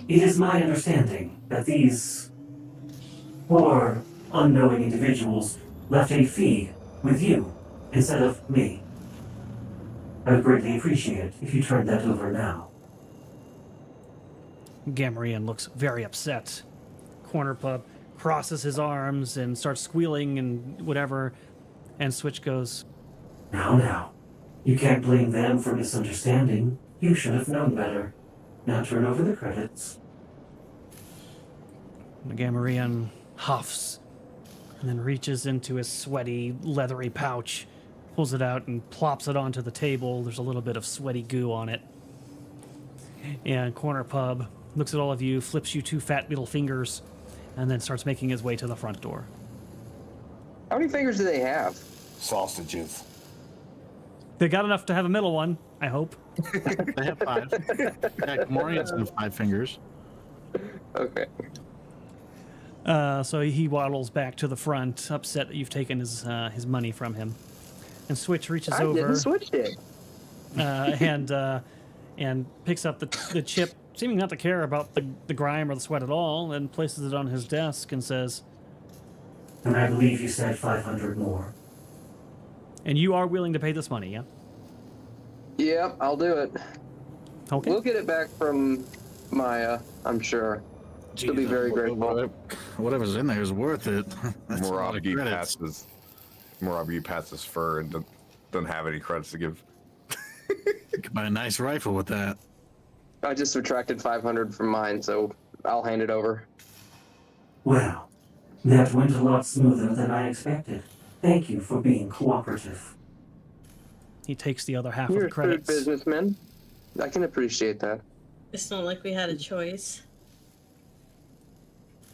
It is my understanding that these poor, unknowing individuals left a fee with you instead of me. I would greatly appreciate it if you turned that over now. Gamorrean looks very upset. Corner Pub crosses his arms and starts squealing and whatever, and Switch goes, Now. You can't blame them for misunderstanding. You should have known better. Now turn over the credits. The Gamorrean huffs and then reaches into his sweaty, leathery pouch, pulls it out and plops it onto the table. There's a little bit of sweaty goo on it. And Corner Pub looks at all of you, flips you 2 fat little fingers, and then starts making his way to the front door. How many fingers do they have? Sausages. They got enough to have a middle one, I hope. They have 5. Yeah, Morians have 5 fingers. Okay. So he waddles back to the front, upset that you've taken his money from him. And Switch reaches I over. didn't switch it. And picks up the chip, seeming not to care about the grime or the sweat at all, and places it on his desk and says, And I believe you said 500 more. and you are willing to pay this money, yeah? Yep, I'll do it. Okay. We'll get it back from Maya, I'm sure. She'll be very grateful. Whatever's in there is worth it. That's a lot of credits. Morabi pats his fur and doesn't have any credits to give. You could buy a nice rifle with that. I just subtracted 500 from mine, so I'll hand it over. Well, that went a lot smoother than I expected. Thank you for being cooperative. He takes the other half You're of a the shrewd credits. businessman. I can appreciate that. It's not like we had a choice.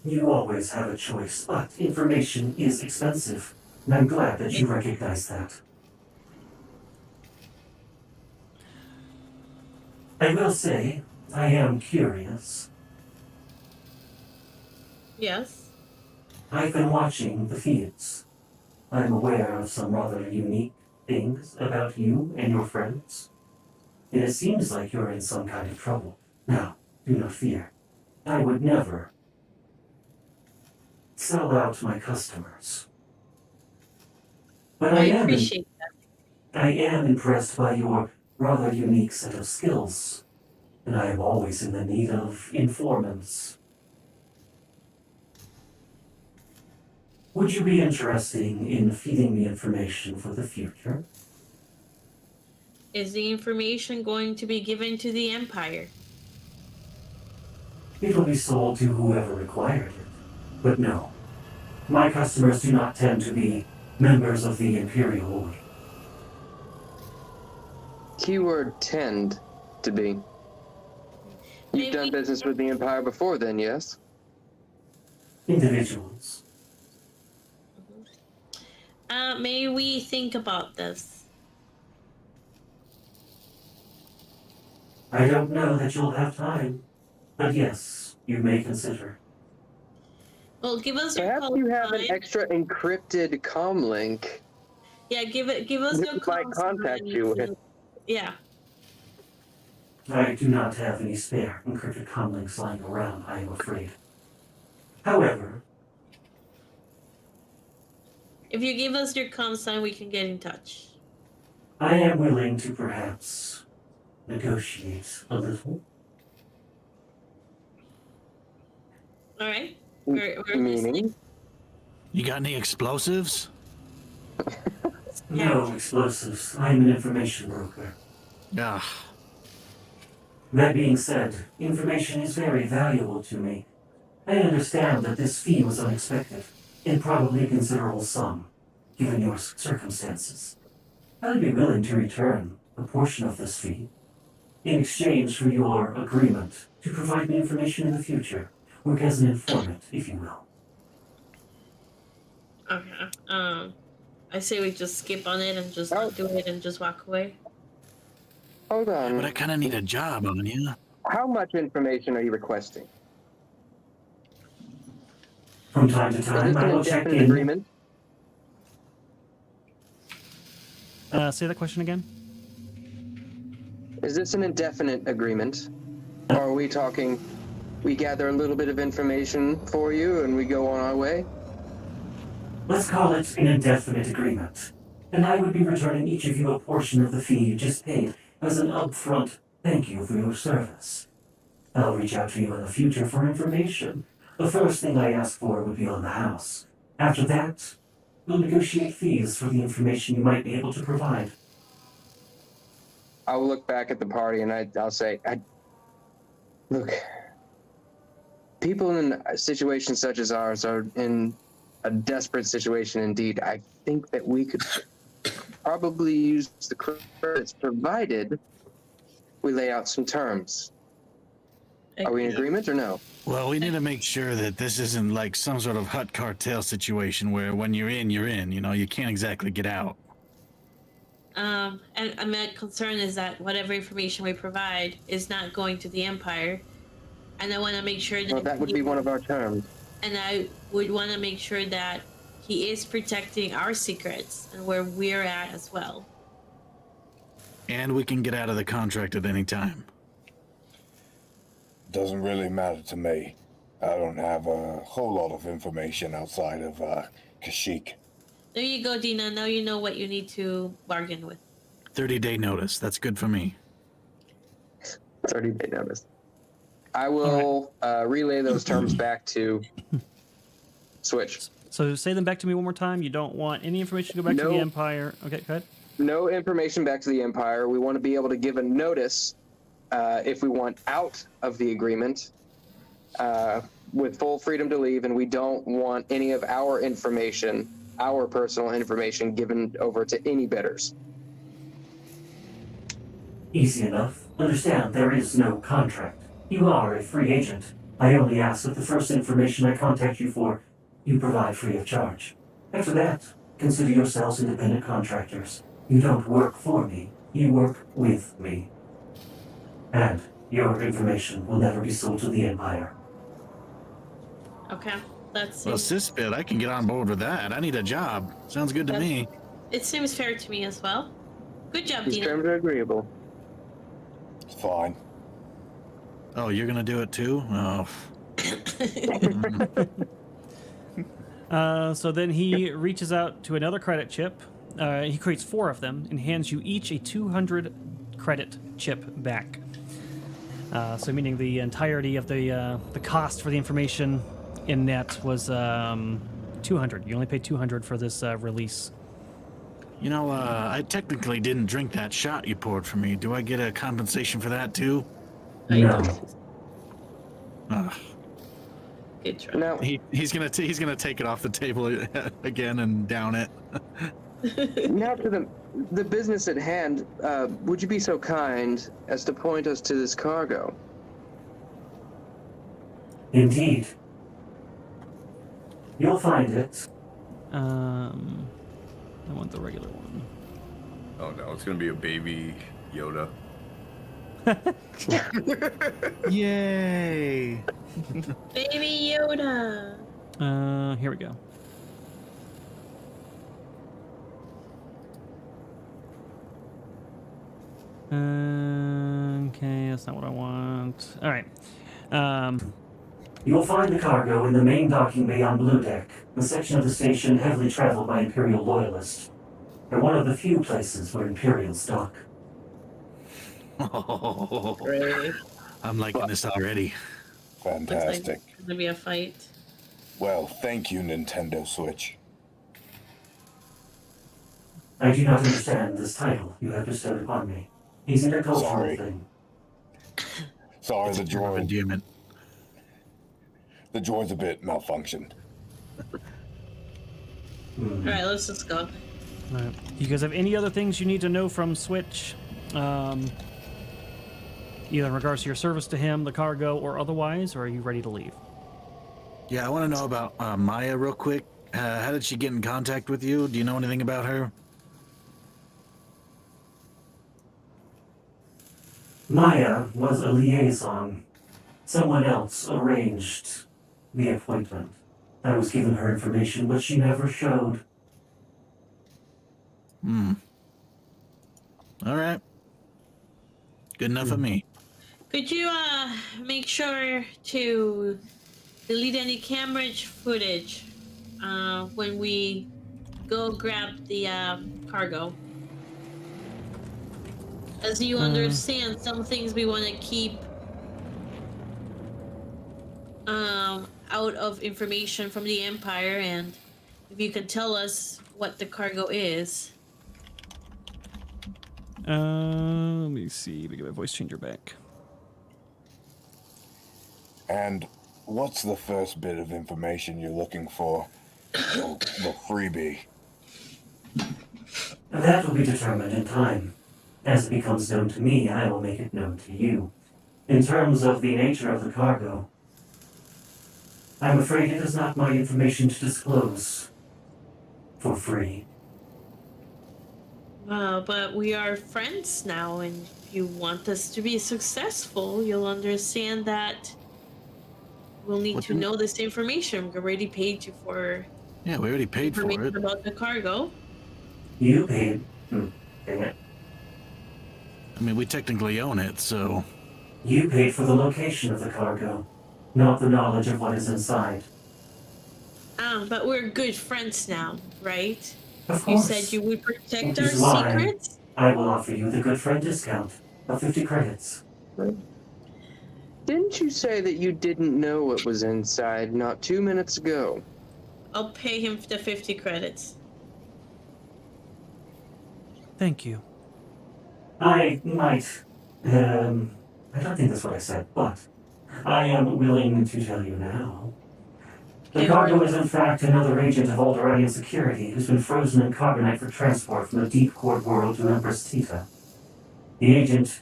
You always have a choice, but information is expensive, and I'm glad that you recognize that. I will say, I am curious. Yes. I've been watching the feeds. I'm aware of some rather unique things about you and your friends. And it seems like you're in some kind of trouble. Now, do not fear. I would never sell out my customers. But I appreciate I am impressed by your rather unique set of skills, and I am always in the need of informants. Would you be interested in feeding me information for the future? Is the information going to be given to the Empire? It will be sold to whoever required it. But no, my customers do not tend to be members of the Imperial Order. Keyword tend to be. You've done business with the Empire before then, yes? Individuals. May we think about this? I don't know that you'll have time, but yes, you may consider. Well, give us your Perhaps call you have an sign. extra encrypted comm link. Yeah, give us Who your might call contact sign you with. and- Yeah. I do not have any spare encrypted comlinks lying around, I am afraid. However, If you give us your comm sign, we can get in touch. I am willing to perhaps negotiate a little. All right. We're listening. Meaning? You got any explosives? No explosives. I'm an information broker. Ah, That being said, information is very valuable to me. I understand that this fee was unexpected, in probably a considerable sum, given your circumstances. I'd be willing to return a portion of this fee. In exchange for your agreement to provide me information in the future. Work as an informant, if you will. Okay. I say we just skip on it and just not do it and just walk away. Hold on. But I kind of need a job on you. How much information are you requesting? From time to Is time, this I an will check indefinite in. agreement? Say that question again. Is this an indefinite agreement? Or are we talking, we gather a little bit of information for you and we go on our way? Let's call it an indefinite agreement. And I would be returning each of you a portion of the fee you just paid as an upfront thank you for your service. I'll reach out to you in the future for information. The first thing I ask for would be on the house. After that, we'll negotiate fees for the information you might be able to provide. I'll look back at the party and I'll say, look, people in situations such as ours are in a desperate situation indeed. I think that we could probably use the credits provided we lay out some terms. Are we in agreement or no? Well, we need to make sure that this isn't like some sort of hut cartel situation where when you're in, you're in. You know, you can't exactly get out. And my concern is that whatever information we provide is not going to the Empire, and I want to make sure that. Well, that would be one of our terms. And I would want to make sure that he is protecting our secrets and where we're at as well. And we can get out of the contract at any time. Doesn't really matter to me. I don't have a whole lot of information outside of Kashyyyk. There you go, Dina. Now you know what you need to bargain with. 30-day notice. That's good for me. 30-day notice. I will relay those terms back to Switch. So say them back to me one more time. You don't want any information to go back to the Empire. Okay, go ahead. No information back to the Empire. We want to be able to give a notice if we want out of the agreement with full freedom to leave, and we don't want any of our information, our personal information, given over to any bidders. Easy enough. Understand, there is no contract. You are a free agent. I only ask that the first information I contact you for, you provide free of charge. After that, consider yourselves independent contractors. You don't work for me, you work with me. And your information will never be sold to the Empire. Okay, let's see. Well, Cispit, I can get on board with that. I need a job. Sounds good to me. It seems fair to me as well. Good job, These Dina. terms are agreeable. It's fine. Oh, you're gonna do it too? Oh. So then he reaches out to another credit chip. He creates 4 of them and hands you each a 200 credit chip back. So meaning the entirety of the cost for the information in net was 200. You only paid 200 for this release. You know, I technically didn't drink that shot you poured for me. Do I get a compensation for that too? No. Good try. Now, He's gonna take it off the table again and down it. now to the business at hand. Would you be so kind as to point us to this cargo? Indeed. You'll find it. I want the regular one. Oh no, it's gonna be a baby Yoda. Yay! Baby Yoda. Here we go. Okay, that's not what I want. All right. You'll find the cargo in the main docking bay on Blue Deck, the section of the station heavily traveled by Imperial loyalists. They're one of the few places where Imperials dock. Great. I'm liking this already. Looks like Fantastic. it's gonna be a fight. Well, thank you, Nintendo Switch. I do not understand this title you have bestowed upon me. Is it a cultural Sorry. thing? Sorry, the Term of droid. endearment. The droid's a bit malfunctioned. All right, let's just go. All right. You guys have any other things you need to know from Switch? either in regards to your service to him, the cargo, or otherwise, or are you ready to leave? Yeah, I want to know about Maya real quick. How did she get in contact with you? Do you know anything about her? Maya was a liaison. Someone else arranged the appointment. I was given her information, but she never showed. Hmm. All right. Good enough for me. Could you make sure to delete any camera footage when we go grab the cargo? As you understand, some things we want to keep out of information from the Empire, and if you could tell us what the cargo is. Let me see. Let me get my voice changer back. And what's the first bit of information you're looking for? The freebie. That will be determined in time. As it becomes known to me, I will make it known to you. In terms of the nature of the cargo, I'm afraid it is not my information to disclose for free. But we are friends now, and if you want us to be successful, you'll understand that we'll need to know this information. We already paid you for Yeah, we already paid for information it. about the cargo. You paid. Dang it. I mean, we technically own it, so... You paid for the location of the cargo, not the knowledge of what is inside. But we're good friends now, right? Of You course. said you would protect Which our is why secrets? I will offer you the good friend discount of 50 credits. Didn't you say that you didn't know what was inside not 2 minutes ago? I'll pay him the 50 credits. Thank you. I might, I don't think that's what I said, but I am willing to tell you now. The Okay, cargo is in fact another agent of Alderanian security who's been frozen in carbonite for transport from the deep cord world to Empress Tita. The agent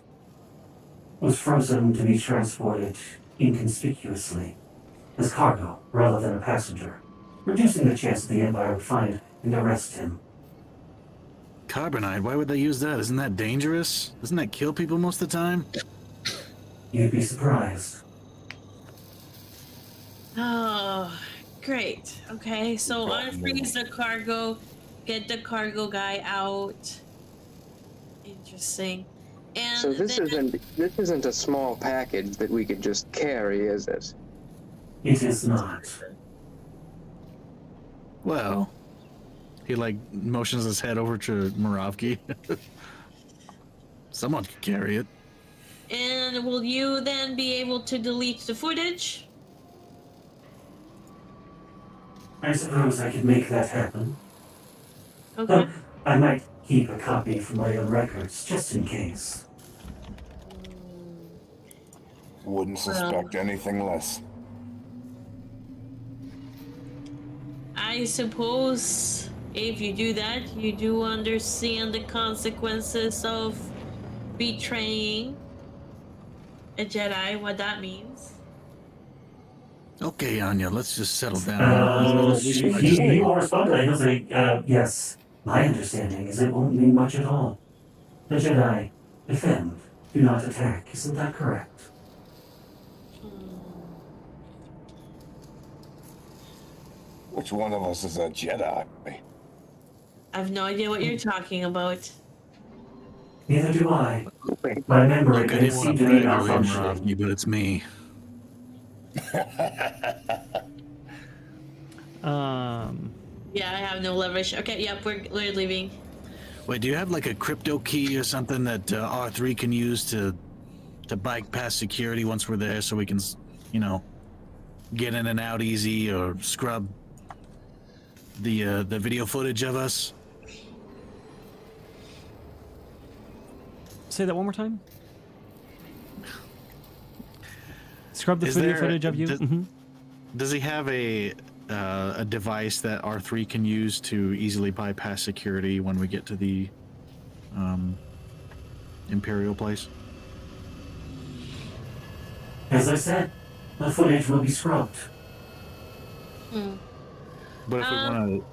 was frozen to be transported inconspicuously as cargo rather than a passenger, reducing the chance that the Empire would find and arrest him. Carbonite? Why would they use that? Isn't that dangerous? Doesn't that kill people most of the time? You'd be surprised. Oh, great. Okay, so unfreeze the cargo, get the cargo guy out. Interesting. And So this then, isn't a small package that we could just carry, is it? It is not. Well, he like motions his head over to Muravki. Someone could carry it. And will you then be able to delete the footage? I suppose I could make that happen. Okay. I might keep a copy for my own records, just in case. Wouldn't suspect anything less. I suppose if you do that, you do understand the consequences of betraying a Jedi, what that means. Okay, Anya, let's just settle down. He will respond, and he'll say, yes, my understanding is it won't mean much at all. The Jedi defend, do not attack. Isn't that correct? Which one of us is a Jedi? I have no idea what you're talking about. Neither do I. My memory Look, I can didn't seem want to to be brag earlier, malfunctioning. Muravki, but it's me. Yeah, I have no leverage. Okay, yep, we're leaving. Wait, do you have like a crypto key or something that R3 can use to bypass security once we're there, so we can, you know, get in and out easy, or scrub the video footage of us? Say that one more time. Scrub the Is video there- footage of you. does- Does he have a device that R3 can use to easily bypass security when we get to the Imperial place? As I said, the footage will be scrubbed. Hmm. But if we want to,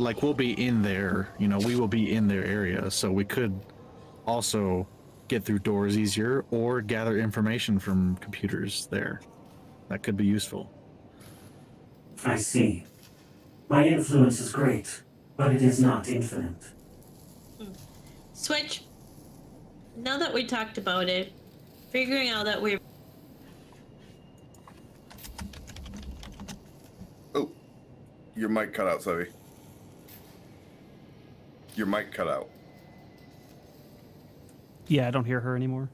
like, we'll be in there, you know, we will be in their area, so we could also get through doors easier or gather information from computers there. That could be useful. I see. My influence is great, but it is not infinite. Switch. Now that we talked about it, figuring out that we're Oh, your mic cut out, Sevvy. Your mic cut out. Yeah, I don't hear her anymore.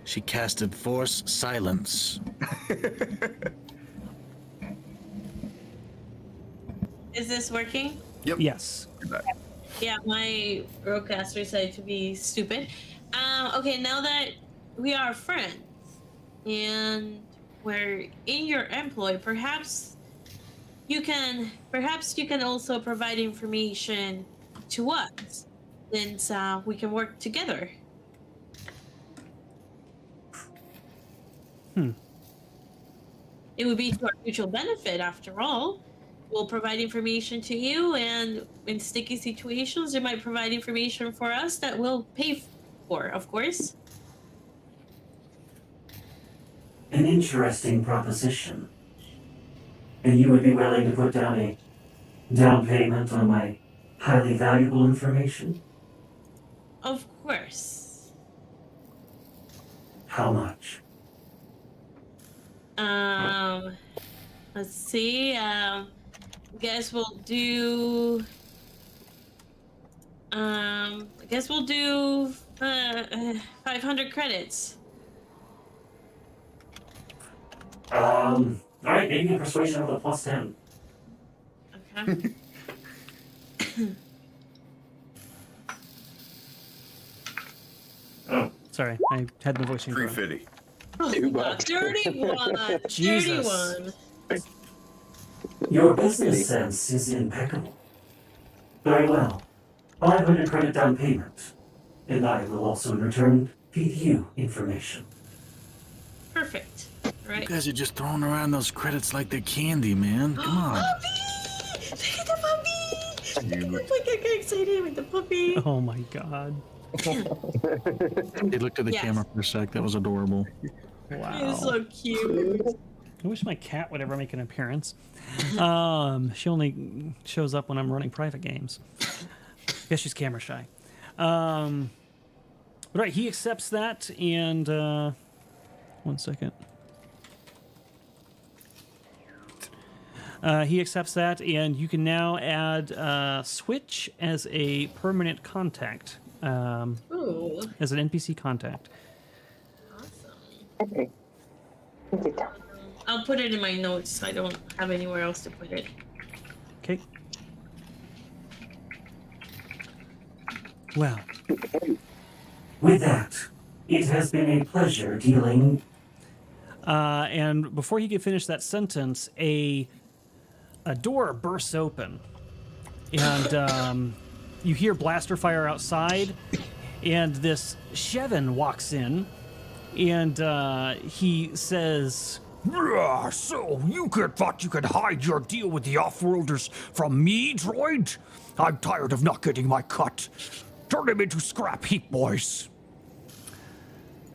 She casted Force Silence. Is this working? Yep. Yes. You're back. Yeah, my roadcaster decided to be stupid. Okay, now that we are friends and we're in your employ, perhaps you can also provide information to us, since we can work together. It would be to our mutual benefit, after all. We'll provide information to you, and in sticky situations, you might provide information for us that we'll pay for, of course. An interesting proposition. And you would be willing to put down a down payment on my highly valuable information? Of course. How much? Let's see. Guess we'll do. I guess we'll do 500 credits. Alright, maybe a persuasion of a +10. Okay. Oh, Sorry, I had the voice incorrect. 350. Too much. 31. Jesus. 31. your business sense is impeccable. Very well. 500 credit down payment. And I will also in return feed you information. Perfect. Right. You guys are just throwing around those credits like they're candy, man. Come on. Puppy! Look at the puppy! You- Look, I get excited with the puppy. Oh my god. They looked at the Yes. camera for a sec. That was adorable. Wow. He's so cute. I wish my cat would ever make an appearance. She only shows up when I'm running private games. Guess she's camera shy. But right, he accepts that, and 1 second. He accepts that, and you can now add Switch as a permanent contact, Ooh, as an NPC contact. awesome. Okay. Take it down. I'll put it in my notes. I don't have anywhere else to put it. Okay. Well, With that, it has been a pleasure dealing. and before he could finish that sentence, a door bursts open, and you hear blaster fire outside, and this Shevin walks in, and he says, "Ah, so thought you could hide your deal with the off-worlders from me, droid? I'm tired of not getting my cut. Turn him into scrap heap, boys."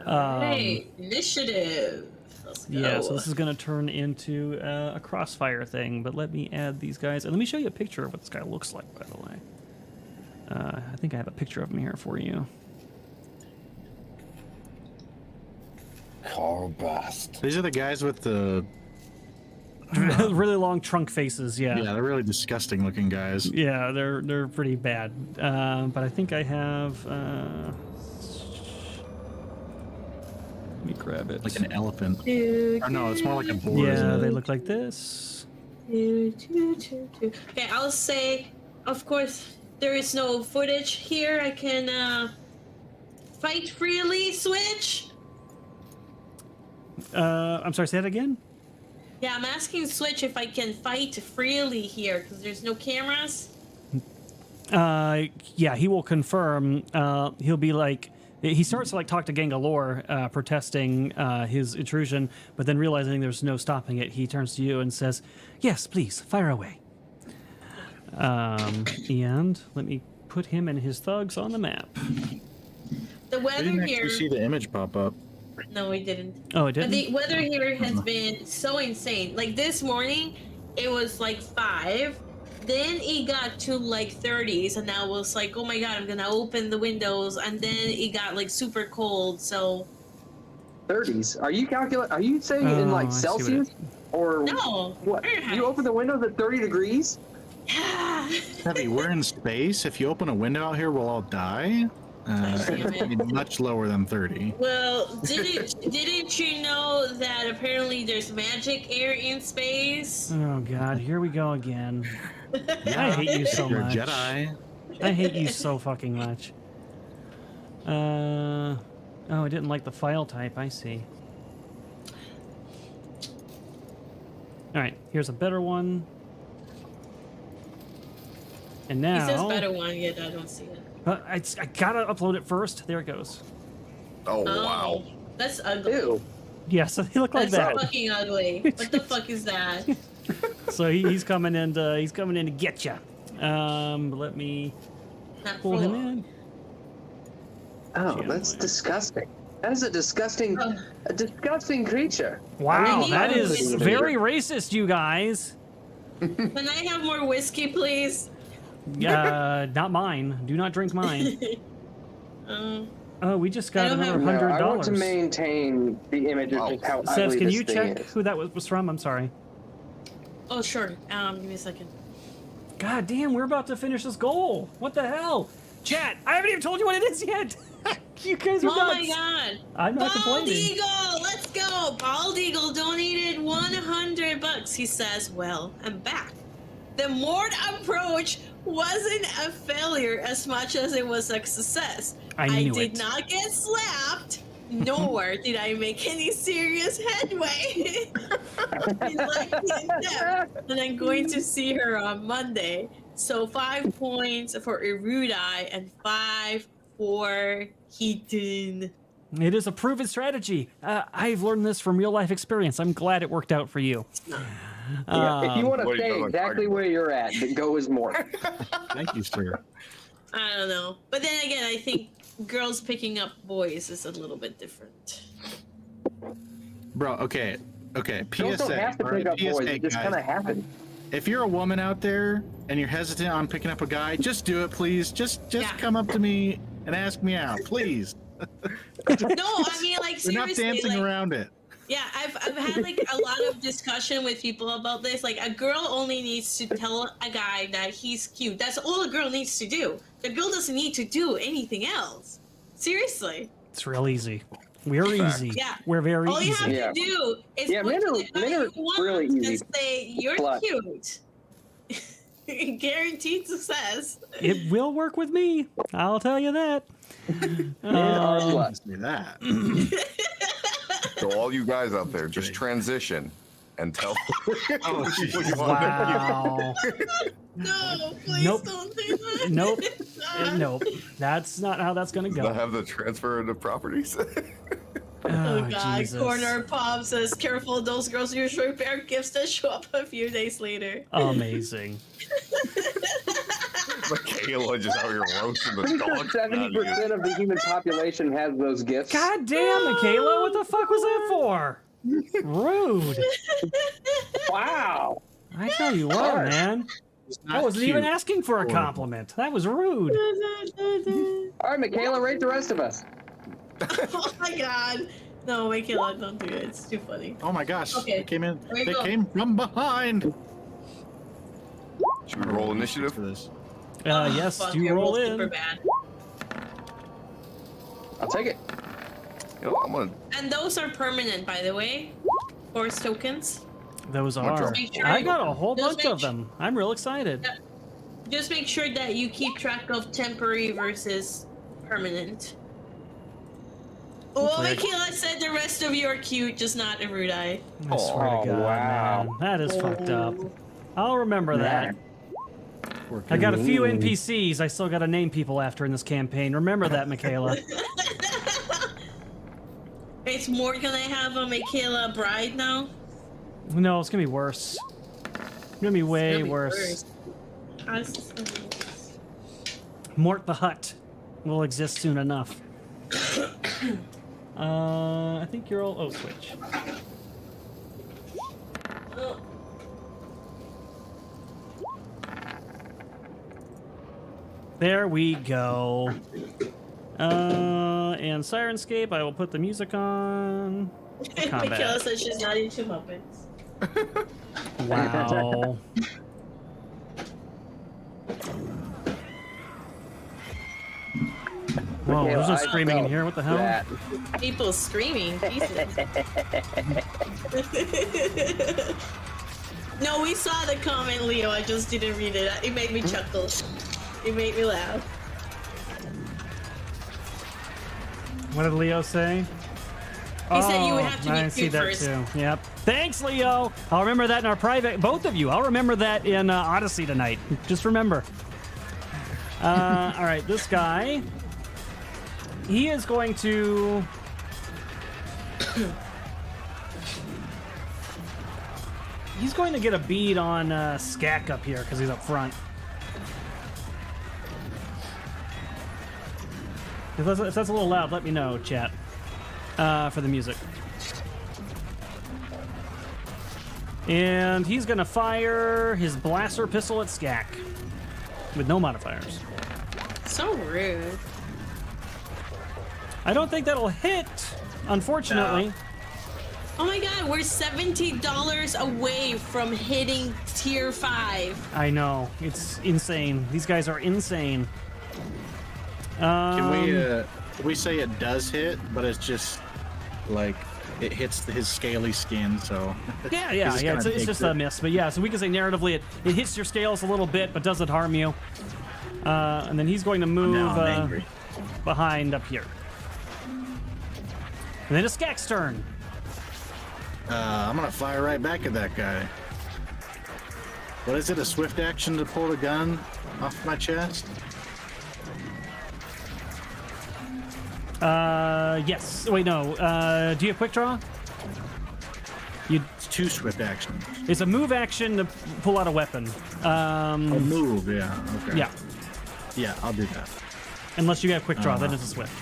Hey, initiative. Let's go. Yeah, so this is going to turn into a crossfire thing, but let me add these guys. And let me show you a picture of what this guy looks like, by the way. I think I have a picture of him here for you. Carbast. These are the guys with the Really long trunk faces, yeah. yeah, they're really disgusting looking guys. Yeah, they're pretty bad. But I think I have... let me grab it. Like an elephant. Do, Or no, it's more like a boar. Yeah, isn't it? they look like this. do. Okay, I'll say, of course, there is no footage here. I can fight freely, Switch. I'm sorry, say that again? Yeah, I'm asking Switch if I can fight freely here because there's no cameras. Yeah, he will confirm. He'll be like, he starts to like talk to Gangalore, protesting his intrusion, but then realizing there's no stopping it, he turns to you and says, "Yes, please, fire away." And let me put him and his thugs on the map. The I weather didn't here. actually see the image pop up. No, we didn't. Oh, it But didn't? the weather here has been so insane. Like this morning, it was like 5. Then it got to like 30s, and I was like, "Oh my god, I'm gonna open the windows." And then it got like super cold. So 30s. Are you calculating? Are you saying in Oh, like I see what Celsius or no. what? Fahrenheit. You open the windows at 30 degrees? Yeah. Sevvy, we're in space. If you open a window out here, we'll all die. It'd be much lower than 30. Well, didn't you know that apparently there's magic air in space? Oh god, here we go again. I hate you so You're a much. Jedi. I hate you so fucking much. Oh, I didn't like the file type. I see. All right, here's a better one. And now, He says better one, yet I don't see it. I gotta upload it first. There it goes. Oh, wow. That's ugly. Ew. Yeah, so they look like That's that. fucking ugly. What the fuck is that? So he's coming in to get you. Let me Not pull him full. in. Oh, Jam that's layer. disgusting. That is a disgusting creature. Wow, mean, that is it's very racist, you guys. Can I have more whiskey, please? Not mine. Do not drink mine. Oh, we just got I don't another have- No, I want to $100. maintain the image of just how Sevs, ugly can this you thing check is. who that was from? I'm sorry. Oh, sure. Give me a second. God damn, we're about to finish this goal. What the hell? Chat, I haven't even told you what it is yet. You guys are Oh nuts. my god. I'm not Bald complaining. Eagle, let's go. Bald Eagle donated $100. He says, "Well, I'm back. The Mort approach wasn't a failure as much as it was a success. I knew did it. not get slapped, nor did I make any serious headway. He liked me in depth, and I'm going to see her on Monday. So 5 points for Erudi and 5 for Keaton." It is a proven strategy. I've learned this from real life experience. I'm glad it worked out for you. Yeah, if you want to what do you stay know, like, exactly where you're at, then go as more. Thank you, sir. I don't know. But then again, I think girls picking up boys is a little bit different. Bro, okay. Girls don't PSA. have to all pick right, up boys. PSA, It just guys. kind of happens. If you're a woman out there and you're hesitant on picking up a guy, just do it, please. Just Yeah. come up to me and ask me out, please. No, I mean, like, We're not seriously, dancing like, around it. yeah, I've had like a lot of discussion with people about this. Like, a girl only needs to tell a guy that he's cute. That's all a girl needs to do. The girl doesn't need to do anything else. Seriously. It's real easy. We're easy. Yeah. We're very All you have easy. Yeah. to do is Yeah, look men at are- the guy men are you want really and easy. say, "You're Slut. cute." Guaranteed success. It will work with me. I'll tell you that. Men are sluts. Say that. So all you guys out there, just transition and tell. Oh, Wow. No, please Nope. don't do that. Nope. Nope. That's not how that's gonna Not go. have the transfer of properties. Oh god, Jesus. Corner Pop says, "Careful, those girls usually bear gifts that show up a few days later." Amazing. Michaela just out here roasting the Pretty sure dog. 70% of the human population has those gifts. God damn, Michaela, what the fuck was that for? Rude. Wow. I tell you what, man. I wasn't even asking for a compliment. That was rude. All right, Michaela, rate the rest of us. Oh my god. No, Michaela, don't do it. It's too funny. Oh my gosh. Okay, They came in. there you They go. came from behind. Should we roll initiative? For this. Yes, Fuck, you you're roll both super in. bad. I'll take it. You know, I'm gonna. And those are permanent, by the way. Force tokens. Those I'm gonna are. drop- Make sure I you- got a whole just bunch make of them. I'm real excited. Yeah. Just make sure that you keep track of temporary versus permanent. Well, Hopefully I- Michaela said the rest of you are cute, just not Erudi. I swear Oh, to God, wow. man. That is fucked up. I'll remember that. Poor I kid. got a few NPCs I still got to name people after in this campaign. Remember that, Michaela. It's more gonna have a Michaela bride now. No, it's gonna be worse. It's gonna be way It'll be worse. How's this gonna be worse? Mort the Hutt will exist soon enough. I think you're all. Oh, switch. Oh, There we go. And Sirenscape, I will put the music on. Combat. Michaela says she's not into Muppets. Wow. Whoa, there's no I screaming in felt here. What the hell? that. People screaming. Jesus. No, we saw the comment, Leo. I just didn't read it. It made me chuckle. It made me laugh. What did Leo say? He said you would have to I be see cute that first. too. Yep. Thanks, Leo. I'll remember that in our private. Both of you. I'll remember that in Odyssey tonight. Just remember. All right, this guy. He is going to. He's going to get a bead on Skak up here because he's up front. If that's a little loud, let me know, chat. For the music. And he's gonna fire his blaster pistol at Skak with no modifiers. So rude. I don't think that'll hit, unfortunately. Oh my god, we're $70 away from hitting tier 5. I know, it's insane. These guys are insane. Can we say it does hit, but it's just like it hits his scaly skin, so Yeah, just it's kinda just takes a it. miss. But yeah, so we can say narratively it hits your scales a little bit, but doesn't harm you. And then he's going to move now I'm angry. behind up here. And then it's Skak's turn. I'm gonna fire right back at that guy. What is it? A swift action to pull the gun off my chest? Yes. Wait, no. Do you have quick draw? It's 2 swift actions. It's a move action to pull out a weapon. A move, yeah. Okay. Yeah. Yeah, I'll do that. Unless you have quick draw, then it's a swift.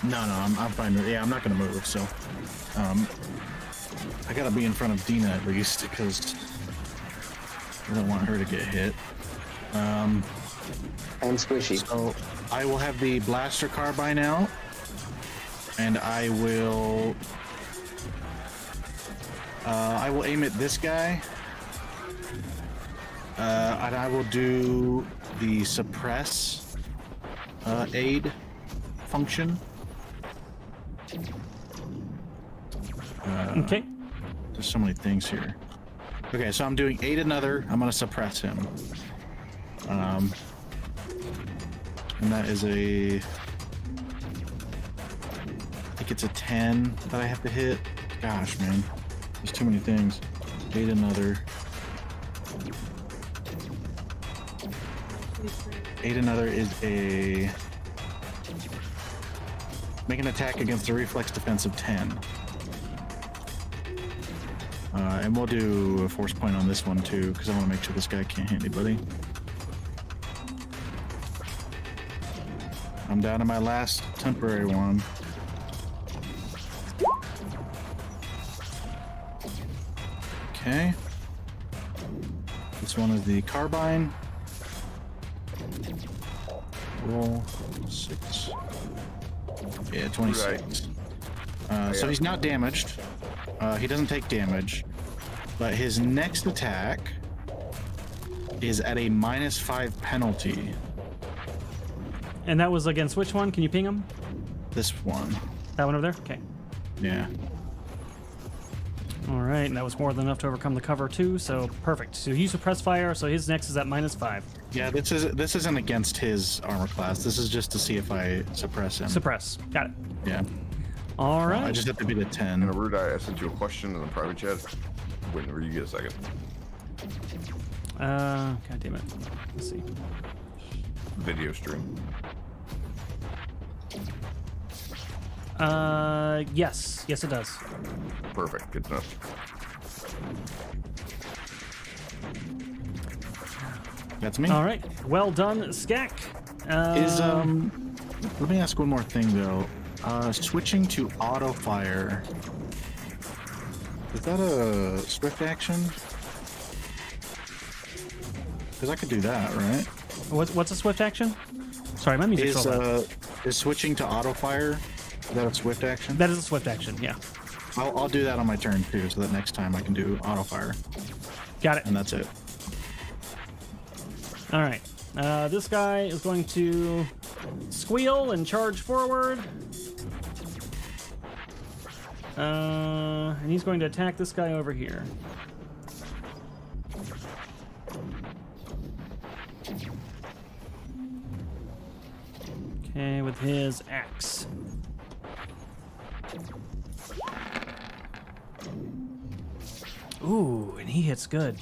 No, I'm fine with it. Yeah, I'm not gonna move, so I gotta be in front of Dina at least because I don't want her to get hit. I'm squishy. So I will have the blaster carbine out, and I will aim at this guy, and I will do the suppress aid function. Okay. There's so many things here. Okay, so I'm doing aid another. I'm gonna suppress him. And that is I think it's a 10 that I have to hit. Gosh, man. There's too many things. Aid another. Aid another is a... Make an attack against a reflex defense of 10. And we'll do a force point on this one too, because I want to make sure this guy can't hit anybody. I'm down to my last temporary one. Okay. This one is the carbine. Roll 6. Yeah, 26. So he's not damaged. He doesn't take damage, but his next attack is at a -5 penalty. And that was against which one? Can you ping him? This one. That one over there? Okay. Yeah. All right, and that was more than enough to overcome the cover too, so perfect. So you suppress fire, so his next is at -5. Yeah, this isn't against his armor class. This is just to see if I suppress him. Suppress. Got it. Yeah. All right. I just have to beat a 10. And Erudi, I sent you a question in the private chat. Whenever you get a second. God damn it. Let's see. Video stream. Yes. Yes, it does. Perfect. Good to know. That's me. All right. Well done, Skak. Let me ask one more thing though. Switching to auto fire. Is that a swift action? Because I could do that, right? What's a swift action? Sorry, my music's so loud. Is switching to auto fire? Is that a swift action? That is a swift action. Yeah. I'll do that on my turn too, so that next time I can do auto fire, Got it. and that's it. All right. This guy is going to squeal and charge forward. And he's going to attack this guy over here. Okay, with his axe. Ooh, and he hits good.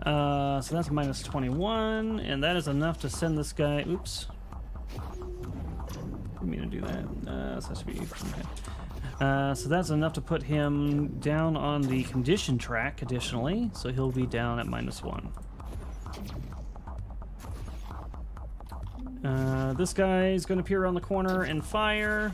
So that's minus 21, and that is enough to send this guy. Oops. Didn't mean to do that. So that should be okay. So that's enough to put him down on the condition track additionally, so he'll be down at minus 1. This guy is going to appear around the corner and fire.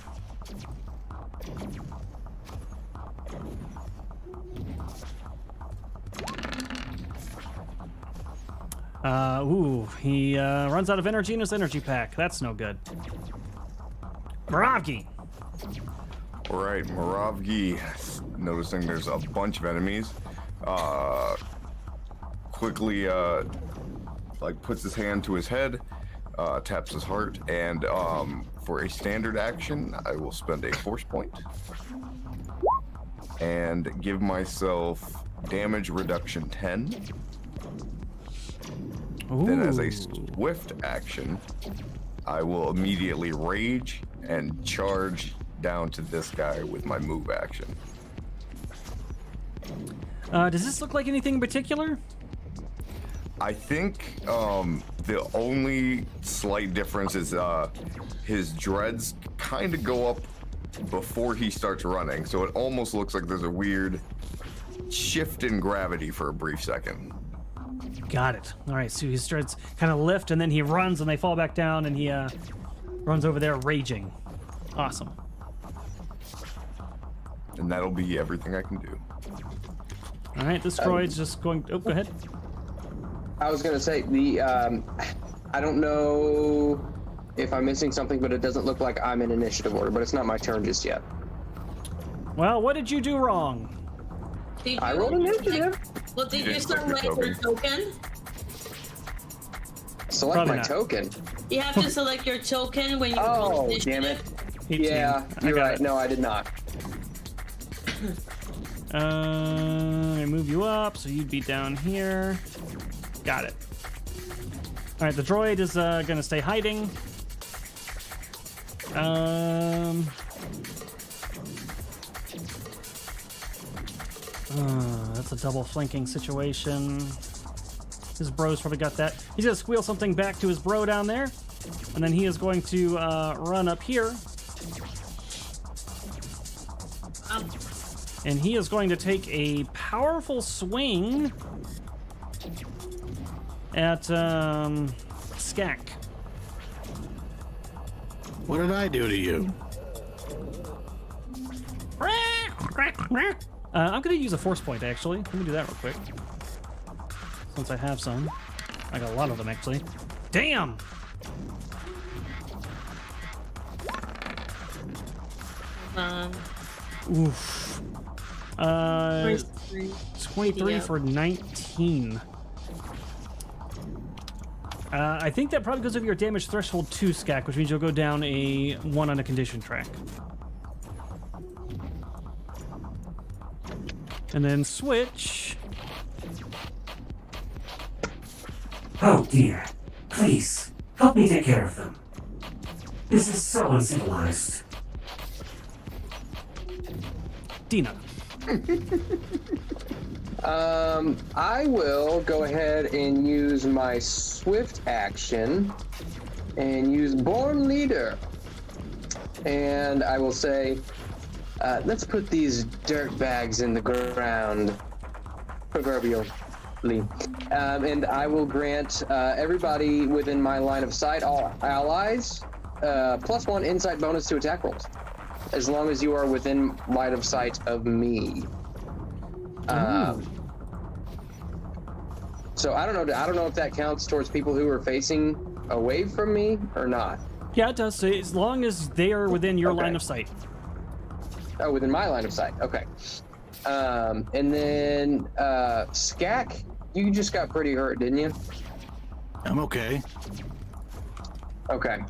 He runs out of energy in his energy pack. That's no good. Moravgi. All right, Moravgi, noticing there's a bunch of enemies, quickly like puts his hand to his head, taps his heart, and for a standard action, I will spend a force point and give myself damage reduction 10. Ooh. Then as a swift action, I will immediately rage and charge down to this guy with my move action. Does this look like anything in particular? I think the only slight difference is his dreads kind of go up before he starts running, so it almost looks like there's a weird shift in gravity for a brief second. Got it. All right, so his dreads kind of lift, and then he runs, and they fall back down, and he runs over there raging. Awesome. And that'll be everything I can do. All right, this droid's just going... Oh, go ahead. I was gonna say I don't know if I'm missing something, but it doesn't look like I'm in initiative order. But it's not my turn just yet. Well, what did you do wrong? I rolled initiative. Well, did you didn't click select your your token? Select Probably my not. token. You have to select your token when you roll Oh, initiative. damn it. 18. Yeah, I you're got right. it. No, I did not. I move you up, so you'd be down here. Got it. All right, the droid is gonna stay hiding. That's a double flanking situation. His bro's probably got that. He's gonna squeal something back to his bro down there, and then he is going to run up here. And he is going to take a powerful swing at Skak. What did I do to you? I'm going to use a force point, actually. Let me do that real quick. Since I have some. I got a lot of them, actually. Damn! Oof. 23 for 19. I think that probably goes over your damage threshold 2, Skak, which means you'll go down a 1 on a condition track. And then switch. Oh dear. Please, help me take care of them. This is so uncivilized. Dina. I will go ahead and use my swift action and use Born Leader. And I will say, let's put these dirt bags in the ground, proverbially. And I will grant everybody within my line of sight, all allies, +1 inside bonus to attack rolls, as long as you are within line of sight of me. So I don't know if that counts towards people who are facing away from me or not. Yeah, it does. So as long as they are within your line of sight. Oh, within my line of sight. Okay. And then Skak, you just got pretty hurt, didn't you? I'm okay. Okay.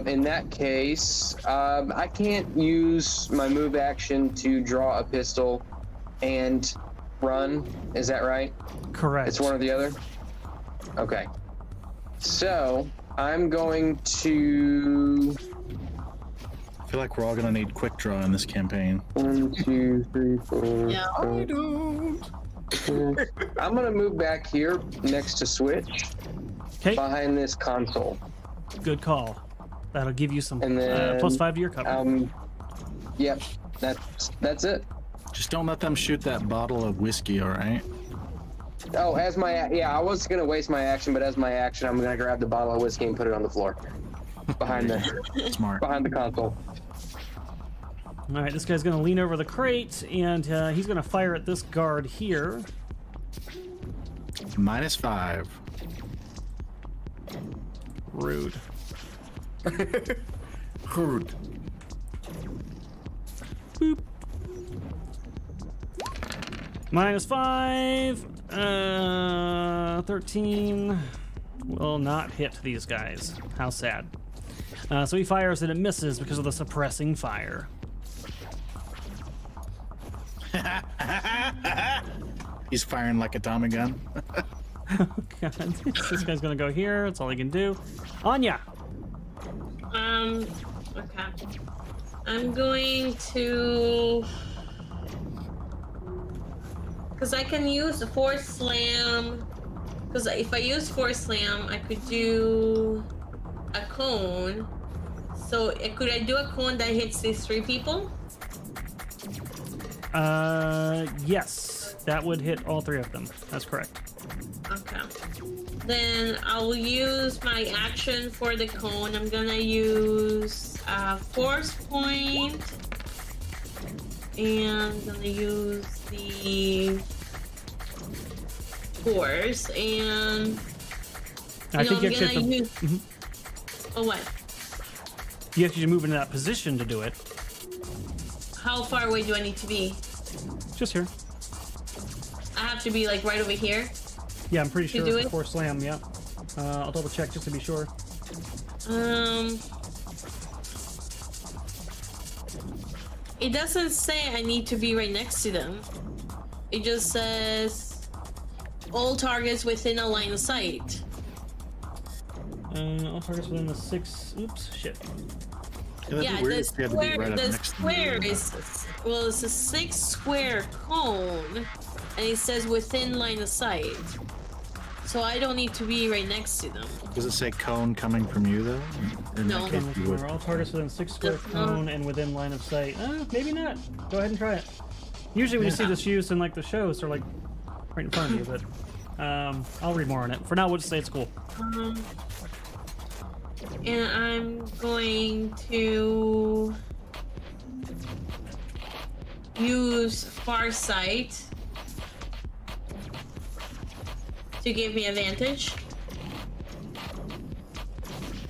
In that case, I can't use my move action to draw a pistol and run. Is that right? Correct. It's one or the other? Okay. So, I'm going to... I feel like we're all gonna need quick draw in this campaign. 1, 2, 3, 4. Yeah. I don't. I'm gonna move back here next to Switch, Okay. behind this console. Good call. That'll give you some And then, +5 to your cover. Yep, that's it. Just don't let them shoot that bottle of whiskey, all right? Oh, I was gonna waste my action, but as my action, I'm gonna grab the bottle of whiskey and put it on the floor, behind Smart. the console. All right, this guy's going to lean over the crate, and he's going to fire at this guard here. -5. Rude. Rude. Boop. -5. 13. Will not hit these guys. How sad. So he fires and it misses because of the suppressing fire. He's firing like a Tommy gun. Oh, God. This guy's gonna go here. That's all he can do. Anya. Okay. I'm going to... Because I can use the Force Slam. Because if I use Force Slam, I could do a cone. So could I do a cone that hits these 3 people? Yes. That would hit all 3 of them. That's correct. Okay. Then I'll use my action for the cone. I'm gonna use Force Point. And I'm gonna use the Force. And I think you I'm actually gonna have to, use... Oh, what? you have to move into that position to do it. How far away do I need to be? Just here. I have to be like right over here. Yeah, I'm pretty sure do it's a it? Force Slam, yeah. I'll double check just to be sure. It doesn't say I need to be right next to them. It just says all targets within a line of sight. All targets within the 6. Oops, shit. That'd Yeah, be weird the if you had to be square, right up the next to square me. is, well, it's a 6 square cone, and it says within line of sight. So I don't need to be right next to them. Does it say cone coming from you though? In No. that case, you would. All targets within 6 square Does not. cone and within line of sight. Maybe not. Go ahead and try it. Usually when you see this used in like the shows, they're like right in front of you, but I'll read more on it. For now, we'll just say it's cool. And I'm going to use Farsight to give me advantage.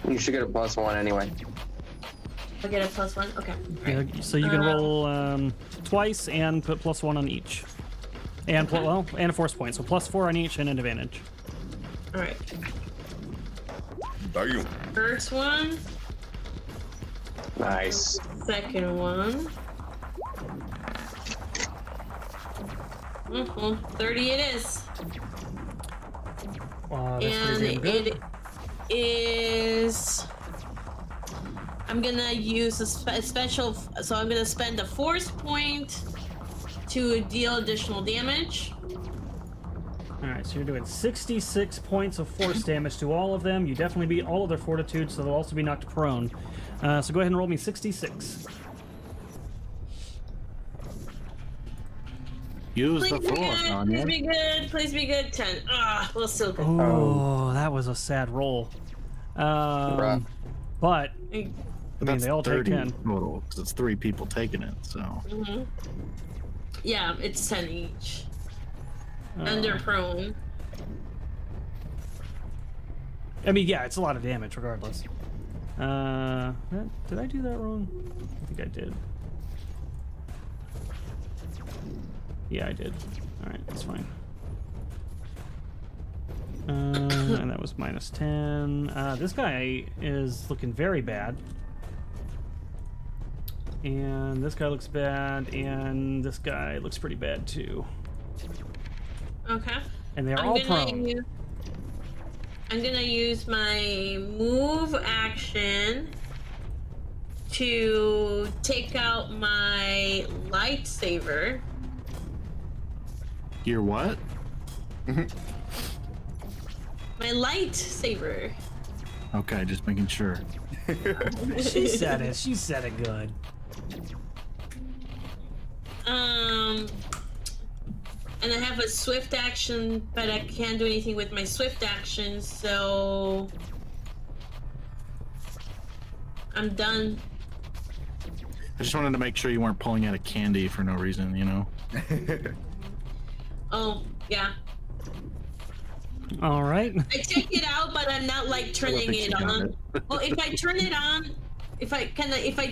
You should get a +1 anyway. I'll get a +1. Okay. Yeah, so you can roll twice and put +1 on each. And and a force point. So +4 on each and an advantage. All right. Are you? First one. Nice. Second one. 30 it is. Wow, that's And pretty damn good. it is... I'm gonna use a special... So I'm gonna spend a force point to deal additional damage. All right, so you're doing 66 points of force damage to all of them. You definitely beat all of their fortitude, so they'll also be knocked prone. So go ahead and roll me 66. Use Please the be force good. on Please you. be good. Please be good. 10. Ah, well, still good. Oh, that was a sad roll. Rough. But I Mm, mean, they all take 30 10. total, because it's 3 people taking it, so. mhm. Yeah, it's 10 each. And they're prone. I mean, yeah, it's a lot of damage regardless. Did I do that wrong? I think I did. Yeah, I did. All right, that's fine. And that was -10. This guy is looking very bad. And this guy looks bad, and this guy looks pretty bad too. Okay. And they're all prone. I'm gonna use my move action to take out my lightsaber. Your what? My lightsaber. Okay, just making sure. She said it. She said it good. And I have a swift action, but I can't do anything with my swift action, so I'm done. I just wanted to make sure you weren't pulling out a candy for no reason, you know? Oh, yeah. All right. I take it out, but I'm not like turning think it she got on. it. Well, if I turn it on, if I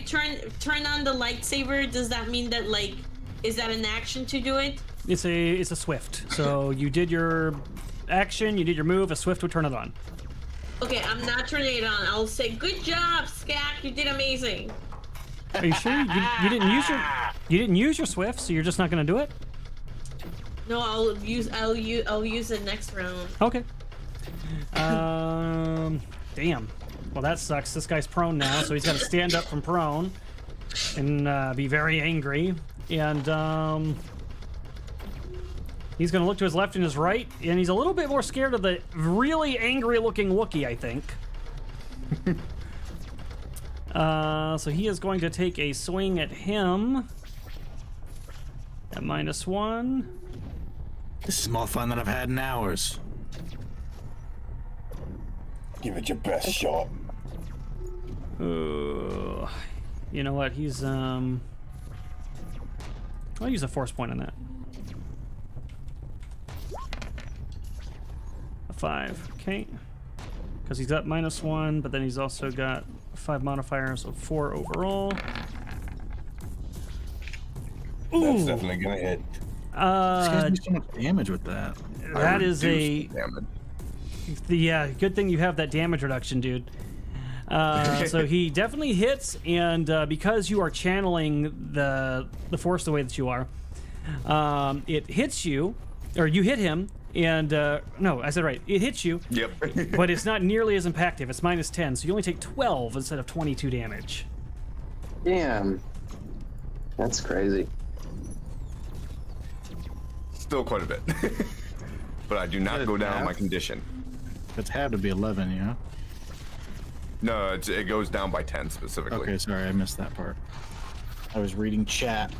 turn on the lightsaber, does that mean that like, is that an action to do it? It's a swift. So you did your action, you did your move. A swift would turn it on. Okay, I'm not turning it on. I'll say, good job, Skak. You did amazing. Are you sure you didn't use your swift? So you're just not going to do it? No, I'll use it next round. Okay. Damn. Well, that sucks. This guy's prone now, so he's got to stand up from prone and be very angry. And he's going to look to his left and his right, and he's a little bit more scared of the really angry-looking Wookiee, I think. So he is going to take a swing at him at -1. This is more fun than I've had in hours. Give it your best shot. You know what? He's I'll use a force point on that. A 5, okay. Because he's got -1, but then he's also got 5 modifiers of 4 overall. That's definitely gonna hit. This guy's doing so much damage with that. That is Reduce the damage. yeah, good thing you have that damage reduction, dude. So he definitely hits, and because you are channeling the force the way that you are, it hits you, or you hit him, and no, I said right. It hits you. Yep. But it's not nearly as impactful. It's -10, so you only take 12 instead of 22 damage. Damn. That's crazy. Still quite a bit. But I do not go down on my condition. It's had to be 11, you know? No, it goes down by 10 specifically. Okay, sorry, I missed that part. I was reading chat.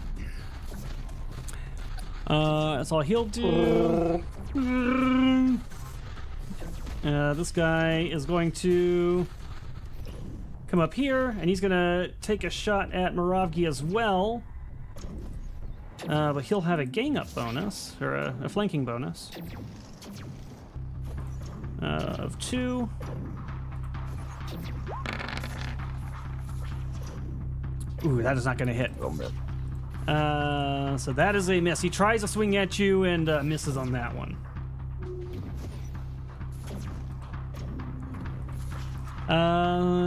That's all he'll do. This guy is going to come up here, and he's going to take a shot at Moravgi as well. But he'll have a gang-up bonus, or a flanking bonus of 2. Ooh, that is not going to hit. Oh, man. So that is a miss. He tries to swing at you and misses on that one.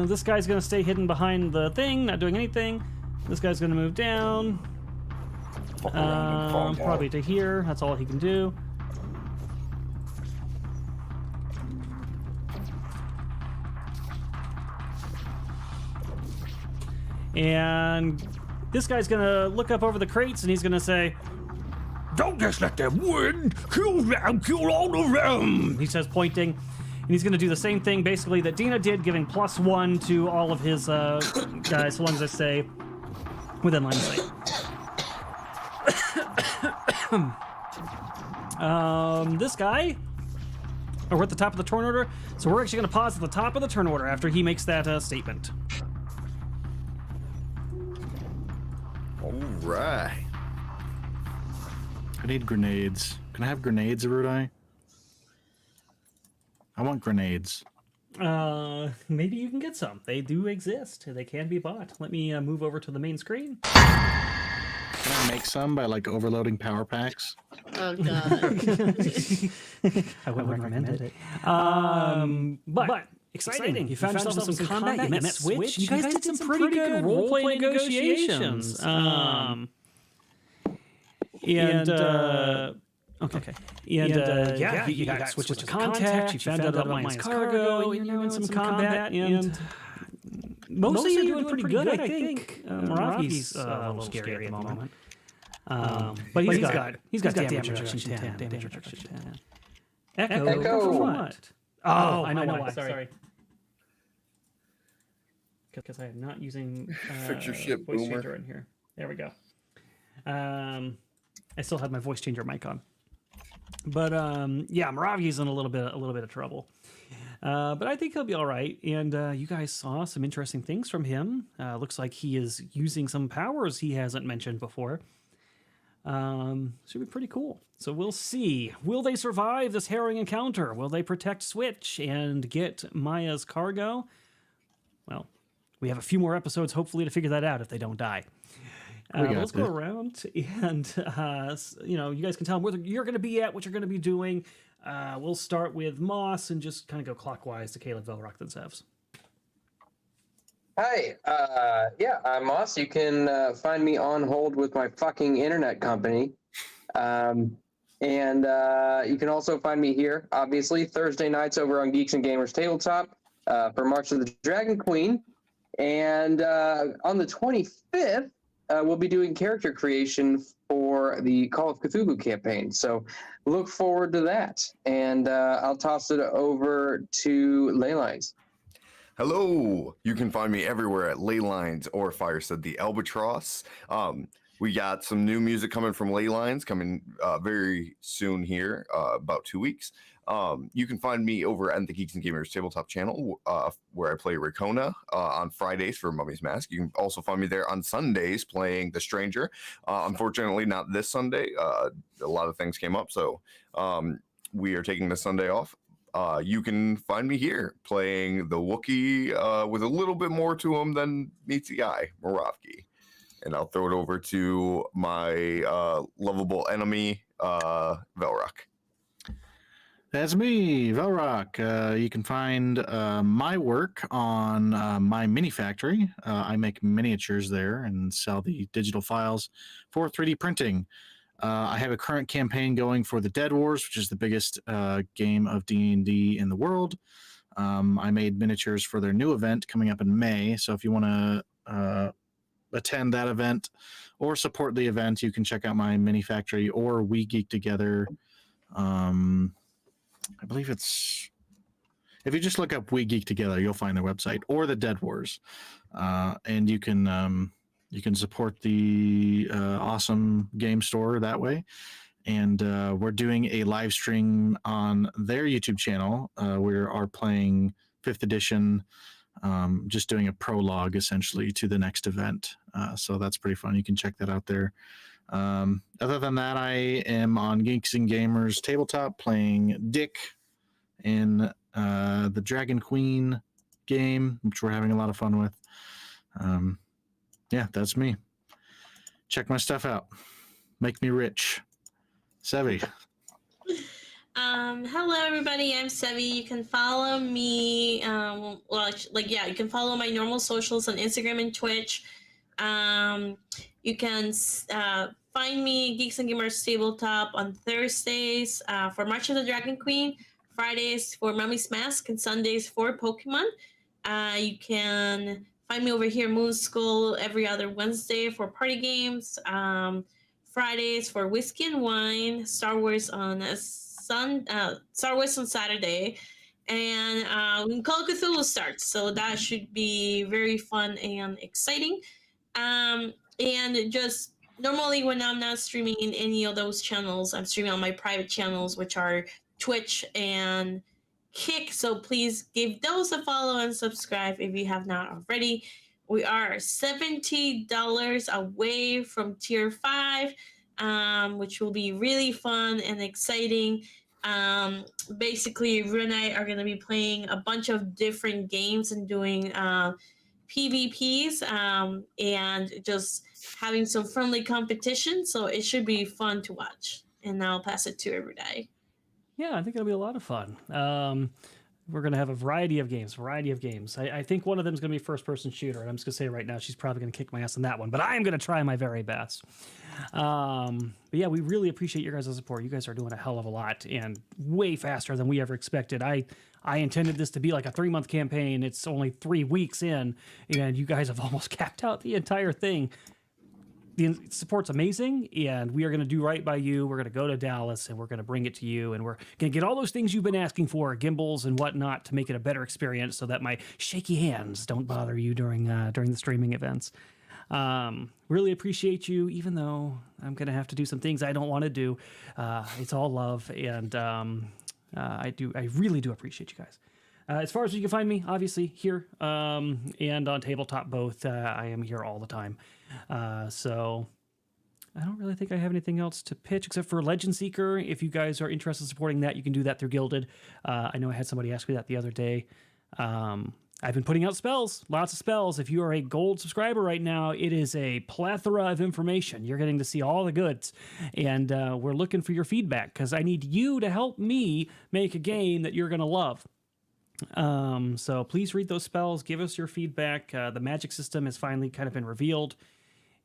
This guy's going to stay hidden behind the thing, not doing anything. This guy's going to move down. Fuck around and find Probably out. to here. That's all he can do. And this guy's gonna look up over the crates and he's gonna say, Don't just let them win. Kill them, kill all of them. He says, pointing, and he's going to do the same thing, basically, that Dina did, giving +1 to all of his guys, so long as I stay within line of sight. This guy, we're at the top of the turn order, so we're actually going to pause at the top of the turn order after he makes that statement. All right. I need grenades. Can I have grenades, Erudi? I want grenades. Maybe you can get some. They do exist. They can be bought. Let me move over to the main screen. Can I make some by like overloading power packs? Oh god. I wouldn't recommend it. But exciting. You found yourself some combat. You met Switch. You guys did some pretty good role-playing negotiations. Okay. Yeah, you got Switch's contact. You found out about Maya's cargo. And you're doing some combat. And mostly you're doing pretty good, I think. Maravi's a little scary at the moment. But he's got damage reduction 10. Damage reduction 10. Echo for what? Oh, I know why. Sorry. Because I am not using Fix your shit, voice boomer. changer in here. There we go. I still have my voice changer mic on. But yeah, Moravi's in a little bit of trouble. But I think he'll be all right. And you guys saw some interesting things from him. Looks like he is using some powers he hasn't mentioned before. Should be pretty cool. So we'll see. Will they survive this harrowing encounter? Will they protect Switch and get Maya's cargo? Well, we have a few more episodes, hopefully, to figure that out if they don't die. Let's go around and, you guys can tell them where you're going to be at, what you're going to be doing. We'll start with Moss and just kind of go clockwise to Caleb, Velrock, then Sevs. Hi, I'm Moss. You can find me on hold with my fucking internet company. And you can also find me here, obviously, Thursday nights over on Geeks and Gamers Tabletop for March of the Dragon Queen. And on the 25th, we'll be doing character creation for the Call of Cthulhu campaign. So look forward to that. And I'll toss it over to Laylines. Hello. You can find me everywhere at Laylines or Fire Said the Albatross. We got some new music coming from Laylines coming very soon here, about 2 weeks. You can find me over at the Geeks and Gamers Tabletop channel, where I play Ricona on Fridays for Mummy's Mask. You can also find me there on Sundays playing The Stranger. Unfortunately, not this Sunday. A lot of things came up, so we are taking this Sunday off. You can find me here playing the Wookiee with a little bit more to him than meets the eye, Moravki. And I'll throw it over to my lovable enemy, Velrock. That's me, Velrock. You can find my work on my mini factory. I make miniatures there and sell the digital files for 3D printing. I have a current campaign going for the Dead Wars, which is the biggest game of D&D in the world. I made miniatures for their new event coming up in May. So if you want to attend that event or support the event, you can check out my mini factory or We Geek Together. I believe it's, if you just look up We Geek Together, you'll find their website, or the Dead Wars, and you can support the awesome game store that way. And we're doing a live stream on their YouTube channel. We are playing 5th edition, just doing a prologue essentially to the next event. So that's pretty fun. You can check that out there. Other than that, I am on Geeks and Gamers Tabletop playing Dick in the Dragon Queen game, which we're having a lot of fun with. Yeah, that's me. Check my stuff out. Make me rich. Sevvy. Hello everybody, I'm Sevvy. You can follow me, you can follow my normal socials on Instagram and Twitch. You can find me Geeks and Gamers Tabletop on Thursdays for March of the Dragon Queen, Fridays for Mummy's Mask, and Sundays for Pokemon. You can find me over here, Moonskull, every other Wednesday for party games. Fridays for Whiskey and Wine, Star Wars on Star Wars on Saturday, and Call of Cthulhu starts. So that should be very fun and exciting. And just normally when I'm not streaming in any of those channels, I'm streaming on my private channels, which are Twitch and Kick. So please give those a follow and subscribe if you have not already. We are $70 away from tier 5, which will be really fun and exciting. Basically, Ru and I are going to be playing a bunch of different games and doing PvPs and just having some friendly competition. So it should be fun to watch. And now I'll pass it to Erudi. Yeah, I think it'll be a lot of fun. We're going to have a variety of games. I think one of them is going to be first-person shooter, and I'm just going to say right now she's probably going to kick my ass on that one, but I am going to try my very best. But yeah, we really appreciate your guys' support. You guys are doing a hell of a lot, and way faster than we ever expected. I intended this to be like a 3-month campaign. It's only 3 weeks in, and you guys have almost capped out the entire thing. The support's amazing, and we are going to do right by you. We're going to go to Dallas, and we're going to bring it to you, and we're going to get all those things you've been asking for, gimbals and whatnot, to make it a better experience so that my shaky hands don't bother you during the streaming events. Really appreciate you, even though I'm going to have to do some things I don't want to do. It's all love, and I really do appreciate you guys. As far as you can find me, obviously, here and on Tabletop both. I am here all the time. So I don't really think I have anything else to pitch except for Legend Seeker. If you guys are interested in supporting that, you can do that through Gilded. I know I had somebody ask me that the other day. I've been putting out spells, lots of spells. If you are a gold subscriber right now, it is a plethora of information. You're getting to see all the goods. And we're looking for your feedback because I need you to help me make a game that you're going to love. So please read those spells, give us your feedback. The magic system has finally kind of been revealed.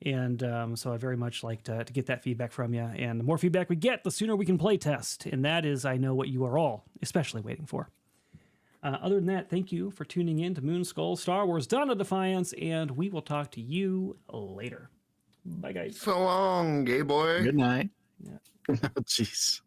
And so I very much like to get that feedback from you. And the more feedback we get, the sooner we can play test. And that is, I know, what you are all especially waiting for. Other than that, thank you for tuning in to Moonskull, Star Wars Dawn of Defiance, and we will talk to you later. Bye, guys. So long, gay boy. Good night. Yeah. Jeez.